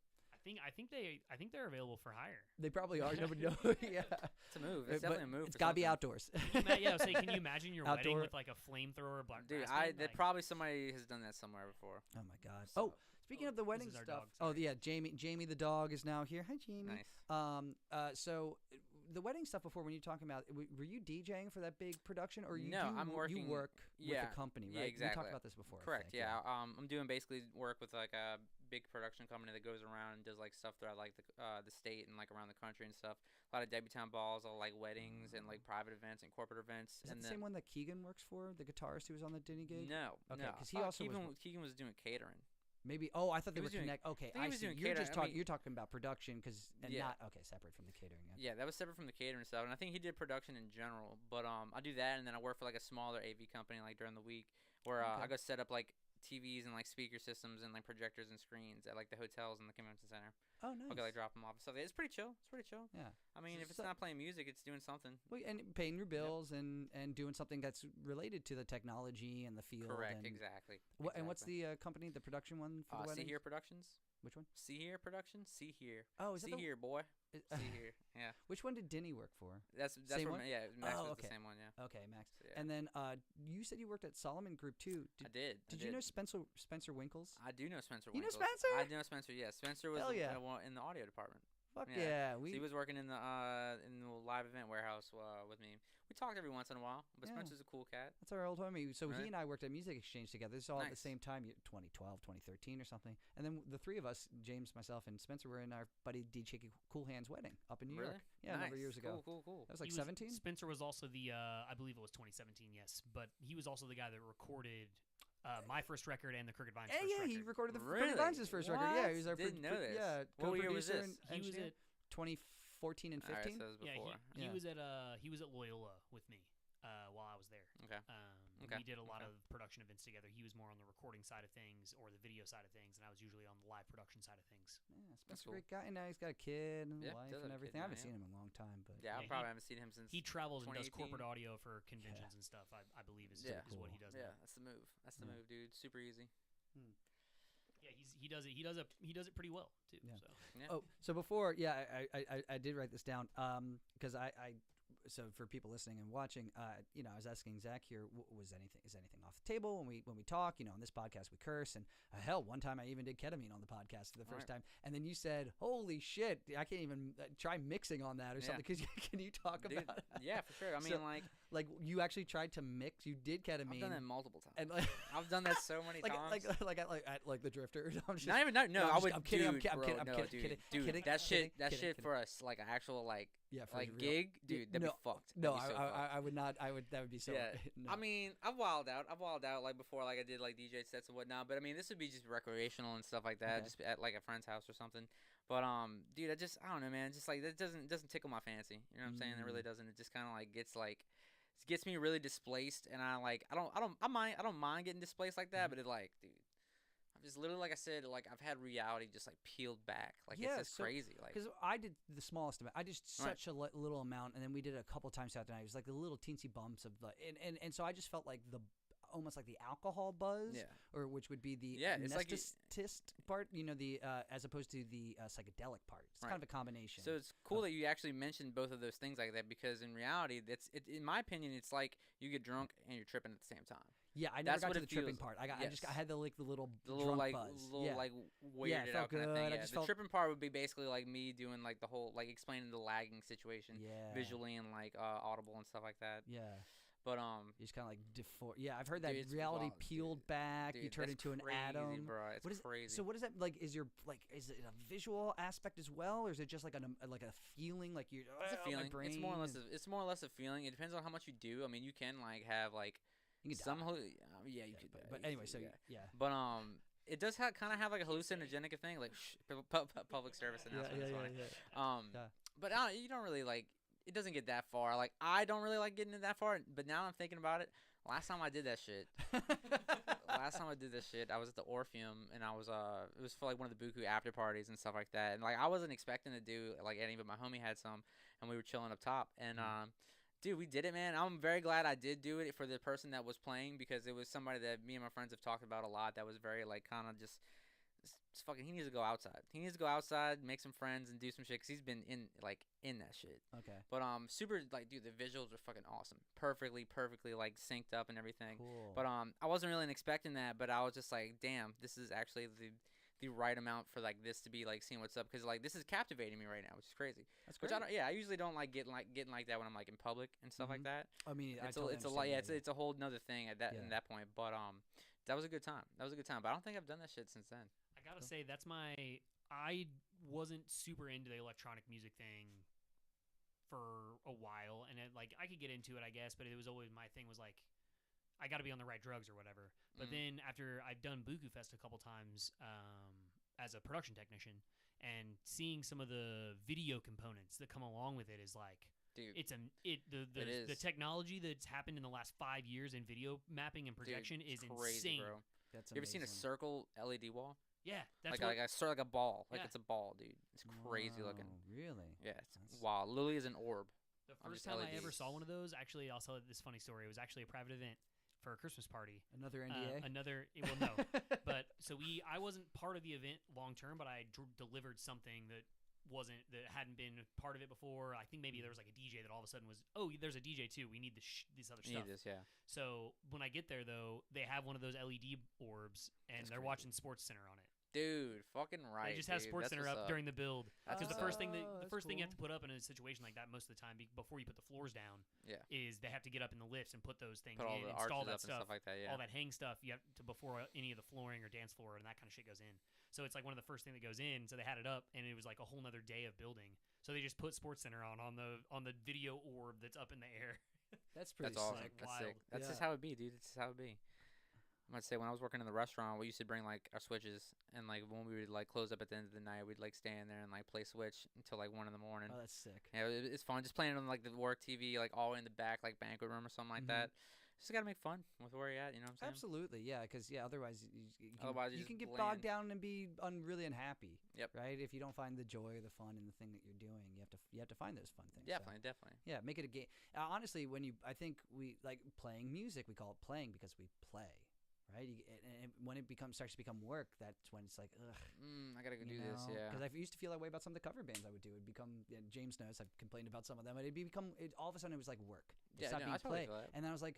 I think they're available for hire. They probably are. Nobody knows. Yeah, It's a move. It's definitely a move. It's for got to be something. outdoors. Yeah, say, can you imagine your wedding Outdoor- with like a flamethrower brass Dude, band? that probably somebody has done that somewhere before. Oh my god. So- Speaking of the wedding is our stuff. dog, Oh sorry. yeah, Jamie the dog is now here. Hi Jamie. Nice. So the wedding stuff before, when you talking about, were you DJing for that big production, or No, I'm You working- work yeah, with the company, right? yeah, We exactly. talked about this before. I Correct. think, Yeah. I'm doing basically work with like a big production company that goes around and does like stuff throughout like the state and like around the country and stuff. A lot of debutante balls, a lot of like weddings and like private events and corporate events. Is that and the same one that Keegan works for, the guitarist who was on the Dinny gig? No. Okay, no. 'cause he also was- Keegan was doing catering. Maybe. Oh, I thought they He were was doing- connect. Okay, think he I was see. doing You're catering. just I talking. mean- You're talking about production, and Yeah. not separate from the catering. Yeah, that was separate from the catering stuff, and I think he did production in general. But I do that, and then I work for like a smaller AV company like during the week, where I go set up like TVs and like speaker systems and like projectors and screens at like the hotels and the convention center. Oh, nice. I'll go like drop them off and stuff. It's pretty chill. It's pretty chill. Yeah. I mean, if it's So- not playing music, it's doing something. Well, and paying your bills and doing something that's related to the technology and the field. Correct. And, Exactly. And what's the company, the production one for the See wedding? Here Productions? Which one? See Here Productions? See Here. Oh, is See that the Here, boy. is- See Here. Yeah. Which one did Denny work for? That's Same where one? yeah, Max was okay. the same one, yeah. Okay, Max. So, yeah. And then you said you worked at Solomon Group too. I did. Did you know Spencer Winkles? I do know Spencer You know Winkles. Spencer? I do know Spencer, yeah. Spencer was Hell yeah. in the audio department. Fuck yeah. So he was working in the live event warehouse with me. We talked every once in a while, but Spencer's a cool cat. That's our old homie. So Right. he and I worked at Music Exchange together. This is all at the same time, 2012, 2013 or something. And then the three of us, James, myself, and Spencer, were in our buddy DJ Cool Hand's wedding up in New York. Yeah, a number of years ago. Cool. That was like 17? Spencer was also the, I believe it was 2017, yes. But he was also the guy that recorded my first record and the Crooked Vines first record. He recorded the Crooked Vines' first record. Yeah, he was our Didn't know this. Yeah, what year was this? He was at 2014 and 15. All right, so it was before. He was at Loyola with me while I was there. Okay. We did a lot of production events together. He was more on the recording side of things or the video side of things, and I was usually on the live production side of things. Yeah, Spencer's a great guy, and now he's got a kid and a wife and everything. I haven't seen him in a long time, but I probably haven't seen him since. He travels and does corporate audio for conventions and stuff. I believe is what he does. Yeah, that's the move. That's the move, dude. Super easy. Yeah, he does it. He does it pretty well too. Yeah. So. Yeah. Oh, so before, I did write this down because so for people listening and watching, I was asking Zach here, is anything off the table when we talk? On this podcast we curse, and hell, one time I even did ketamine on the podcast for the first time, and then you said, "Holy shit, I can't even try mixing on that or something." Because can you talk about it? Yeah, for sure. I mean, like you actually tried to mix. You did ketamine. I've done that multiple times, and I've done that so many times. Like the Drifter. I'm just, not even that. No, I'm kidding. I'm kidding. Dude, that shit for us, like an actual gig, dude. That'd be fucked. No, I would not. That would be so. Yeah. No. I mean, I've wilded out like before, like I did like DJ sets and whatnot. But I mean, this would be just recreational and stuff like that, just at like a friend's house or something. But dude, I don't know, man. Just like that doesn't tickle my fancy. You know what I'm saying? It really doesn't. It just kind of like gets me really displaced, and I don't mind getting displaced like that. But it like, dude. Just literally, like I said, like I've had reality just like peeled back, like it's just crazy. Like because I did the smallest amount, I did such a little amount, and then we did it a couple times throughout the night. It was like the little teensy bumps of and so I just felt like almost like the alcohol buzz, or which would be the anesthetist part, the as opposed to the psychedelic part. It's kind of a combination. So it's cool that you actually mentioned both of those things like that, because in reality, in my opinion, it's like you get drunk and you're tripping at the same time. Yeah, I never got to the tripping part. I had the little drunk like buzz. like weirded out kind of thing. Yeah, the tripping part would be basically like me doing like the whole like explaining the lagging situation visually and like audible and stuff like that. Yeah. But you just kind of like Yeah, I've heard that reality peeled back. You turn into an atom. Bro. It's crazy. So what is that like? Is it a visual aspect as well, or is it just like a feeling like you're? It's a feeling. My brain it's more or less a feeling. It depends on how much you do. I mean, you can like have like. You could you could. But anyway, so yeah. But it does kind of have like a hallucinogenic thing, like public service announcement. But you don't really like. It doesn't get that far. Like I don't really like getting it that far. But now I'm thinking about it. Last time I did that shit. I was at the Orpheum, and I was it was for like one of the Buku after parties and stuff like that. And like I wasn't expecting to do like any, but my homie had some, and we were chilling up top, and dude, we did it, man. I'm very glad I did do it for the person that was playing, because it was somebody that me and my friends have talked about a lot. That was very like kind of just fucking. He needs to go outside. He needs to go outside, make some friends, and do some shit. Cause he's been in that shit. Okay. But super like, dude, the visuals are fucking awesome. Perfectly like synced up and everything. Cool. But I wasn't really expecting that. But I was just like, damn, this is actually the right amount for like this to be like seeing what's up, because like this is captivating me right now, which is crazy. That's great. I usually don't like getting like that when I'm like in public and stuff like that. I mean, it's a lot. Yeah, it's a whole nother thing at that point. But that was a good time. But I don't think I've done that shit since then. I gotta say I wasn't super into the electronic music thing for a while, and I could get into it, I guess, but it was always my thing was like, I got to be on the right drugs or whatever. But then after I've done Buku Fest a couple times as a production technician, and seeing some of the video components that come along with it is like, dude, the technology that's happened in the last 5 years in video mapping and projection is crazy, insane. bro. That's you ever seen a circle LED wall? Yeah, that's like a ball. Like Yeah. it's a ball, dude. It's crazy looking. Really? Yeah, it's wild. Literally is an orb. The first time I ever saw one of those, actually, I'll tell this funny story. It was actually a private event for a Christmas party. Another NDA? Well, no. But so I wasn't part of the event long term, but I delivered something that hadn't been part of it before. I think maybe there was like a DJ that all of a sudden was, oh, there's a DJ too. We need this other stuff. Need this, yeah. So when I get there though, they have one of those LED orbs, and they're watching Sports Center on it. Dude, fucking right. They just have dude. Sports That's Center what's up during the build. That's Because the what's first up. thing you have That's to put up in a situation like that most of the time before you put the floors down Yeah. is they have to get up in the lifts and put those things Put all in, the install arches that up and stuff like that. Yeah. all that hang stuff you have to before any of the flooring or dance floor and that kind of shit goes in. So it's like one of the first thing that goes in. So they had it up and it was like a whole nother day of building. So they just put Sports Center on the video orb that's up in the air. That's pretty That's awesome. sick. That's Wild. sick. That's just Yeah. how it be, dude. That's just how it be. I'm gonna say when I was working in the restaurant, we used to bring like our switches, and like when we would like close up at the end of the night, we'd like stand there and like play Switch until like 1 in the morning. Oh, that's sick. Yeah, it's fun. Just playing on like the work TV, like all in the back, like banquet room or something like that. Just gotta make fun with where you're at. You know what I'm saying? Absolutely, yeah. Because otherwise Otherwise, you you just can get bland. bogged down and be really unhappy. Yep. Right. If you don't find the joy or the fun in the thing that you're doing, you have to find those fun things. So, Definitely. yeah, make it a game. Honestly, I think we like playing music. We call it playing because we play. Right, and when it starts to become work, that's when it's like, ugh. I gotta go do this. Yeah. Because I used to feel that way about some of the cover bands I would do. It'd become, James knows, I've complained about some of them, but all of a sudden it was like work. It stopped being I totally play. feel that. And then I was like,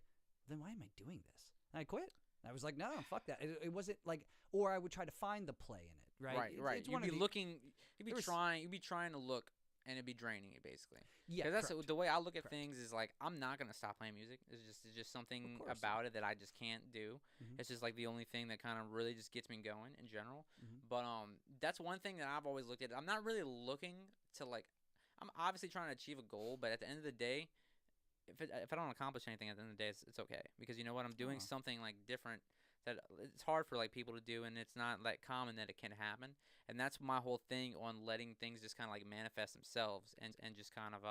then why am I doing this? And I quit. I was like, no, fuck that. It wasn't like, or I would try to find the play in it. Right. Right. It's You'd one of be the- looking. You'd be there was- trying to look, and it'd be draining you basically. Yeah. Because that's correct. the way I look at Correct. things is like I'm not gonna stop playing music. It's just something course, about it that I just can't do. Mhm. It's just like the only thing that kind of really just gets me going in general. Mhm. But that's one thing that I've always looked at. I'm not really looking to like. I'm obviously trying to achieve a goal, but at the end of the day, if I don't accomplish anything at the end of the day, it's okay because you know what I'm doing Aw. something like different that it's hard for like people to do and it's not like common that it can happen. And that's my whole thing on letting things just kind of like manifest themselves and just kind of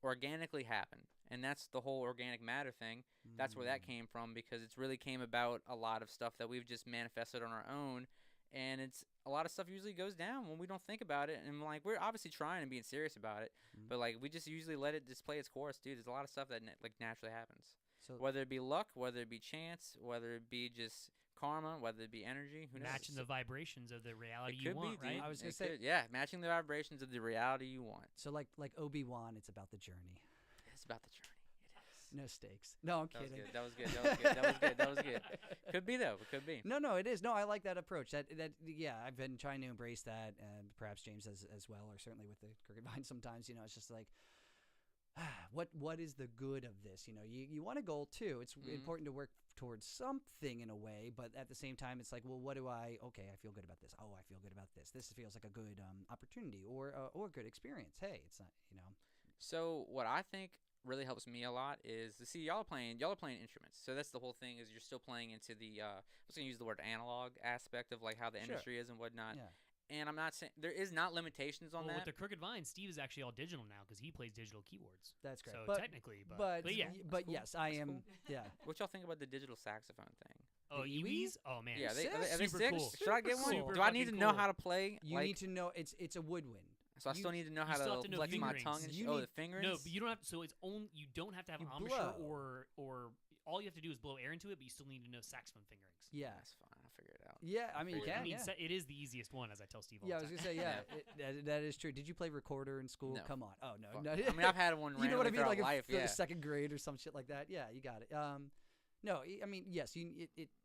organically happen. And that's the whole organic matter thing. That's where that Mm. came from because it's really came about a lot of stuff that we've just manifested on our own. And it's a lot of stuff usually goes down when we don't think about it. And like we're obviously trying and being serious about it, Mhm. but like we just usually let it just play its course, dude. There's a lot of stuff that like naturally happens. So Whether it be luck, whether it be chance, whether it be just karma, whether it be energy, who knows? Matching the vibrations of the reality It you could want, be, right? dude. I was gonna It say- could, yeah, matching the vibrations of the reality you want. So like Obi-Wan, it's about the journey. It's about the journey. It is. No stakes. No, I'm That was kidding. good. That was good. That was good. That was good. That was good. Could be though. It could be. No, it is. No, I like that approach. That yeah, I've been trying to embrace that, and perhaps James as well, or certainly with the Crooked Vine. Sometimes, it's just like, what is the good of this? You want a goal too. It's Mhm. important to work towards something in a way, but at the same time, it's like, well, what do I? Okay, I feel good about this. Oh, I feel good about this. This feels like a good opportunity or a good experience. Hey, it's not. So what I think really helps me a lot is to see y'all are playing instruments. So that's the whole thing is you're still playing into the I was gonna use the word analog aspect of like how the Sure. industry is and whatnot. Yeah. And I'm not saying there is not limitations on Well, with that. the Crooked Vine, Steve is actually all digital now because he plays digital keyboards. That's great. So but technically, but yeah. cool. yes, I That's am. cool. Yeah. What y'all think about the digital saxophone thing? Oh, the EWs? Oh man, Yeah, sick. are they Super sick? cool. Should I get one? Super Do I need to fucking know cool. how to play? You like, need to know it's a woodwind. so I still need to know how still have to to know flex my fingerings. tongue and You the need- fingers. No, but you don't have. So it's only you don't have to have You an embouchure blow. or all you have to do is blow air into it, but you still need to know saxophone fingerings. Yeah. That's fine. I'll figure it out. Yeah, I mean, you Figure it can. out. Yeah. It is the easiest one, as I tell Steve all Yeah, I the was time. gonna say, yeah, that is true. Did you play recorder in school? No. Come on. Oh no, Fuck. no. I mean, I've had one. You know what I mean? throughout Like life, for the yeah. second grade or some shit like that. Yeah, you got it. No, I mean, yes,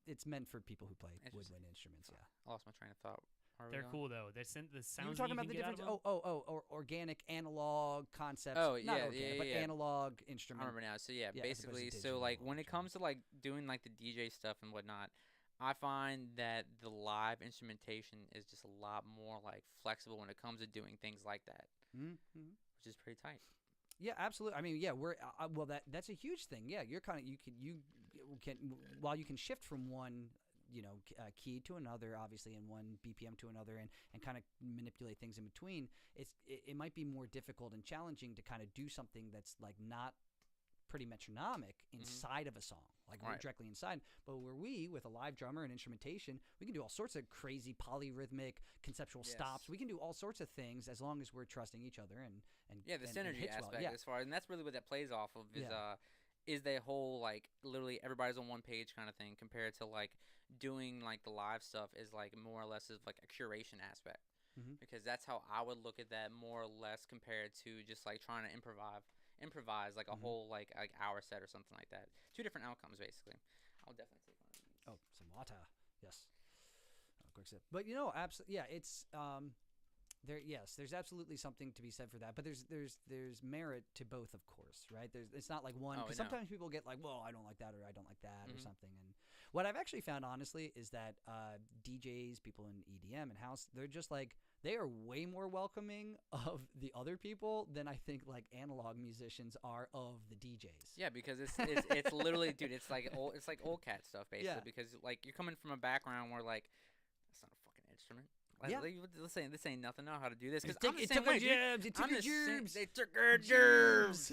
it's meant for people who play Interesting. woodwind instruments. Yeah. I lost my train of thought. Where are we They're going? cool though. They send the You sounds were that talking you about the can get out difference. of them. Or organic analog concepts. Oh, not yeah, organic, yeah, but yeah. analog I instrument. remember now. So yeah, Yeah, as opposed to basically, digital so like when it electronic. comes to like doing like the DJ stuff and whatnot, I find that the live instrumentation is just a lot more like flexible when it comes to doing things like that, Mm-hmm. which is pretty tight. Yeah, absolutely. I mean, yeah, we're well. That's a huge thing. Yeah, you're kind of you can while you can shift from one key to another, obviously, and one BPM to another, and kind of manipulate things in between. It might be more difficult and challenging to kind of do something that's like not pretty metronomic inside of a song, like Right. directly inside. But where we, with a live drummer and instrumentation, we can do all sorts of crazy polyrhythmic conceptual stops. Yes. We can do all sorts of things as long as we're trusting each other and Yeah, the and synergy hits well. aspect Yeah. as far, and that's really what that plays off of Yeah. is the whole like literally everybody's on one page kind of thing compared to like doing like the live stuff is like more or less is like a curation aspect Mhm. because that's how I would look at that more or less compared to just like trying to improvise like a Mhm. whole like hour set or something like that. Two different outcomes basically. I'll definitely take one of these. Oh, some water. Yes. Oh, quick sip. But absolutely, yeah. It's there. Yes, there's absolutely something to be said for that. But there's merit to both, of course, right? It's not like one. Because sometimes people get like, well, I don't like that, or I don't like that, or something. And what I've actually found, honestly, is that DJs, people in EDM and house, they're just like, they are way more welcoming of the other people than I think like analog musicians are of the DJs. Yeah, because it's literally, dude, it's like old cat stuff basically. Yeah. Because like you're coming from a background where like that's not a fucking instrument. Like, Yeah. this ain't nothing. Know how to do this? Because It took our jabs. It took our gerbs. They took our gerbs.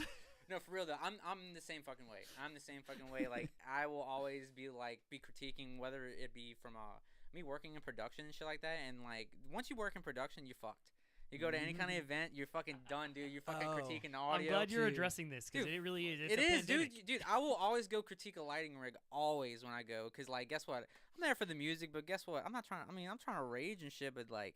No, for real though, I'm the same fucking way. I'm the same fucking way. Like I will always be critiquing whether it be from me working in production and shit like that. And like once you work in production, you're fucked. You go to any kind of event, you're fucking done, dude. You're fucking critiquing the audio. I'm glad you're addressing this because it really is. It is, dude. Dude, I will always go critique a lighting rig always when I go, because like, guess what? I'm there for the music, but guess what? I'm not trying. I mean, I'm trying to rage and shit, but like,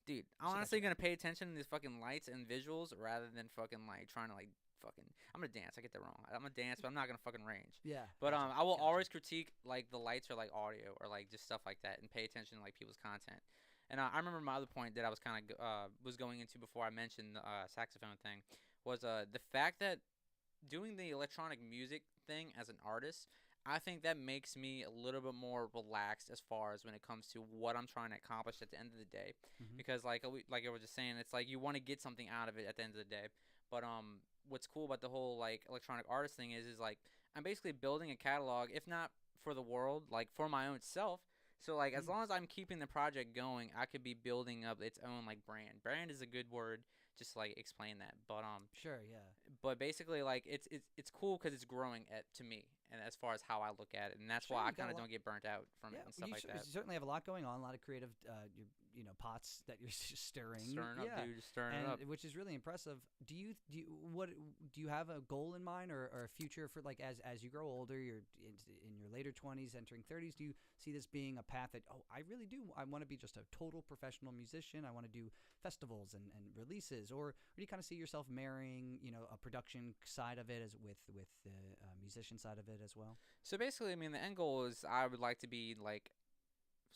dude, I'm honestly gonna pay attention to these fucking lights and visuals rather than fucking like trying to like fucking. I'm gonna dance. I get that wrong. I'm gonna dance, but I'm not gonna fucking range. Yeah. But I will always critique like the lights or like audio or like just stuff like that and pay attention to like people's content. And I remember my other point that I was kind of was going into before I mentioned the saxophone thing was the fact that doing the electronic music thing as an artist, I think that makes me a little bit more relaxed as far as when it comes to what I'm trying to accomplish at the end of the day. Because like I was just saying, it's like you want to get something out of it at the end of the day. But what's cool about the whole like electronic artist thing is like I'm basically building a catalog, if not for the world, like for my own self. So like as long as I'm keeping the project going, I could be building up its own like brand. Brand is a good word, just to, like explain that. But sure, yeah. But basically like it's cool because it's growing to me, and as far as how I look at it, and that's why I kind of don't get burnt out from it and stuff like that. You certainly have a lot going on, a lot of creative pots that you're stirring up, dude, stirring it up, which is really impressive. Do you have a goal in mind or a future for like as you grow older, you're in your later 20s, entering 30s? Do you see this being a path that I really do? I want to be just a total professional musician. I want to do festivals and releases, or do you kind of see yourself marrying a production side of it as with the musician side of it as well? So basically, I mean, the end goal is I would like to be like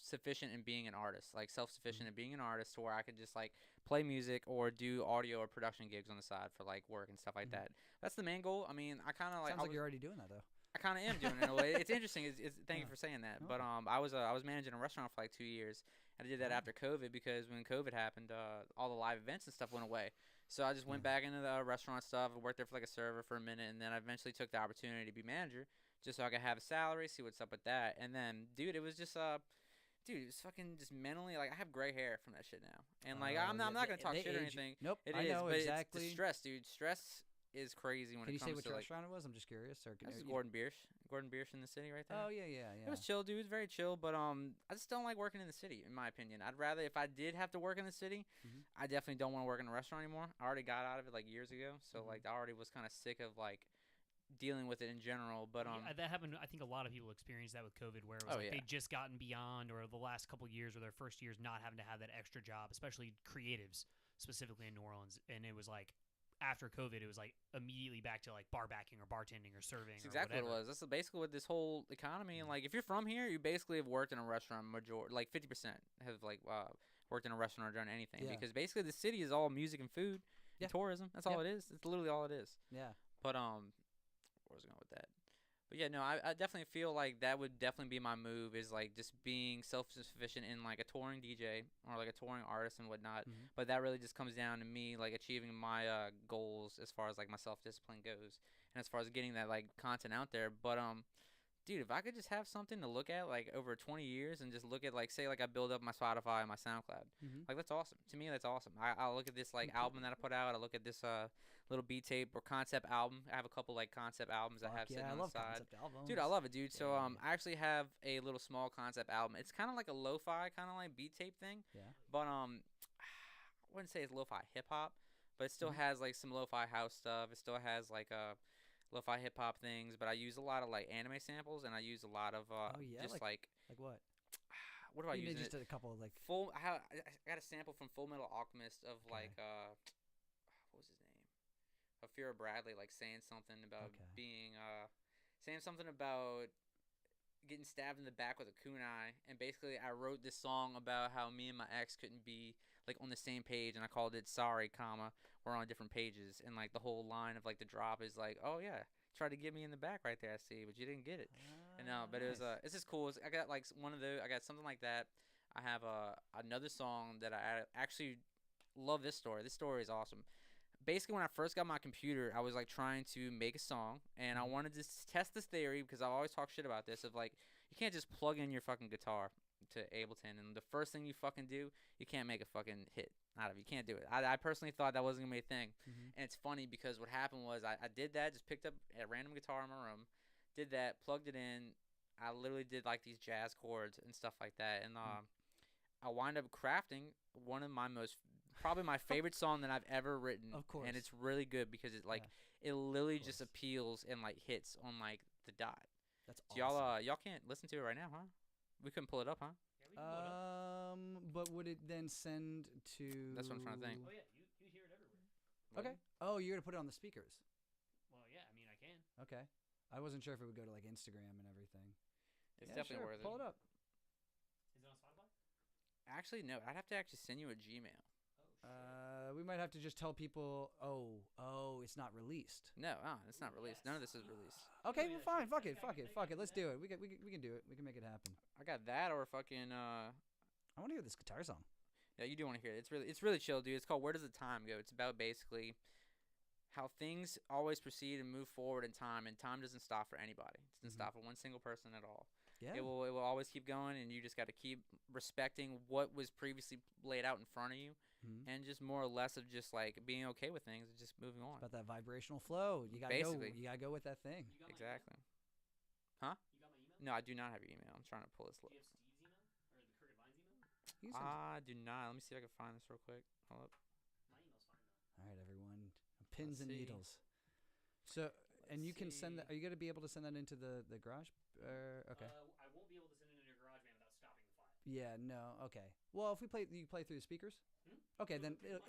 sufficient in being an artist, like self-sufficient in being an artist, to where I could just like play music or do audio or production gigs on the side for like work and stuff like that. That's the main goal. I mean, I kind of like. Sounds like you're already doing that though. I kind of am doing it in a way. It's interesting. Thank you for saying that. But I was managing a restaurant for like 2 years. And I did that after COVID because when COVID happened, all the live events and stuff went away. So I just went back into the restaurant stuff. I worked there for like a server for a minute, and then I eventually took the opportunity to be manager just so I could have a salary, see what's up with that. And then, dude, it was just dude, it's fucking just mentally, like, I have gray hair from that shit now. And, like, I'm not going to talk shit or anything. Nope, I know exactly. It's the stress, dude. Stress is crazy when it comes to, Can you say which restaurant it was? I'm just curious. This is Gordon Biersch. Gordon Biersch in the city right there. Oh, yeah. It was chill, dude. It was very chill, but I just don't like working in the city, in my opinion. I'd rather, if I did have to work in the city, I definitely don't want to work in a restaurant anymore. I already got out of it, like, years ago. So, like, I already was kind of sick of, like, dealing with it in general. But that happened. I think a lot of people experienced that with COVID, where it was they'd just gotten beyond, or the last couple years or their first years not having to have that extra job, especially creatives specifically in New Orleans. And it was like after COVID, it was like immediately back to like bar backing or bartending or serving. That's exactly what it was. That's basically what this whole economy, and like if you're from here, you basically have worked in a restaurant like 50% have like worked in a restaurant or done anything, because basically the city is all music and food and tourism. That's all it is. It's literally all it is. Yeah. But where was I going with that? But yeah, no, I definitely feel like that would definitely be my move, is like just being self-sufficient in like a touring DJ or like a touring artist and whatnot. But that really just comes down to me like achieving my goals as far as like my self-discipline goes, and as far as getting that like content out there. But dude, if I could just have something to look at like over 20 years and just look at like, say like I build up my Spotify and my SoundCloud, like that's awesome. To me, that's awesome. I look at this like album that I put out. I look at this little beat tape or concept album. I have a couple like concept albums I have sitting on the side. Concept albums. Dude, I love it, dude. So I actually have a little small concept album. It's kind of like a lo-fi kind of like beat tape thing. Yeah. But I wouldn't say it's lo-fi hip hop, but it still has like some lo-fi house stuff. It still has like lo-fi hip hop things, but I use a lot of like anime samples, and I use a lot of just like what? What do I use? Just a couple of like I got a sample from Full Metal Alchemist of like what was his name? Of Fear Bradley, like saying something about being saying something about getting stabbed in the back with a kunai, and basically I wrote this song about how me and my ex couldn't be like on the same page, and I called it "Sorry, comma we're on different pages," and like the whole line of like the drop is like, "Oh yeah, tried to get me in the back right there, I see, but you didn't get it." And but it was Nice. it's just cool. I got like one of those. I got something like that. I have another song that I actually love. This story. This story is awesome. Basically, when I first got my computer, I was like trying to make a song, and I wanted to test this theory because I always talk shit about this of like you can't just plug in your fucking guitar to Ableton, and the first thing you fucking do, you can't make a fucking hit out of it. You can't do it. I personally thought that wasn't gonna be a thing, and it's funny because what happened was I did that, just picked up a random guitar in my room, did that, plugged it in. I literally did like these jazz chords and stuff like that, and I wind up crafting one of my most probably my favorite song that I've ever written. Of course. And it's really good because it like it literally just appeals and like hits on like the dot. That's So awesome. y'all can't listen to it right now, huh? We couldn't pull it up, huh? Yeah, we can pull it up. But would it then send to? That's what I'm trying to think. Oh yeah, you hear it everywhere. Okay. Oh, you're gonna put it on the speakers. Well, yeah, I mean I can. Okay. I wasn't sure if it would go to like Instagram and everything. It's Yeah, definitely sure. worth Pull it. it up. Is it on Spotify? Actually, no. I'd have to actually send you a Gmail. Oh shit. We might have to just tell people. Oh, it's not released. No, it's not released. None of this is released. Okay, Yeah, well, fine. sure. Fuck it. Okay, Fuck it. okay, Fuck it. okay, Let's do it. We can do it. We can make it happen. I got that or fucking I want to hear this guitar song. Yeah, you do want to hear it. It's really chill, dude. It's called "Where Does the Time Go?" It's about basically how things always proceed and move forward in time, and time doesn't stop for anybody. It doesn't stop for one single person at all. Yeah. It will always keep going, and you just got to keep respecting what was previously laid out in front of you, and just more or less of just like being okay with things and just moving on. About that vibrational flow. You gotta Basically. go. You gotta go with that thing. You got my Exactly. Email? Huh? You got my email? No, I do not have your email. I'm trying to pull this. Do you have Steve's email or the Crooked Vines email? You can send- I do not. Let me see if I can find this real quick. Hold up. My email's fine though. All right, everyone. Pins and see. needles. So, and you can send that. see. Are you gonna be able to send that into the garage? Okay. I won't be able to send it into GarageBand without stopping the file. Yeah. No. Okay. Well, if we play, you play through the speakers. Okay, then it'll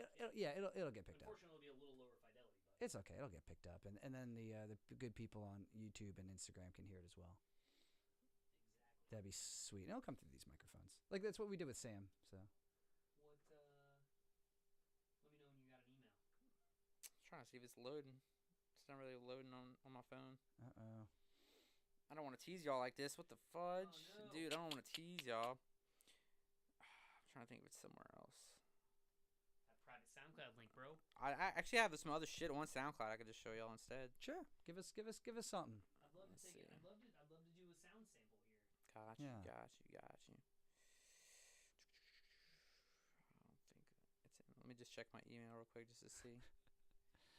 get picked up. Unfortunately, it'll be a little lower fidelity, but It's okay. It'll get picked up, and then the good people on YouTube and Instagram can hear it as well. exactly. That'd be sweet. And it'll come through these microphones. Like that's what we did with Sam. So What? Let me know when you got an email. Trying to see if it's loading. It's not really loading on my phone. I don't want to tease y'all like this. What the fudge? Oh, no. Dude, I don't want to tease y'all. I'm trying to think of it somewhere else. That private SoundCloud link, bro. I actually have some other shit on SoundCloud I could just show y'all instead. sure, give us something. I'd love to Let's take it. see. I'd love to do a sound sample here. Got Yeah. you. I don't think it's in. Let me just check my email real quick just to see.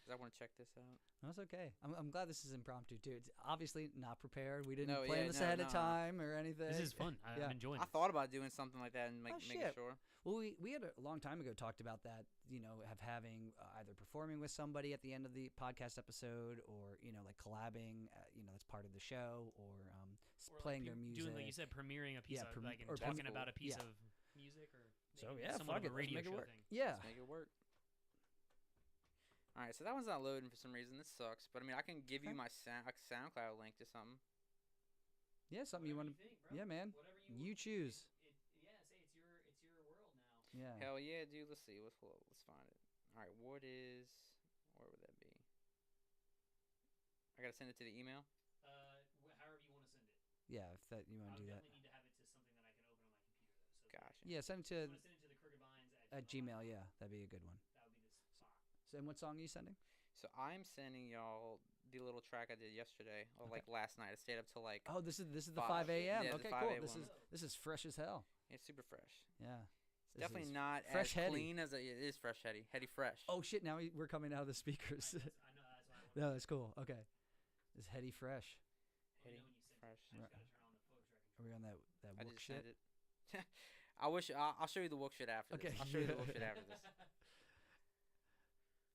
Because I want to check this out. That's okay. I'm glad this is impromptu too. It's obviously not prepared. We didn't No, plan yeah, this no, ahead of no. time or anything. This is fun. Yeah. I'm enjoying I this. thought about doing something like that and making shit. sure. Well, we had a long time ago talked about that. Having either performing with somebody at the end of the podcast episode, or like collabing. That's part of the show, or Or playing like their music. doing like you said, premiering a piece Yeah, of like and or talking prem- about a piece yeah. of music or So making yeah, somewhat fuck of it. a Let's radio make it show work. thing. Yeah. Let's make it work. Alright, so that one's not loading for some reason. This sucks. But I mean, I can give you Okay. my SoundCloud link to something. Yeah, something you want to. Whatever you think, bro. Yeah, man. Whatever You choose. Yeah, say it's your world now. Yeah. Hell yeah, dude. Let's see. Let's find it. Alright, where would that be? I gotta send it to the email? However you want to send it. Yeah, if that you want I to do that. definitely need to have it to something that I can open on my computer though. So Gotcha. Yeah, send it I'm to gonna send it to the Crooked Vines at Gmail. Yeah, that'd be a good one. That would be the spot. So, and what song are you sending? So I'm sending y'all the little track I did yesterday, or Okay. like last night. I stayed up till like Oh, this is the 5 5 a.m. Yeah, the okay, 5 cool. a.m. This is fresh as hell. it's super fresh. Yeah. It's This definitely is not fresh as Hetti. clean as it is fresh Hetti. Hetti fresh. Oh shit! Now we're coming out of the speakers. I know that's why I want. No, that's cool. Okay, it's Heady Fresh. Let me Hetti know when you send fresh. it. I just gotta turn on the focus recognition. Are we on that I wook just shit? sent it. I wish I'll show you the wook shit after Okay. this. I'll show you the wook shit after this.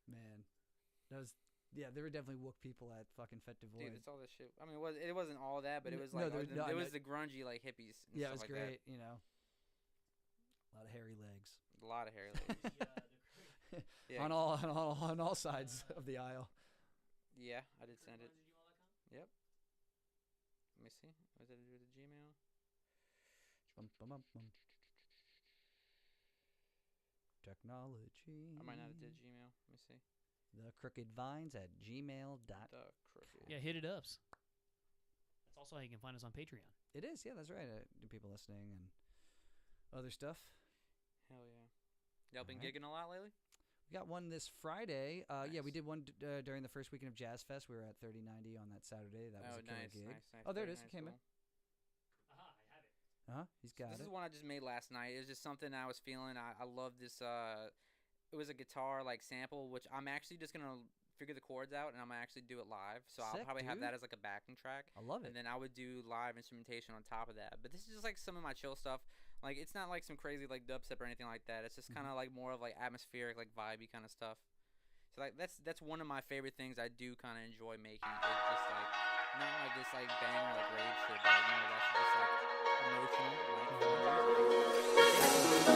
Man, that was there were definitely wook people at fucking Fête de Void. Dude, it's all this shit. I mean, it wasn't all that, but it was No, like there was- no, I it was know. the grungy like hippies. And Yeah, it stuff was like great. A lot of hairy legs That. A lot of hairy ladies. Yeah, on all sides of the aisle. yeah, I did send it. Yep. Let me see. Was it with the Gmail? Bum, bum, bum, bum. Technology. I might not have did Gmail. Let me see. The crooked vines at gmail.com. The crooked. Yeah, hit it ups. That's also how you can find us on Patreon. It is, yeah, that's right. People listening and other stuff. Hell yeah. Y'all been Alright. gigging a lot lately? We got one this Friday. Yeah, we Nice. did one during the first weekend of Jazz Fest. We were at 3090 on that Saturday. That was a killer nice, gig. nice. Oh, there it very is. nice, It came in. cool. Aha, I have it. He's got This it. is one I just made last night. It was just something I was feeling. I love this. It was a guitar like sample, which I'm actually just gonna figure the chords out and I'm gonna actually do it live. So I'll Sick, probably have dude. that as like a backing track. I love it. And then I would do live instrumentation on top of that. But this is just like some of my chill stuff. Like it's not like some crazy like dubstep or anything like that. It's just kind of like more of like atmospheric, like vibey kind of stuff. So like that's one of my favorite things I do kind of enjoy making. Is just like not like this like banger like rage shit, but like more or less just like emotional, like fun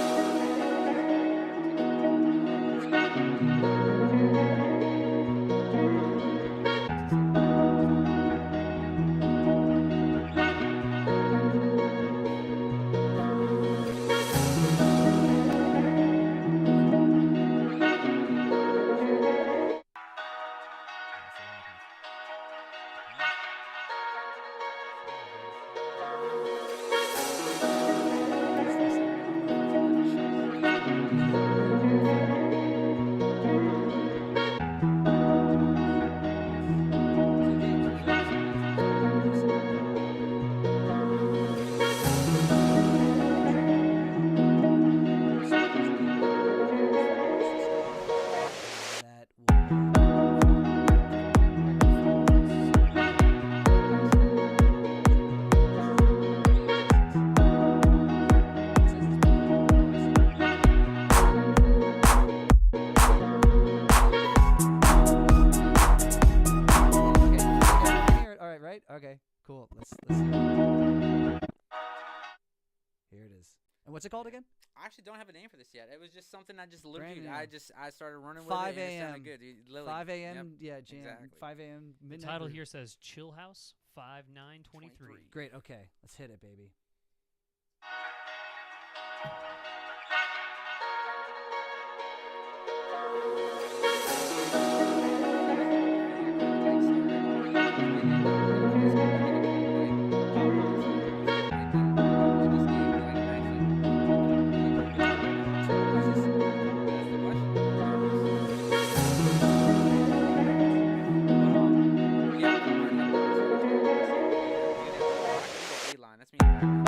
Okay, cool. Let's hear it. Here it is. And what's it called again? I actually don't have a name for this yet. It was just something I just literally Brand new. I started running with 5 it and it a.m. sounded good. Literally, 5 a.m. Yep. Yeah, jam. exactly. 5 a.m. The midnight. title brew. here says Chill House 5923. Great. Okay, let's hit it, baby. That's me in the background.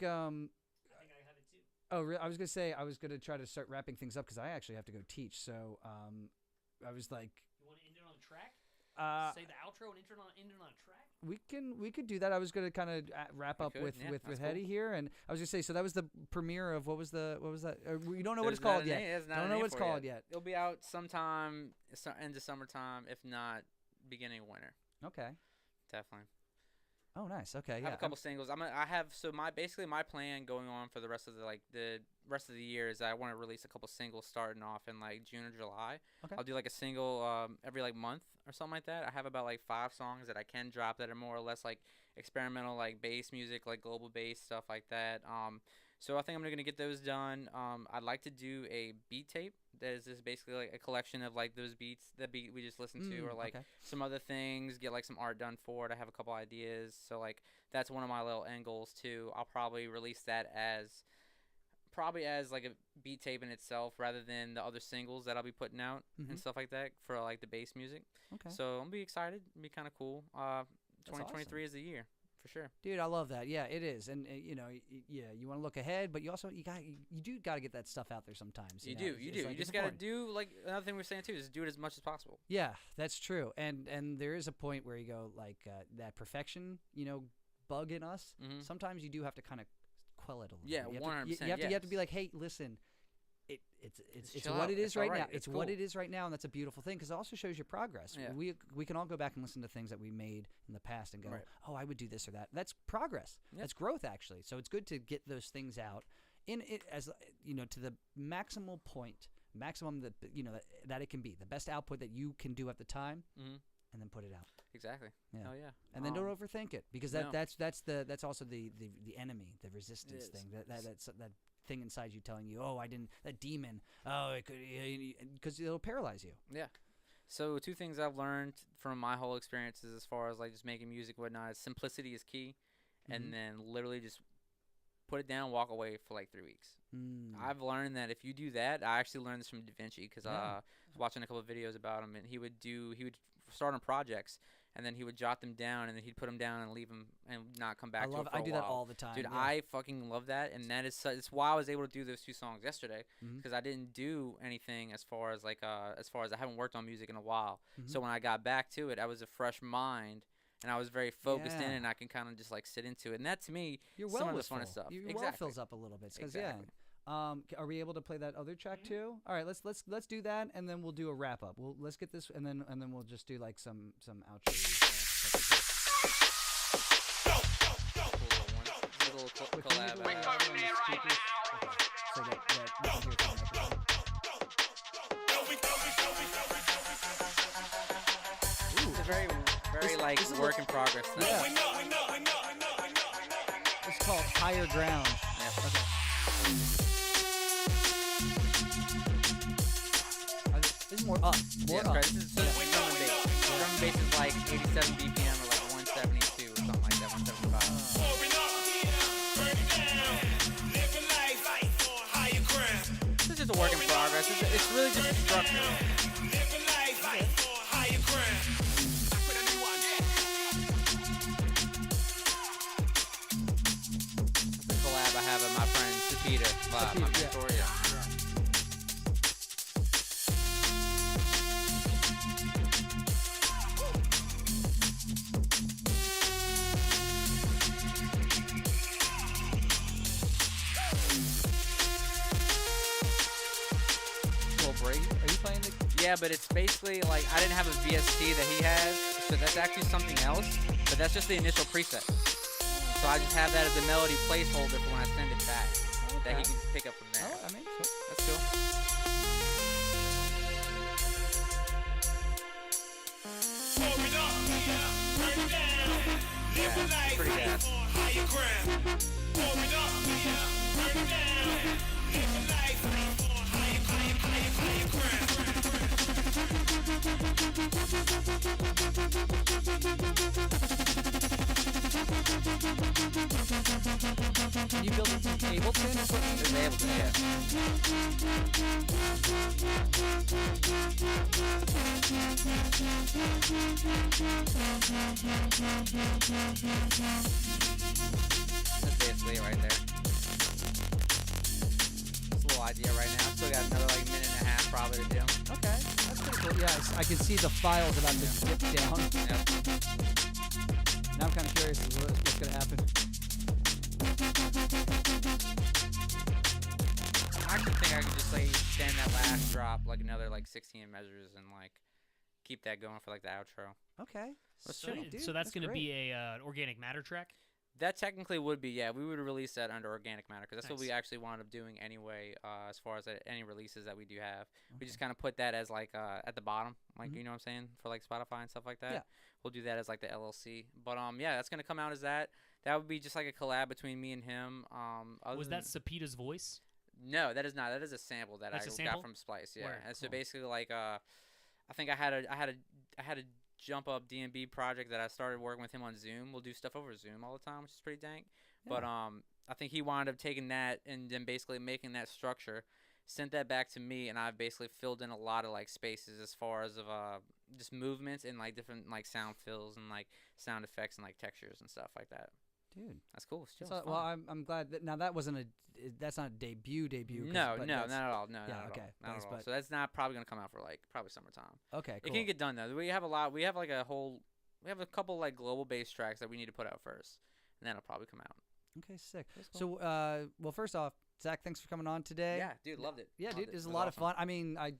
think I think I have it too. I was gonna say I was gonna try to start wrapping things up because I actually have to go teach. So I was like, You want to end it on a track? uh, Say the outro and end it on a track? we could do that. I was gonna kind of wrap up could, with yeah, with that's Hetti cool. here, and I was gonna say so that was the premiere of what was that? We don't know what There's it's called not a yet. name- there's not a Don't know name what it's for it called yet. It'll be out sometime end of summertime, if not beginning of winter. Okay. Definitely. Oh, nice. Okay. I Yeah. have a couple singles. I have basically my plan going on for the rest of the rest of the year is that I want to release a couple singles starting off in like June or July. Okay. I'll do like a single every like month or something like that. I have about like 5 songs that I can drop that are more or less like experimental like bass music, like global bass stuff like that. So I think I'm gonna get those done. I'd like to do a beat tape. That is just basically like a collection of like those beats, the beat we just listened to, or like okay. some other things. Get like some art done for it. I have a couple ideas. So like that's one of my little end goals too. I'll probably release that as like a beat tape in itself, rather than the other singles that I'll be putting out Mhm. and stuff like that for like the bass music. Okay. So I'm be excited. It'll be kind of cool. 2023 is the year for sure. Dude, I love that. Yeah, it is. And you know, yeah, you want to look ahead, but you also you do got to get that stuff out there sometimes. You know? do. It's- You it's do. like, You it's just gotta important. do like another thing we're saying too is do it as much as possible. Yeah, that's true. And there is a point where you go like that perfection, you know, bug in us. Mhm. Sometimes you do have to kind of quell it a little. Yeah, bit. You have to- 100%, You have to be yes. like, hey, listen. It's chill what out. it is It's right now. alright. It's It's what cool. it is right now, and that's a beautiful thing because it also shows your progress. Yeah. We can all go back and listen to things that we made in the past and go, Right. oh, I would do this or that. That's progress. Yep. That's growth actually. So it's good to get those things out in it as you know to the maximum that you know that it can be the best output that you can do at the time, Mhm. and then put it out. Exactly. Yeah. Oh yeah. And then don't overthink it because no. that's also the enemy, the resistance is. thing. That thing inside you telling you, oh, that demon. Oh, it could because it'll paralyze you. Yeah. So 2 things I've learned from my whole experiences as far as like just making music and whatnot is simplicity is key, Mhm. and then literally just put it down, walk away for like 3 weeks. I've learned that if you do that, I actually learned this from Da Vinci because Yeah. I was watching a couple of videos about him, and he would start on projects, and then he would jot them down, and then he'd put them down and leave them and not come back to it for I a do that while. all the time. Dude, yeah. I fucking love that, and that is it's why I was able to do those 2 songs yesterday Mhm. because I didn't do anything as far as I haven't worked on music in a while. Mhm. So when I got back to it, I was a fresh mind, and I was very focused in, Yeah. and I can kind of just like sit into it, and that to me, Your some well of the is funnest full. stuff. Your well Exactly. fills up a little bit. 'Cause, Exactly. yeah. Are we able to play that other track too? All right, let's do that, and then we'll do a wrap up. Let's get this, and then we'll just do like some outro. Cool little collab. We're covering it right now. So that we can hear it from the microphone. It's a very like this is work in progress thing. Yeah. It's called Higher Ground. Yep. Okay. This is more up. More Yeah, up. this is drum and bass. Drum and bass is like 87 BPM or like 172 or something like that, 175. This is just a work in progress. It's really just a structure. It's a collab I have with my friend Sapita, my Sapita, yeah. mentor, yeah. Little break. Are you playing the? Yeah, but it's basically like I didn't have a VST that he has, so that's actually something else. But that's just the initial preset. So I just have that as a melody placeholder for when I send it back, that he can pick up from there. Oh, I mean, so, That's cool. Yeah, it's pretty gas. can you build it from Ableton or something? It's Ableton, yeah. That's basically it right there. idea right now. Still got another like minute and a half probably to do. Okay, that's pretty cool. Yeah, I can see the files about to dip down. Yep. Now I'm kind of curious what's going to happen. I actually think I can just like extend that last drop like another like 16 measures and like keep that going for like the outro. Okay. So, Dude, so that's going to great. be an organic matter track? That technically would be, yeah. We would release that under organic matter because that's what Nice. we actually wound up doing anyway. As far as any releases that we do have, we just kind of put that as like at the bottom, like you know what I'm saying, for like Spotify and stuff like that. Yeah. We'll do that as like the LLC. But yeah, that's gonna come out as that. That would be just like a collab between me and him. Was that Sapita's voice? No, that is not. That is a sample that That's a I sample? got from Splice. Yeah. Word, And so cool. basically, like, I think I had a jump up D&B project that I started working with him on Zoom. We'll do stuff over Zoom all the time, which is pretty dank. Yeah. But I think he wound up taking that and then basically making that structure, sent that back to me, and I've basically filled in a lot of like spaces as far as of just movements and like different like sound fills and like sound effects and like textures and stuff like that. Dude. That's cool. Still, So, well, I'm glad that now that wasn't that's not a debut. 'Cause- no, but not that's- at all. No, yeah, not okay, at all. Not at all. but- So that's not probably gonna come out for like probably summertime. Okay, It cool. can get done though. We have a lot. We have like a whole. We have a couple like global based tracks that we need to put out first, and then it'll probably come out. Okay, sick. That's cool. So, well, first off, Zach, thanks for coming on today. Yeah, dude, loved it. Yeah, Loved dude, it. it was a It lot of awesome. fun. I mean, I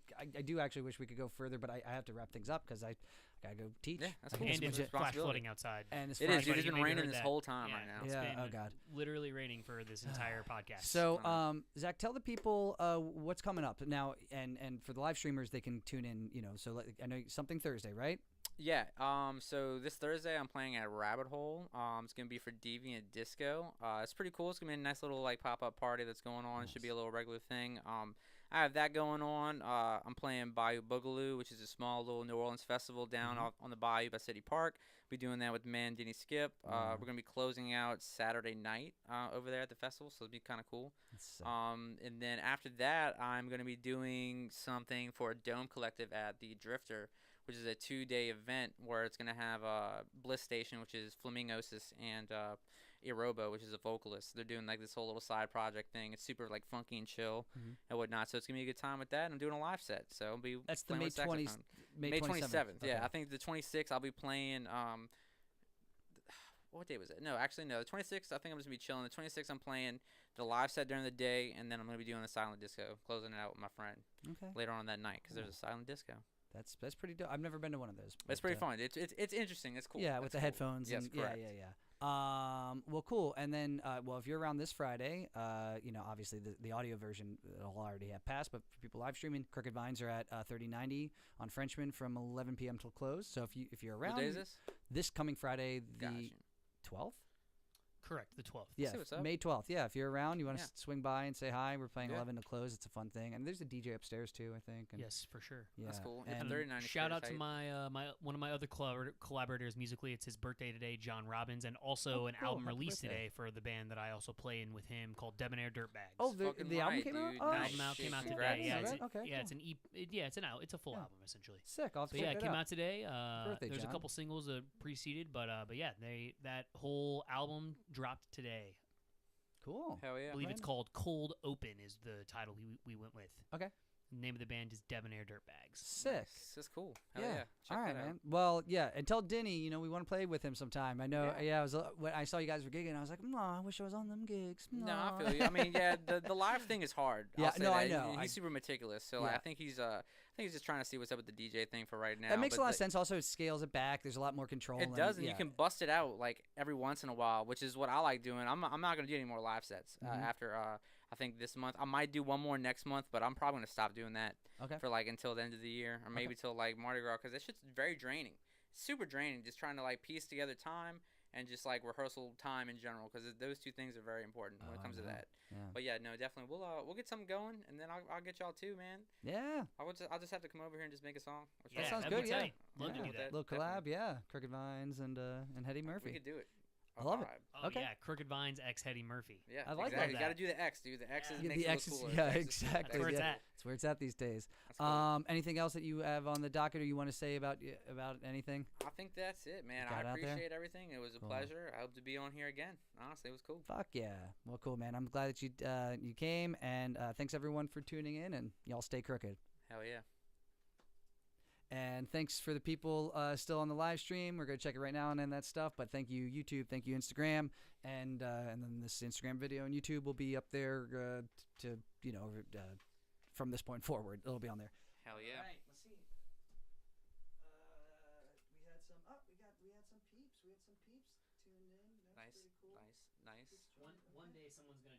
do actually wish we could go further, but I have to wrap things up because I gotta go teach. Yeah, that's I cool. can And just it's legit- flash responsibility. flooding outside. and it's It Friday. is, dude. It's You been maybe raining heard this that. whole time Yeah, right now. it's Yeah, been oh, God. literally raining for this entire podcast. So, Uh-huh. Zach, tell the people what's coming up now, and for the live streamers, they can tune in. You know, so I know something Thursday, right? Yeah. So this Thursday I'm playing at Rabbit Hole. It's gonna be for Deviant Disco. It's pretty cool. It's gonna be a nice little like pop-up party that's going on. It should be a little regular thing. I have that going on. I'm playing Bayou Boogaloo, which is a small little New Orleans festival down off on the bayou by City Park. Be doing that with man Denny Skip. We're gonna be closing out Saturday night over there at the festival, so it'll be kind of cool. That's sick. And then after that, I'm gonna be doing something for a Dome Collective at the Drifter, which is a 2-day event where it's gonna have Bliss Station, which is Flamingosis, and Aerobo, which is a vocalist. They're doing like this whole little side project thing. It's super like funky and chill and whatnot. So it's gonna be a good time with that. And I'm doing a live set, so I'll be That's the playing May with 20th. saxophone. May 27th. Okay. Yeah, I think the 26th I'll be playing. What day was it? No, actually no. The 26th I think I'm just gonna be chilling. The 26th I'm playing the live set during the day, and then I'm gonna be doing the silent disco, closing it out with my friend Okay. later on that night because there's a silent disco. That's pretty dope. I've never been to one of those. It's but, pretty fun. It's interesting. It's cool. Yeah, with It's the cool. headphones. Yes, and correct. yeah. Well, cool. And then, well, if you're around this Friday, you know, obviously the audio version will already have passed, but for people live streaming, Crooked Vines are at 3090 on Frenchman from 11 p.m. till close. So if you're around, What day is this? coming Friday, the Gotcha. 12th. Correct, the 12th. Yeah, see what's up. May 12th. Yeah, if you're around, you want to Yeah. swing by and say hi. We're playing Yeah. 11 to close. It's a fun thing, and there's a DJ upstairs too, I think. And Yes, for sure. yeah, That's cool. And And 39 Shout out to my one of my other collaborators musically. It's his birthday today, John Robbins, and also an cool. album Happy released birthday. today for the band that I also play in with him called Debonair Dirtbags. oh, the fucking album right, came out. dude. Oh, the Nice album shit. came out Congrats. today. Yeah, Alright, it's, okay, yeah, cool. it's an it's an it's a full Yeah. album essentially. sick. I'll But check yeah, it that came out. out today. Birthday, There's John. a couple singles preceded, but yeah, that whole album dropped today. Cool. Hell yeah. I believe it's Random. called Cold Open is the title we went with. Okay. The name of the band is Debonair Dirtbags. Sick. Nice. That's cool. Hell Yeah. yeah. Check All right, that out. man. Well, yeah. And tell Denny, you know, we want to play with him sometime. I know. Yeah. Yeah. I was when I saw you guys were gigging, I was like, I wish I was on them gigs. No, I feel you. I mean, yeah, the live thing is hard. Yeah, I'll say no, I that. know. He's super meticulous, so like, Yeah. I think he's just trying to see what's up with the DJ thing for right now. That makes a but lot of sense. Also, it scales it back. There's a lot more control. It does, and yeah. you can bust it out like every once in a while, which is what I like doing. I'm not gonna do any more live sets after I think this month. I might do one more next month, but I'm probably gonna stop doing that Okay. for like until the end of the year, or maybe till like Mardi Gras, because that shit's very draining, super draining. Just trying to like piece together time and just like rehearsal time in general, because those two things are very important when it comes to that. Yeah. But yeah, no, definitely we'll get something going, and then I'll get y'all too, man. Yeah. I'll just have to come over here and just make a song. or Yeah, sounds that'd be good, yeah. tight. Love to Yeah. do that. Little collab, definitely. yeah. Crooked Vines and Hetti We Murphy. could do it. I love it. vibe. Oh Okay. yeah, Crooked Vines X Hetti Murphy. Yeah, I like exactly. that. You got to do the X, dude. The X Yeah. is Yeah, makes the it X look is- cooler. yeah, The X is- exactly. That's where it's yeah. at. That's where it's at these days. That's cool. Anything else that you have on the docket or you want to say about anything? I think that's it, man. Got I out there? appreciate everything. It was a Cool. pleasure. I hope to be on here again. Honestly, it was cool. Fuck yeah. Well, cool, man. I'm glad that you came, and thanks everyone for tuning in, and y'all stay crooked. Hell yeah. And thanks for the people still on the live stream. We're gonna check it right now and then that stuff. But thank you YouTube, thank you Instagram, and then this Instagram video and YouTube will be up there to from this point forward. It'll be on there. Hell yeah. All right, let's see. We had some. We had some peeps. We had some peeps tuned in. That's Nice, pretty cool. nice, nice. One day someone's gonna